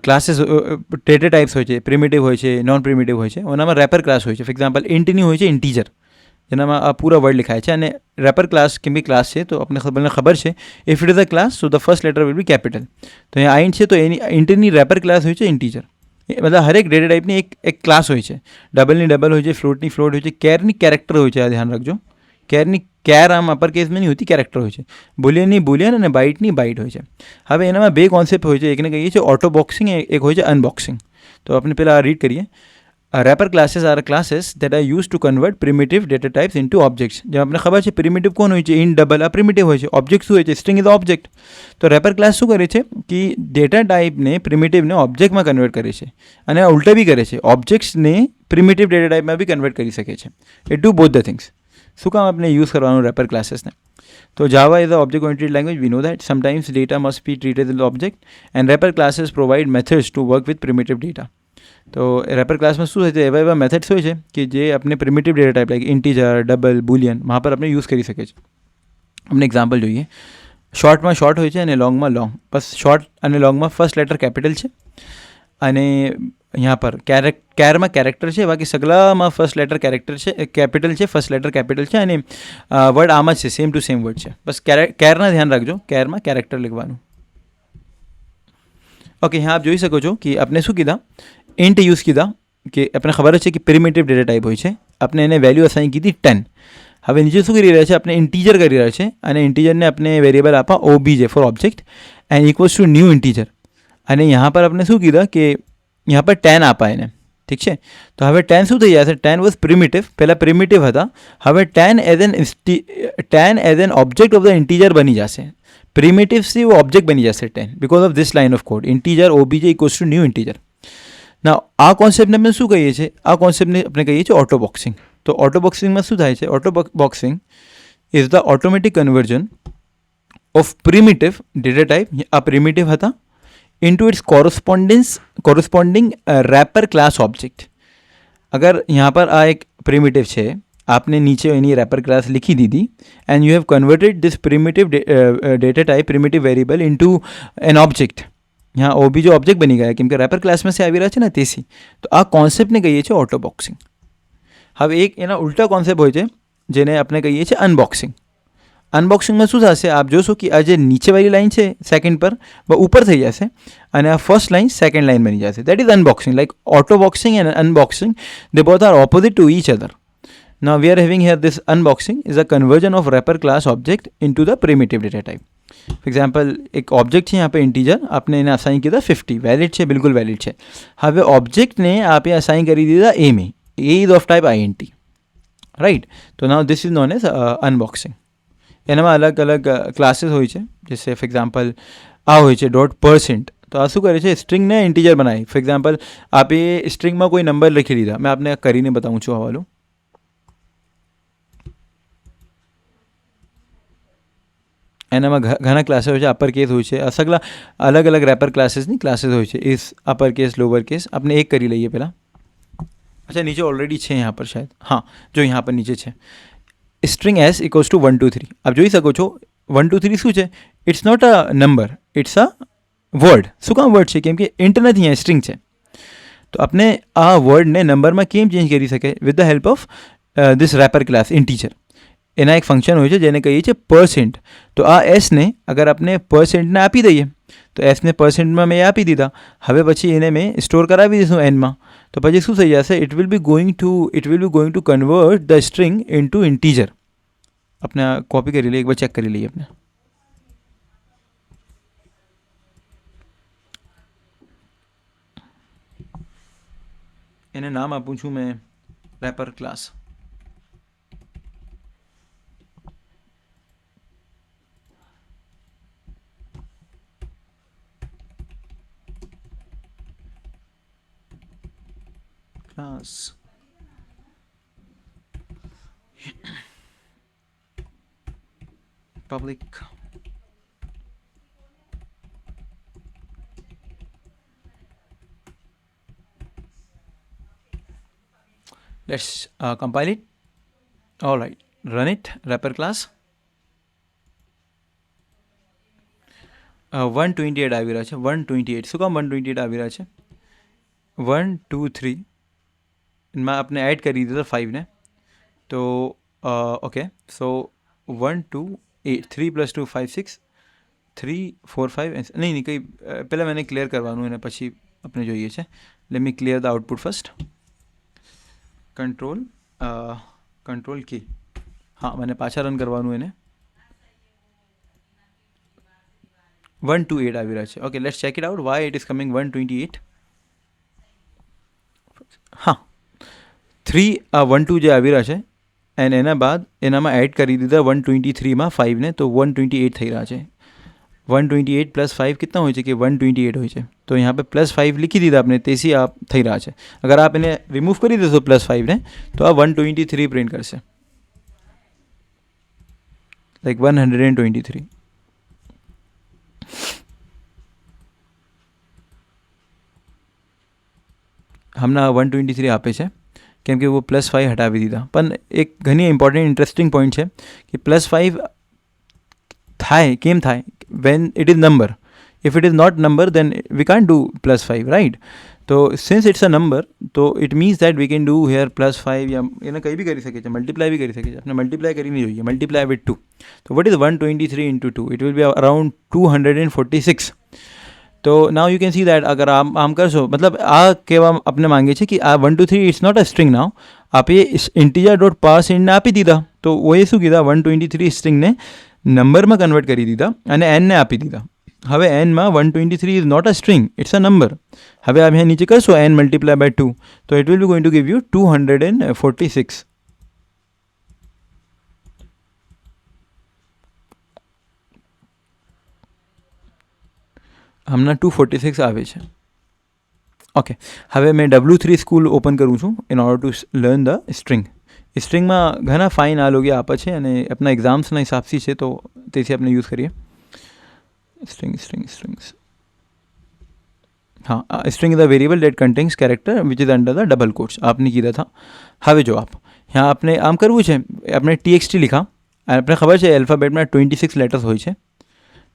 classes data types હોય છે, પ્રિમિટિવ હોય છે, નોન પ્રિમિટિવ હોય છે, એનામાં રેપર ક્લાસ હોય છે. ફોર એક્ઝામ્પલ ઇન્ટની હોય છે ઇન્ટીજર, જેનામાં આ પૂરા વર્ડ લખાય છે, અને રેપર ક્લાસ કેમ બી ક્લાસ છે તો આપણને ખબર છે if it is a class so the first letter will be capital. તો અહીંયા આઈન્ટ છે તો એની ઇન્ટની રેપર ક્લાસ હોય છે ઇન્ટીજર. मतलब हर एक डेटा टाइपની એક ક્લાસ હોય છે. ડબલની ડબલ હોય છે, ફ્લોટની ફ્લોટ હોય છે, કેરની કેરેક્ટર હોય છે. આ ધ્યાન રાખજો, કેરની કેર આમ અપર કેસમાં નહીં હોતી, કેરેક્ટર હોય છે. બુલિયનની બુલિયન અને બાઇટની બાઇટ હોય છે. હવે એનામાં બે કોન્સેપ્ટ હોય છે, એકને કહીએ છીએ ઓટો બોક્સિંગ, એક હોય છે અનબોક્સિંગ. તો આપણે પહેલાં રીડ કરીએ. Wrapper classes R classes that are use to convert primitive data types into objects. જેમ આપણે ખબર છે પ્રિમિટિવ કોણ હોય છે, ઇન્ટ ડબલ, આ પ્રિમિટિવ હોય છે. ઓબ્જેક્ટ શું હોય છે, સ્ટ્રિંગ ઇઝ ઓબ્જેક્ટ. તો રેપર ક્લાસ શું કરે છે કે ડેટા ટાઈપને પ્રિમિટિવને ઓબ્જેક્ટમાં કન્વર્ટ કરે છે, અને ઉલટા બી કરે છે, ઓબ્જેક્ટ્સને પ્રિમિટિવ ડેટા ટાઈપમાં બી કન્વર્ટ કરી શકે છે. It do both the things. શું કામ આપણે યુઝ કરવાનું રેપર ક્લાસીસને? તો Java is a object oriented language. We know that sometimes data must be treated as object and wrapper classes provide methods to work with primitive data. તો wrapper ક્લાસમાં શું હોય છે, એવા મેથડ્સ હોય છે કે જે આપણે primitive data type like integer, double, boolean વहाँ पर આપણે યુઝ કરી શકીએ છીએ. આપણે એક્ઝામ્પલ જોઈએ. શોર્ટમાં શોર્ટ હોય છે અને લોંગમાં લોંગ. બસ શોર્ટ અને લોંગમાં ફર્સ્ટ લેટર કેપિટલ છે, અને यहाँ पर કેરમાં કેરેક્ટર છે, બાકી સગલામાં ફર્સ્ટ લેટર કેરેક્ટર છે, કેપિટલ છે, ફર્સ્ટ લેટર કેપિટલ છે, અને વર્ડ આમ જ છે, સેમ ટુ સેમ વર્ડ છે. બસ કેરના ધ્યાન રાખજો, કેરમાં કેરેક્ટર લખવાનું. ઓકે, यहाँ आप જોઈ શકો છો કે આપણે શું કીધા, ઇન્ટ યુઝ કીધા, કે આપણને ખબર છે કે પ્રિમિટિવ ડેટા ટાઈપ હોય છે. આપણે એને વેલ્યુ અસાઇન કીધી 10. હવે નીચે શું કરી રહ્યા છે, આપણે ઇન્ટીજર કરી રહ્યા છે, અને ઇન્ટીજરને આપણે વેરિયેબલ આપા OBJ for object and equals to new integer. અને यहाँ पर આપણે શું કીધા કે यहाँ पर 10 આપા એને, ઠીક છે. તો હવે 10 શું થઈ જશે, 10 વોઝ પ્રિમિટિવ, પહેલાં પ્રિમિટિવ હતા, હવે 10 as an object of the integer બની જશે. પ્રિમિટિવથી वो ઓબ્જેક્ટ બની જશે 10 because of this line of code. Integer OBJ equals to new integer. ના આ કોન્સેપ્ટને આપણે શું કહીએ છીએ, આ કોન્સેપ્ટને આપણે કહીએ છીએ ઓટો બોક્સિંગ. તો ઓટો બોક્સિંગમાં શું થાય છે, auto boxing is the automatic conversion of primitive data type, આ પ્રિમિટિવ હતા, into its corresponding wrapper class object. અગર यहाँ पर આ એક પ્રિમિટિવ છે, आपने नीचे एनी रेपर क्लास लिखी दी थी and you have converted this primitive data type primitive variable into an object. यहाँ OB जो ऑब्जेक्ट बनी गया કેમ કે રેપર ક્લાસમાં से આવી રહ્યા છે ને તેથી. તો આ કોન્સેપ્ટને કહીએ છીએ ઓટો બોક્સિંગ. હવે એક એના ઉલટા કોન્સેપ્ટ હોય છે જેને આપણે કહીએ છીએ અનબોક્સિંગ. અનબોક્સિંગમાં શું થશે, આપ જોશો કે આ જે નીચેવાળી લાઈન છે સેકન્ડ પર ઉપર થઈ જશે અને આ ફર્સ્ટ લાઈન સેકન્ડ લાઈન બની જશે. That is unboxing. Like auto boxing and unboxing, they both are opposite to each other. Now we are having here this unboxing is a conversion of wrapper class object into the primitive data type. For example, एक object है यहाँ पे integer, आपने इन्हें assign किया था 50, valid है, बिल्कुल वैलिड है. હવે ऑब्जेक्ट ने आप असाइन કરી દીધા a में, a is of type int, right? તો now this is known as unboxing. એનામાં અલગ અલગ ક્લાસીસ હોય છે, જैसे ફોર એક્ઝામ્પલ આ હોય છે .%. તો આ શું કરે છે, સ્ટ્રિંગને ઇન્ટીજર બનાવી. ફોર એક્ઝામ્પલ આપે સ્ટ્રિંગમાં કોઈ નંબર લખી લીધા, મેં આપને કરીને બતાવું છું હવાલો. એનામાં ઘણા ક્લાસીસ હોય છે, અપર કેસ હોય છે, સગલા અલગ અલગ રેપર ક્લાસીસની ક્લાસીસ હોય છે. Is upper case, lower case. આપણે એક કરી લઈએ પહેલાં. અચ્છા, નીચે ઓલરેડી છે यहाँ पर शायद, हाँ जो यहाँ पर નીચે છે, સ્ટ્રિંગ એસ ઇક્વલ્સ ટુ 1 2 3. આપ જોઈ શકો છો 1 2 3 શું છે, it's not a number, it's a word. શું કામ વર્ડ છે, કેમ કે ઇન્ટ નથી, અહીંયા સ્ટ્રિંગ છે. તો આપણે આ વર્ડને નંબરમાં કેમ ચેન્જ કરી શકે, with the help of this wrapper class integer. એના એક ફંક્શન હોય છે જેને કહીએ છીએ %. તો આ એસને અગર આપણે %ને આપી દઈએ, તો એસને %માં મેં આપી દીધા. હવે પછી એને મેં સ્ટોર કરાવી દઈશું એનમાં. તો પછી શું થઈ જશે, it will be going two convert the string into integer. આપણે આ કોપી કરી લઈએ, એકવાર ચેક કરી લઈએ આપણે. એને નામ આપું છું મેં wrapper class. class public let's compile it. All right, run it. Wrapper class 128 આવી રહ્યા છે. 128 શું કામ 128 આવી રહ્યા છે, 1 2 3 માં આપણે એડ કરી દીધો 5 ને. તો ઓકે, સો 1 2 8 3 + 2 5 6 3 4 5 નહીં કંઈ પહેલાં મને ક્લિયર કરવાનું અને પછી આપણે જોઈએ છે. Let me clear the output first. Control key, હા મને પાછા રન કરવાનું એને. 128 આવી રહ્યા છે. Okay, let's check it out Y it is coming 128. હા 3 1 2 જે આવી રહ્યા છે એન્ડ એના બાદ એનામાં એડ કરી દીધા 123માં 5 ને, તો 128 થઈ રહ્યા છે. 128 + 5 कितना હોય છે કે 128 હોય છે. તો यहाँ पे +5 लिखी दीधा आपने, तेसी आप થઈ રહ્યા છે. અગર આપ એને રિમૂવ કરી દેશો +5 ને, તો આ 123 પ્રિન્ટ કરશે, લાઈક 123. હમણાં 123 આપે છે કેમ કે वो +5 હટાવી દીધા. પણ એક ઘણી ઇમ્પોર્ટન્ટ ઇન્ટરેસ્ટિંગ પોઈન્ટ છે કે +5 થાય કેમ થાય, when it is number. If it is not number, then we can't do +5, right? So since it's a number, so it means that we can do here +5 या એને કંઈ બી કરી શકે છે, મલ્ટીપ્લાય બી કરી શકે છે. આપણે મલ્ટીપ્લાય કરીને જોઈએ, મલ્ટીપ્લાય વિથ 2. તો what is 123 × 2? It will B around 246. તો now you can see that અગર આમ કરશો, મતલબ આ કહેવા આપણે માંગીએ છીએ કે આ 1 2 3 ઇટ્સ નોટ અ સ્ટ્રિંગ. નાવ આપે integer.parseInt ને આપી દીધા, તો ઓએ શું કીધા 123 સ્ટ્રિંગને નંબરમાં કન્વર્ટ કરી દીધા અને એનને આપી દીધા. હવે એનમાં 123 is not a string, it's a number. હવે આપ અહીંયા નીચે કરશો n × 2, તો it will be going to give you 246. હમણાં 246 આવે છે. ઓકે, હવે મેં W3 સ્કૂલ ઓપન કરું છું in order to learn the string. સ્ટ્રિંગમાં ઘણા ફાઇન આ લોકો આપે છે અને આપણા એક્ઝામ્સના હિસાબથી છે, તો તેથી આપણે યુઝ કરીએ. સ્ટ્રિંગ્સ हाँ, string is the variable date contains character which is under the double quotes. आपने कीधा था. હવે જો આપ यहाँ આપણે આમ કરવું છે, આપણે TXT લીખા, આપણે ખબર છે એલ્ફાબેટમાં 26 લેટર્સ હોય છે,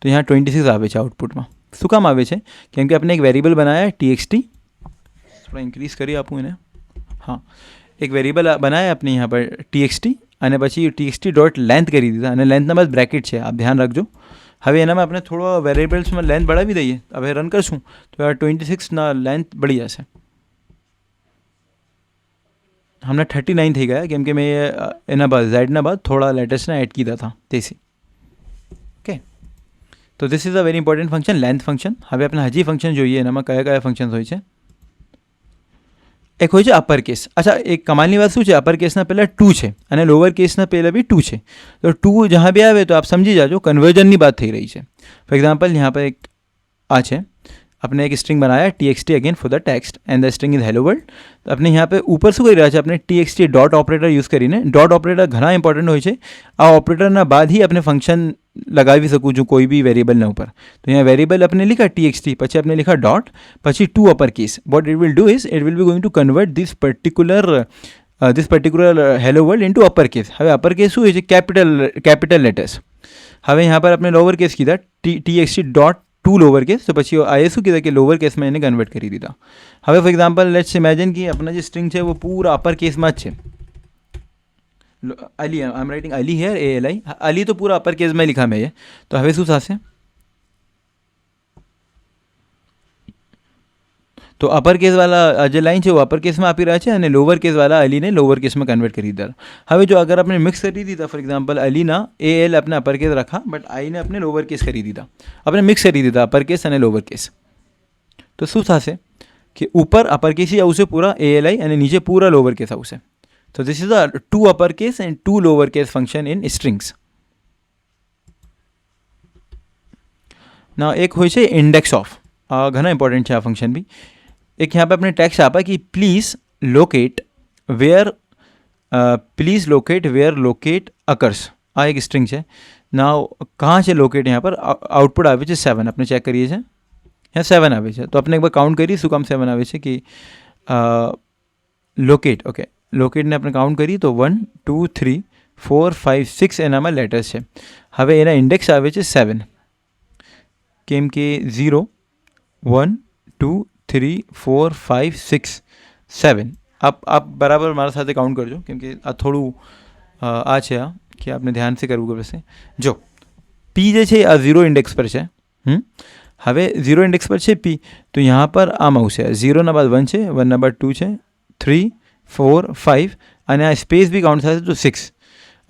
તો यहाँ 26 આવે છે આઉટપુટમાં. શું કામ આવે છે, કેમ કે આપણે એક વેરિયેબલ બનાયા TXT. થોડા ઇન્ક્રીઝ કરી આપું એને. हाँ, एक वेरिएबल बनाया आपने यहाँ पर TXT અને પછી txt ડોટ લેન્થ કરી દીધા અને લેન્થના બાદ બ્રેકેટ છે, આપ ધ્યાન રાખજો. હવે એનામાં આપણે થોડો વેરિયેબલ્સમાં લેન્થ बढ़ાવી દઈએ. હવે રન કરશું તો આ 26ના લેન્થ બળી જશે. हमने 39 થઈ ગયા કેમ કે મેં એના બાદ ઝેડના બાદ થોડા લેટર્સને એડ કીધા હતા તેથી. ઓકે, તો this is a very important function, length function. હવે આપણે હજી ફંક્શન જોઈએ એનામાં કયા કયા ફંક્શન્સ હોય છે. એક હોય છે અપર કેસ. અચ્છા, એક કમાલની વાત શું છે, અપર કેસના પહેલાં 2 છે અને લોઅર કેસના પહેલાં भी 2 છે. તો 2 જहाँ भी આવે તો आप समझी जाओ कन्वर्जन ની बात થઈ રહી છે. फॉर एग्जांपल यहाँ पर एक आ है, अपने एक स्ट्रिंग बनाया txt again for the text and the string is hello world. अपने यहाँ पे ऊपर શું કરી રહ્યા છે, આપણે txt ડોટ ઓપરેટર યુઝ કરીને. ડોટ ઓપરેટર ઘણા ઇમ્પોર્ટન્ટ હોય છે. આ ઓપરેટરના બાદ ही આપણે ફંક્શન લગાવી શકું છું કોઈ બી વેરિયેબલના ઉપર. તો અહીંયા વેરિયેબલ આપણે લીધા txt, પછી આપણે લીધા ડોટ, પછી 2 upper case. What it will do is it will be going two convert this particular hello world into upper case. હવે અપર કેસ શું હોય છે, કેપિટલ લેટર્સ. હવે यहाँ पर આપણે લોઅર કેસ કીધા txt ડોટ 2 લોઅર કેસ, તો પછી આ શું કીધા કે લોઅર કેસમાં એને કન્વર્ટ કરી દીધા. હવે ફોર એક્ઝામ્પલ લેટ્સ ઇમેજિન कि अपना जो स्ट्रिंग है वो पूरा अपर केस में है. Ali, I am writing Ali here, ALI. Ali तो पूरा अपर केस में लिखा मैं ये. तो हवे શું થશે, तो अपर केस वाला जो लाइन है वो अपर केस में आपी रहा है અને लोअर केस वाला अली ने लोअर केस में कन्वर्ट કરી દીધા. હવે જો अगर आपने मिक्स કરી દીધા, फॉर एग्जांपल अली ना AL अपने अपर केस रखा बट आई ने अपने लोअर केस કરી દીધા, આપણે મિક્સ કરી દીધા અપર કેસ અને લોઅર કેસ. તો શું થશે કે ઉપર અપર કેસ આવશે પૂરા ALI અને નીચે પૂરા લોઅર કેસ આવશે. તો this is a 2 upper case and 2 lower case function in strings. ના એક હોય છે ઇન્ડેક્સ ઓફ, ઘણા ઇમ્પોર્ટન્ટ છે આ ફંક્શન બી. एक यहाँ पे अपने टेक्स्ट आपा कि please locate where locate occurs. आ एक स्ट्रिंग है ना, कहाँ से लोकेट यहाँ पर आउटपुट आवे છે 7. આપણે ચેક કરીએ છીએ यहाँ 7 આવે છે. તો આપણે એક વાર કાઉન્ટ કરીએ શું કામ 7 આવે છે કે લોકેટ. ઓકે, લોકેટને આપણે કાઉન્ટ કરીએ તો 1 2 3 4 5 6 એનામાં લેટર્સ છે. હવે એના ઇન્ડેક્સ આવે છે 7 કેમ કે 0 1 2 3 4 5 6 7. आप बराबर મારા સાથે કાઉન્ટ કરજો કેમ કે આ થોડું આ છે આ કે આપણે ધ્યાન से કરવું પડશે. જો P જે છે આ 0 ઇન્ડેક્સ પર છે. હવે 0 ઇન્ડેક્સ પર છે P, તો यहाँ पर આમ આવશે 0 ના બાદ 1 છે, 1 ના બાદ 2 છે, 3 4 5 અને આ સ્પેસ બી કાઉન્ટ થશે તો 6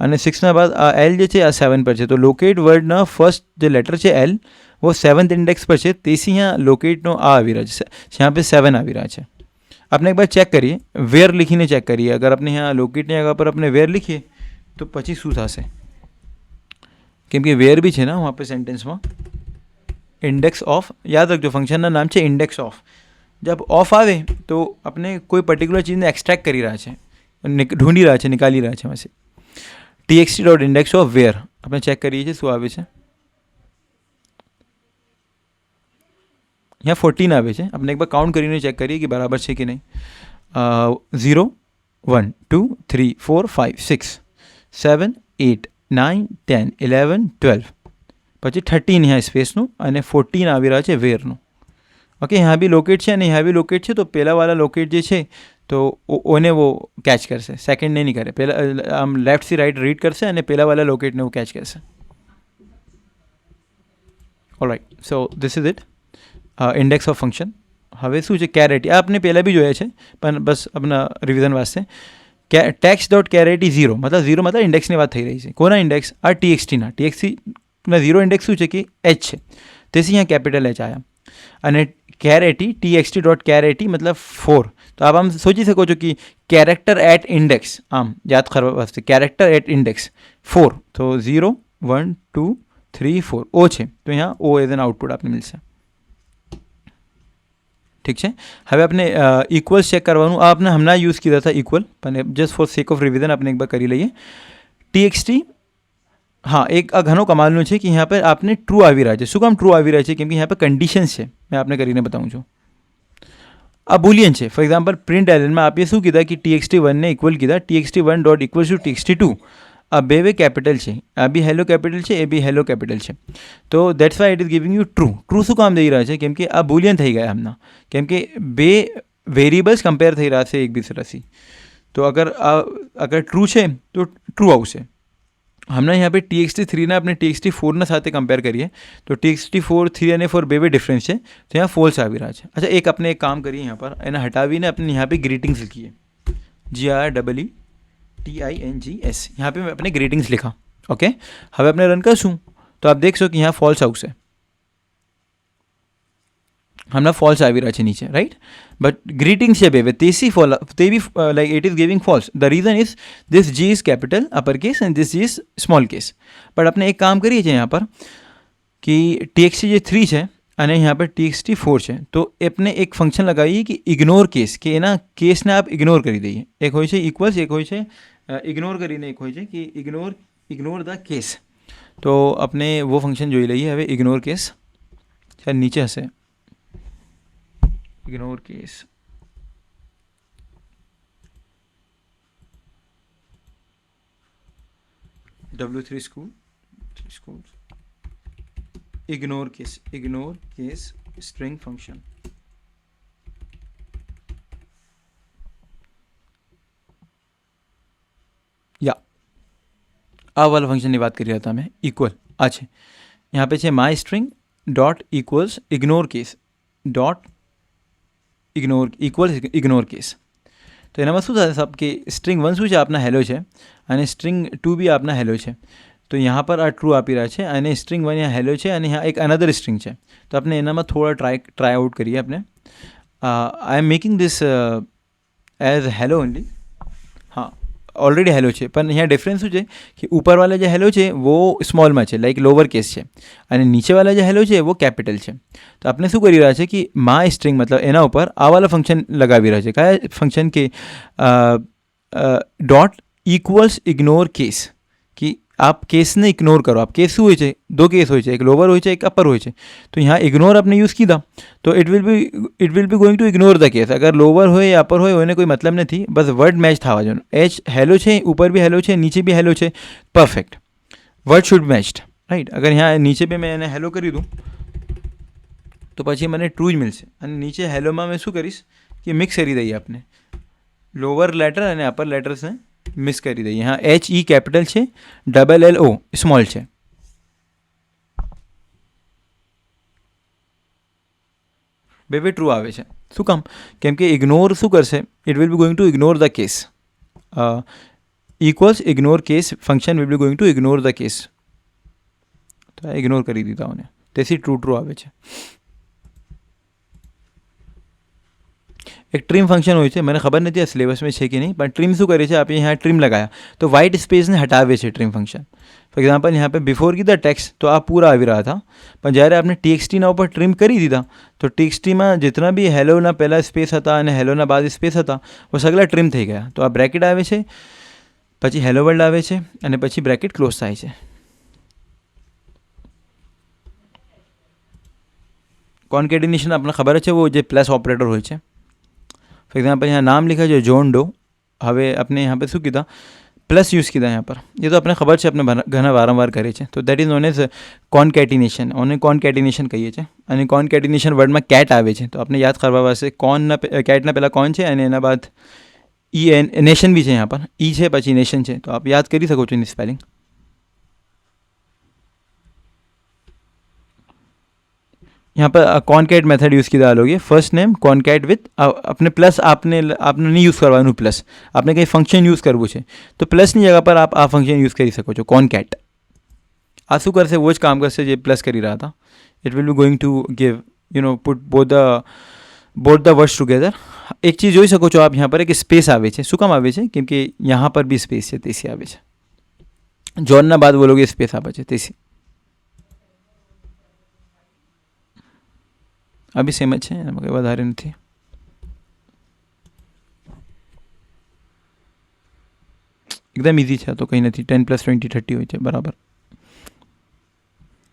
અને 6 ના બાદ આ L જે છે આ 7 પર છે. તો લોકેટ વર્ડના ફર્સ્ટ જે લેટર છે L वो 7th इंडेक्स पर है, तेसी यहाँ लोकेट नो आ આવી રહ્યા છે, यहाँ पे 7 આવી રહ્યા છે. આપણે એક બાર ચેક કરીએ, વેર લીખીને ચેક કરીએ. અગર આપણે यहाँ લોકેટની જગ્યા પર આપણે વેર લીખીએ તો પછી શું થશે, કેમ કે વેર भी છે ને वहाँ पे सेंटेंसમાં. इंडेक्स ऑफ याद रखो, फंक्शनના નામ છે इंडेक्स ऑफ. जब ऑफ આવે તો આપણે કોઈ પર્ટિક્યુલર ચીજને એક્સટ્રેક્ટ કરી રહ્યા છે, ઢૂંઢી રહ્યા છે, નિકાલી રહ્યા છે. વૈसे txt ડોટ ઇન્ડેક્સ ઓફ વેર આપણે ચેક કરીએ છીએ શું આવે છે. यहाँ 14 આવે છે. આપણે એક બાર કાઉન્ટ કરીને ચેક કરીએ કે બરાબર છે કે નહીં. 0 1 2 3 4 5 6 7 8 9 10 11 12 પછી 13 यहाँ સ્પેસનું અને 14 આવી રહ્યા છે વેરનું. ઓકે, यहाँ भी लोकेट છે અને यहाँ भी लोकेट છે. તો પહેલા વાળા લોકેટ જે છે તો ઓને वो कैच કરશે, સેકન્ડ ને નહીં કરે. પહેલા આમ લેફ્ટ થી રાઈટ રીડ કરશે અને પહેલા વાળા લોકેટને वो कैच કરશે. Alright, so this is it, index of function. હવે શું છે કેરેટી, આ આપણે પહેલાં બી જોયા છે પણ બસ આપણા રિવિઝન વાસ્તે. ટેક્સ્ટ ડોટ કેરેટી 0 मतलब 0 मतलब ઇન્ડેક્સની વાત થઈ રહી છે. કોના ઇન્ડેક્સ, આ txtના 0 ઇન્ડેક્સ શું છે કે h છે, તેથી અહીંયા કેપિટલ H આવ્યા. અને કેરેટી txt ડોટ કેરેટી मतलब 4. તો આપ આમ સોચી શકો છો કે કેરેક્ટર એટ ઇન્ડેક્સ, આમ યાદ કરવા વાસ્તે કેરેક્ટર એટ ઇન્ડેક્સ 4. તો 0 1 2 3 4 O છે, તો અહીંયા O એઝ એન આઉટપુટ આપને મળશે. ठीक है. હવે આપણે ઇક્વલ્સ ચેક કરવાનું, આ આપણે હમણાં યુઝ કર્યા હતા ઇક્વલ, પણ just four sec of revision આપણે એક બાર કરી લઈએ. txt हाँ एक આ ઘણો કમાલનું છે કે यहाँ पर आपने ट्रू આવી રહ્યા છે. શું કામ ટ્रू આવી રહ્યા છે, કેમ કે यहाँ पर કન્ડિશન્સ છે. મેં આપને કરીને બતાવું છું. આ બુલિયન છે. ફોર એક્ઝામ્પલ પ્રિન્ટ એલનમાં આપે શું કીધા કે txt1 ને ઇક્વલ કીધા txt1 dot equal two txt2. આ બે કેપિટલ છે, આ બી હેલો કેપિટલ છે, એ બી હેલો કેપિટલ છે. તો that's why it is giving you true. True શું કામ દઈ રહ્યા છે, કેમ કે આ બુલિયન થઈ ગયા હમણાં, કેમ કે બે વેરિયેબલ્સ કમ્પેર થઈ રહ્યા છે એક બીજાથી. તો અગર ટ્રુ છે તો ટ્રુ આવશે. હમણાં यहाँ पे TXT3 ને આપણે TXT4 સાથે કમ્પેર કરીએ તો TXT4 3 અને 4 બે ડિફરન્સ છે, તો यहाँ ફોલ્સ આવી રહ્યા છે. અચ્છા, એક આપણે એક કામ કરીએ, यहाँ पर એને હટાવીને આપણે यहाँ पे ग्रीटिंग्स लिखिए, GREETINGS. यहाँ पे આપણે ग्रीटिंग्स लिखा. ओके, હવે આપણે રન કરશું તો આપ દેખશો કે यहाँ ફોલ્સ આવશે. હમણાં ફોલ્સ આવી રહ્યા છે નીચે, રાઈટ? બટ ગ્રીટિંગ્સ છે બે તે બી like it is giving false. The reason is this G is capital upper case and this G is small case. But આપણે એક કામ કરીએ છીએ यहाँ पर कि TXT જે 3 છે અને यहाँ पर TXT4 છે, તો આપણે એક ફંક્શન લગાવીએ કે ઇગ્નોર કેસ, કે એના કેસને આપ ઇગ્નોર કરી દઈએ. એક હોય છે ઇક્વલ્સ, એક હોય છે ઇગ્નોર કરીને એક હોય છે કે ઇગ્નોર ધ કેસ. તો આપણે वो ફંક્શન જોઈ લઈએ હવે. ઇગ્નોર કેસ શાયદ નીચે હશે. Ignore case W3 schools ignore case string function. या આ વાળા ફંક્શનની વાત કરી રહ્યા હતા મેં. ઇક્વલ આ છે, यहाँ पे છે my string dot equals ignore case dot ignore case. તો એનામાં શું થશે સાહેબ કે સ્ટ્રિંગ 1 શું છે આપના હેલો છે અને સ્ટ્રિંગ 2 બી આપના હેલો છે. તો यहाँ पर આ ટ્રુ આપી રહ્યા છે અને સ્ટ્રિંગ 1 यहाँ હેલો છે અને यहाँ એક અનધર સ્ટ્રિંગ છે. તો આપણે એનામાં થોડા ટ્રાય આઉટ કરીએ. આપણે I am making this as hello only. हाँ, ऑलरेडी हेलो છે, પણ અહીંયા ડિફરન્સ શું છે કે ઉપરવાળા જે હેલો છે वो સ્મોલમાં છે, લાઈક લોઅર કેસ છે, અને નીચેવાળા જે હેલો છે वो કેપિટલ છે. તો આપણે શું કરી રહ્યા છે કે માય સ્ટ્રિંગ મતલબ એના ઉપર આ વાળા ફંક્શન લગાવી રહ્યા છે. કયા ફંક્શન કે ડોટ ઇક્વલ્સ ઇગ્નોર કેસ, कि आप केस ने इग्नोर करो. आप केस શું હોય છે, दो केस હોય છે, એક લોઅર હોય છે, એક અપર હોય છે. તો यहाँ इग्नोर आपने यूज़ किया तो it will be going to ignore the case. अगर लोअर હોય या અપર હોય એને કોઈ મતલબ નથી, બસ વર્ડ મેચ થવા જોઈએ. એચ હેલો છે, ઉપર બી હેલો છે, નીચે બી હેલો છે, perfect. Word should matched, right? અગર यहाँ નીચે બી મેં એને હેલો કરી દઉં તો પછી મને ટ્રુ જ મળશે. અને નીચે હેલોમાં મેં શું કરીશ કે મિક્સ કરી દઈએ આપણે લોઅર લેટર અને અપર લેટર્સને મિક્સ કરી દઈએ. यहाँ HE કેપિટલ છે, LLO સ્મોલ છે. બે ટ્રુ આવે છે. શું કામ? કેમ કે ઇગ્નોર શું કરશે, it will be going two ignore the case. Equals ignore case function will be going two ignore the case. તો ઇગ્નોર કરી દીધા મને, તેથી ટ્રુ આવે છે. એક ટ્રીમ ફંક્શન હોય છે, મને ખબર નથી આ સિલેબસમાં છે કે નહીં, પણ ટ્રીમ શું કરે છે, આપણે यहाँ ટ્રીમ लगाया તો વ્હાઇટ સ્પેસને હટાવે છે ટ્રીમ ફંક્શન. ફોર એક્ઝામ્પલ यहाँ पे બિફોર કીધા ટેક્સ્ટ તો આ પૂરા આવી રહ્યા હતા, પણ જ્યારે આપણે TXTના ઉપર ટ્રીમ કરી દીધા તો TXTમાં જેટલા બી હેલોના પહેલાં સ્પેસ હતા અને હેલોના બાદ સ્પેસ હતા वो સગલા ટ્રીમ થઈ ગયા. તો આ બ્રેકેટ આવે છે, પછી હેલો વર્લ્ડ આવે છે અને પછી બ્રેકેટ ક્લોઝ થાય છે. કોન્કેટિનેશન આપણને ખબર છે, वो જે પ્લસ ઓપરેટર હોય છે. फॉर एग्जाम्पल यहाँ नाम लिखा है जॉन डो, હવે આપણે यहाँ पे શું કીધા પ્લસ યુઝ કીધા यहाँ पर. ये तो આપણે ખબર છે, આપણે ઘણા વારંવાર કરે છે. તો દેટ ઇઝ નોન એઝ કોન્કેટિનેશન. ઓને કોન્કેટિનેશન કહીએ છીએ. અને કોન્કેટિનેશન વર્ડમાં કેટ આવે છે, તો આપણે યાદ કરવા પાસે કેટના પહેલાં કોન છે અને એના બાદ નેશન બી છે. यहाँ पर છે પછી નેશન છે, તો આપ યાદ કરી શકો છો એની સ્પેલિંગ. यहाँ पर कॉनकैट मेथड यूज़ किया लोगे. फर्स्ट नेम कॉनकैट विथ अपने प्लस आपने नहीं यूज़ करवाનું પ્લસ. आपने કંઈ ફંક્શન યુઝ કરવું છે તો પ્લસની જગ્યા પર આપ આ ફંક્શન યુઝ કરી શકો છો, કોનકેટ. આ શું કરશે, वो જ કામ કરશે જે પ્લસ કરી રહ્યા હતા. It will be going to give put both the words together. એક ચીજ જોઈ શકો છો આપ यहाँ પર કે સ્પેસ આવે છે. શું કામ આવે છે? કેમ કે यहाँ પર બી સ્પેસ છે, તેથી આવે છે. જોનના બાદ બોલોગે સ્પેસ આવે છે, તેથી આ બી સેમ જ છે, એમાં કંઈ વધારે નથી. એકદમ ઇઝી છે, તો કંઈ નથી. 10 + 20 30 હોય છે, બરાબર.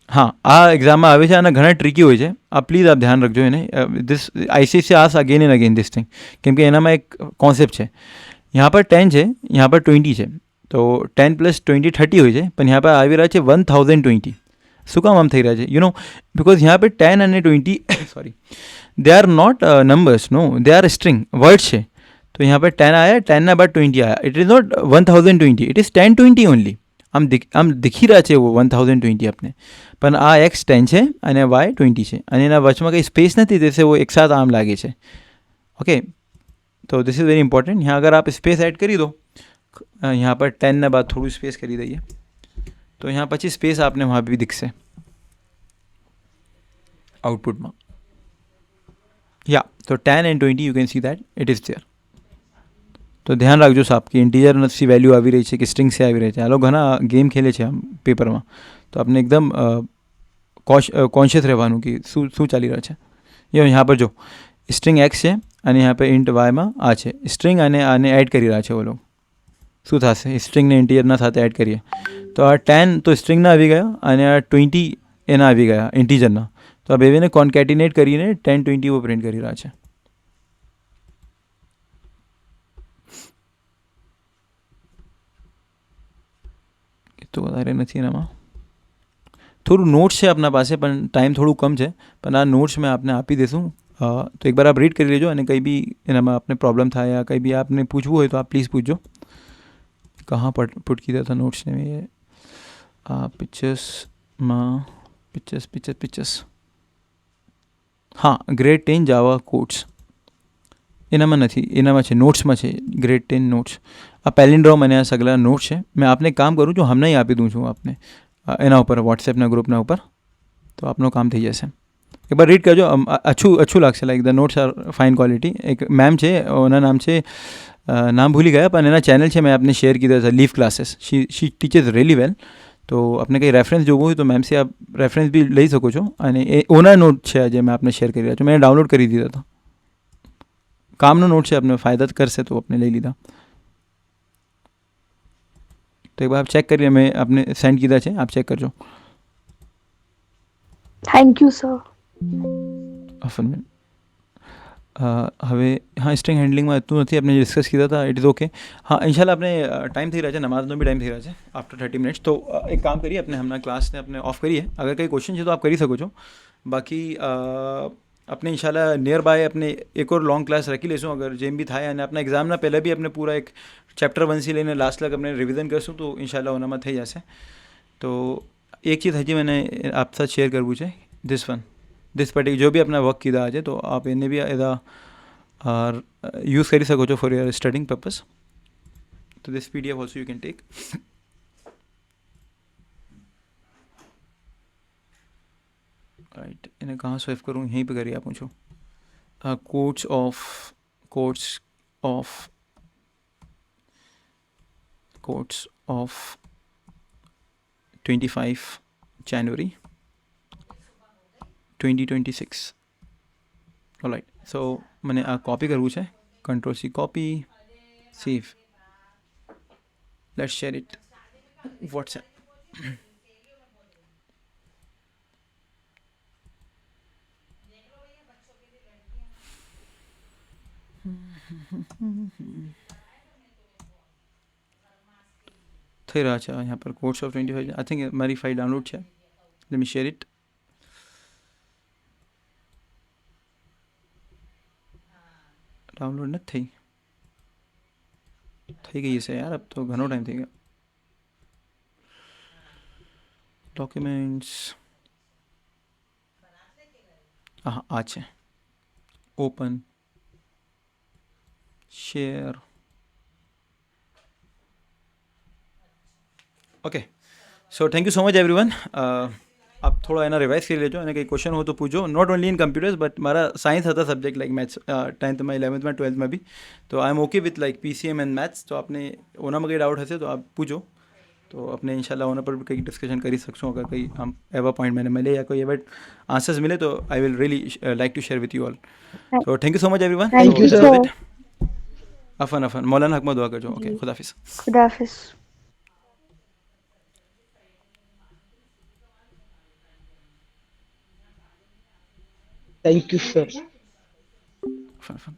હા, આ એક્ઝામમાં આવે છે, આના ઘણા ટ્રિકી હોય છે. આ પ્લીઝ આપ ધ્યાન રાખજો એને. This ICSE as again and again this thing, કેમ કે એનામાં એક કોન્સેપ્ટ છે. यहाँ पर 10 છે, यहाँ पर 20 છે, તો 10 + 20 30 હોય છે, પણ यहाँ પર આવી રહ્યા છે 1020. શું કામ આમ થઈ રહ્યા છે? બિકોઝ यहाँ पे 10 અને 20 sorry, they are not numbers, no, they are string word છે. તો तो यहाँ पे 10 आया, 10/20 आया. It is not 1020, it is 1020 only. આમ દીખી રહ્યા છે એવો 1020 આપને, પણ આ એક્સ 10 છે અને વાય 20 છે, અને એના વચમાં કંઈ સ્પેસ નથી, તેથી वो एक साथ आम लागे છે. ओके, तो दिस इज़ वेरी इंपॉर्टेंट. यहाँ अगर आप स्पेस ऐड કરી दो, यहाँ पर 10 ના બાદ થોડું સ્પેસ કરી દઈએ, તો यहाँ પછી સ્પેસ આપને वहाँ भी दिखશે आउटपुटમાં. या तो 10 and 20 you can see that it is there. તો ધ્યાન રાખજો સાહેબ કે ઇન્ટીજર નથી વેલ્યુ આવી રહી છે કે સ્ટ્રિંગ સે આવી રહી છે. આ લોકો ઘણા ગેમ ખેલે છે આમ પેપરમાં, તો આપણે એકદમ કોન્શિયસ રહેવાનું કે શું ચાલી રહ્યું છે. यहाँ पर जो સ્ટ્રિંગ એક્સ છે અને यहाँ પર ઇન્ટ વાયમાં આ છે સ્ટ્રિંગ, અને આને એડ કરી રહ્યા છે वो लोग. શું થશે, સ્ટ્રિંગને ઇન્ટીજરના સાથે એડ કરીએ તો આ 10 તો સ્ટ્રિંગના આવી ગયા અને આ 20 એના આવી ગયા ઇન્ટીજરના. તો આ બેને કોન્કેટિનેટ કરીને 1020 वो પ્રિન્ટ કરી રહ્યા છે. તો વધારે નથી એનામાં, થોડું નોટ્સ છે આપના પાસે પણ ટાઈમ થોડું કમ છે, પણ આ નોટ્સ મેં આપને આપી દેશું. તો એક બાર આપ રીડ કરી લેજો, અને કંઈ બી એનામાં આપને પ્રોબ્લેમ થાય યા કંઈ બી આપને પૂછવું હોય તો આપ પ્લીઝ પૂછજો. कहाँ पुट किया था नोट्स ने ये पिक्चर्सમાં પિક્ચર્સ હા ગ્રેડ 10 જાવા કોડ્સ એનામાં નથી, એનામાં છે નોટ્સમાં છે ગ્રેડ 10 નોટ્સ. આ પેલિન્ડ્રોમ અને આ સગલા નોટ્સ છે. મેં આપને કામ કરું છું, હમણાં આપી દઉં છું આપને એના ઉપર વોટ્સએપના ગ્રુપના ઉપર, તો આપનું કામ થઈ જશે. એક બાર રીડ કરજો, અચ્છું લાગશે. Like the notes are fine quality. એક મેમ છે, એના નામ છે, નામ ભૂલી ગયા, પણ એના ચેનલ છે, મેં આપને શેર કીધા છે, લીવ ક્લાसेस. શી ટીચेस रियली वेल. તો આપને કંઈ રેફરન્સ જોવું હોય તો મેમ से આપ રેફરન્સ બી લઈ શકો છો. અને એ ઓના નોટ છે જે મેં આપને શેર કરી રહ્યા છું, મેં ડાઉનલોડ કરી દીધા હતા. કામનો નોટ છે, આપને ફાયદા કરશે તો આપને લઈ લીધા. તો એક બાર આપ ચેક કરીએ, મેં આપને સેન્ડ કીધા છે, આપ ચેક કરજો.
Thank you sir.
અફન હવે હા સ્ટ્રિંગ હેન્ડલિંગમાં એટલું નથી, આપણે ડિસ્કસ કીધા હતા. It is okay. હા ઇન્શાલ્લાહ આપણે ટાઈમ થઈ રહ્યા છે, નમાઝનો બી ટાઈમ થઈ રહ્યા છે, આફ્ટર 30 મિનિટ્સ. તો એક કામ કરીએ, આપણે હમણાં ક્લાસને આપણે ઓફ કરીએ. અગર કંઈ ક્વેશ્ચન છે તો આપ કરી શકો છો. બાકી अपने इंशाल्लाह नियर बाय अपने एक और लॉन्ग क्लास रखी लेशुं अगर जेम भी થાય, અને આપણા એક્ઝામના પહેલાં બી આપણે પૂરા એક ચેપ્ટર 1 થી લઈને લાસ્ટ લગ આપણે રિવિઝન કરશું, તો ઇન્શાલ્લાહ ઓનામાં થઈ જશે. તો એક ચીज़ હજી मैंने आप साथ शेयर કરવું છે, दिस पर्टिकुलर जो भी अपना वर्क कीधा है, तो आप इन्हें भी एदा यूज़ करी सको फॉर योर स्टडिंग पर्पस. तो this PDF also you can take. Right, इन्हें कहाँ सेव करूँ, यहीं पे करिए आप पूछो. Quotes of 25 January 2026. Alright, so मैंने आ कॉपी करવું છે, Ctrl+C copy, save, let's share it WhatsApp. થઈ રહ્યા છે यहाँ पर कोर्स ऑफ 25. आई थिंक મારી ફાઇલ ડાઉનલોડ છે. Let me share it. Download नहीं થઈ ગઈ છે યાર, अब तो ઘણો ટાઈમ થઈ ગયો. ડોક્યુમેન્ટ્સ હા આ છે, open, share. Okay, so thank you so much everyone. आप थोड़ा एना रिवाइज कर लेजो, અને કંઈ क्वेश्चन हो तो पूछो. Not only in computers but મારા સાયન્સ હતા સબ્જેક્ટ લાइक मैथ्स 10th में 11th में 12th में भी. तो I am okay with like PCM and maths. तो आपने ઓનામાં કંઈ ડાઉટ હશે તો આપ પૂછો, તો આપણે ઇન્શાલ્લાહ ઓના પર કંઈ ડિસ્કશન કરી શકશું. અગર કંઈ આમ એવા પોઈન્ટ મને મળે યા કોઈ એવા આન્સર્સ મિલે તો I will really like to share with you all. तो thank you so much everyone.
Thank you sir.
Afan Maulana Haq में दुआ करजो. ओके, खुदा हाफिज़.
ખુદા હાફિઝ.
Thank you, sir.
अफन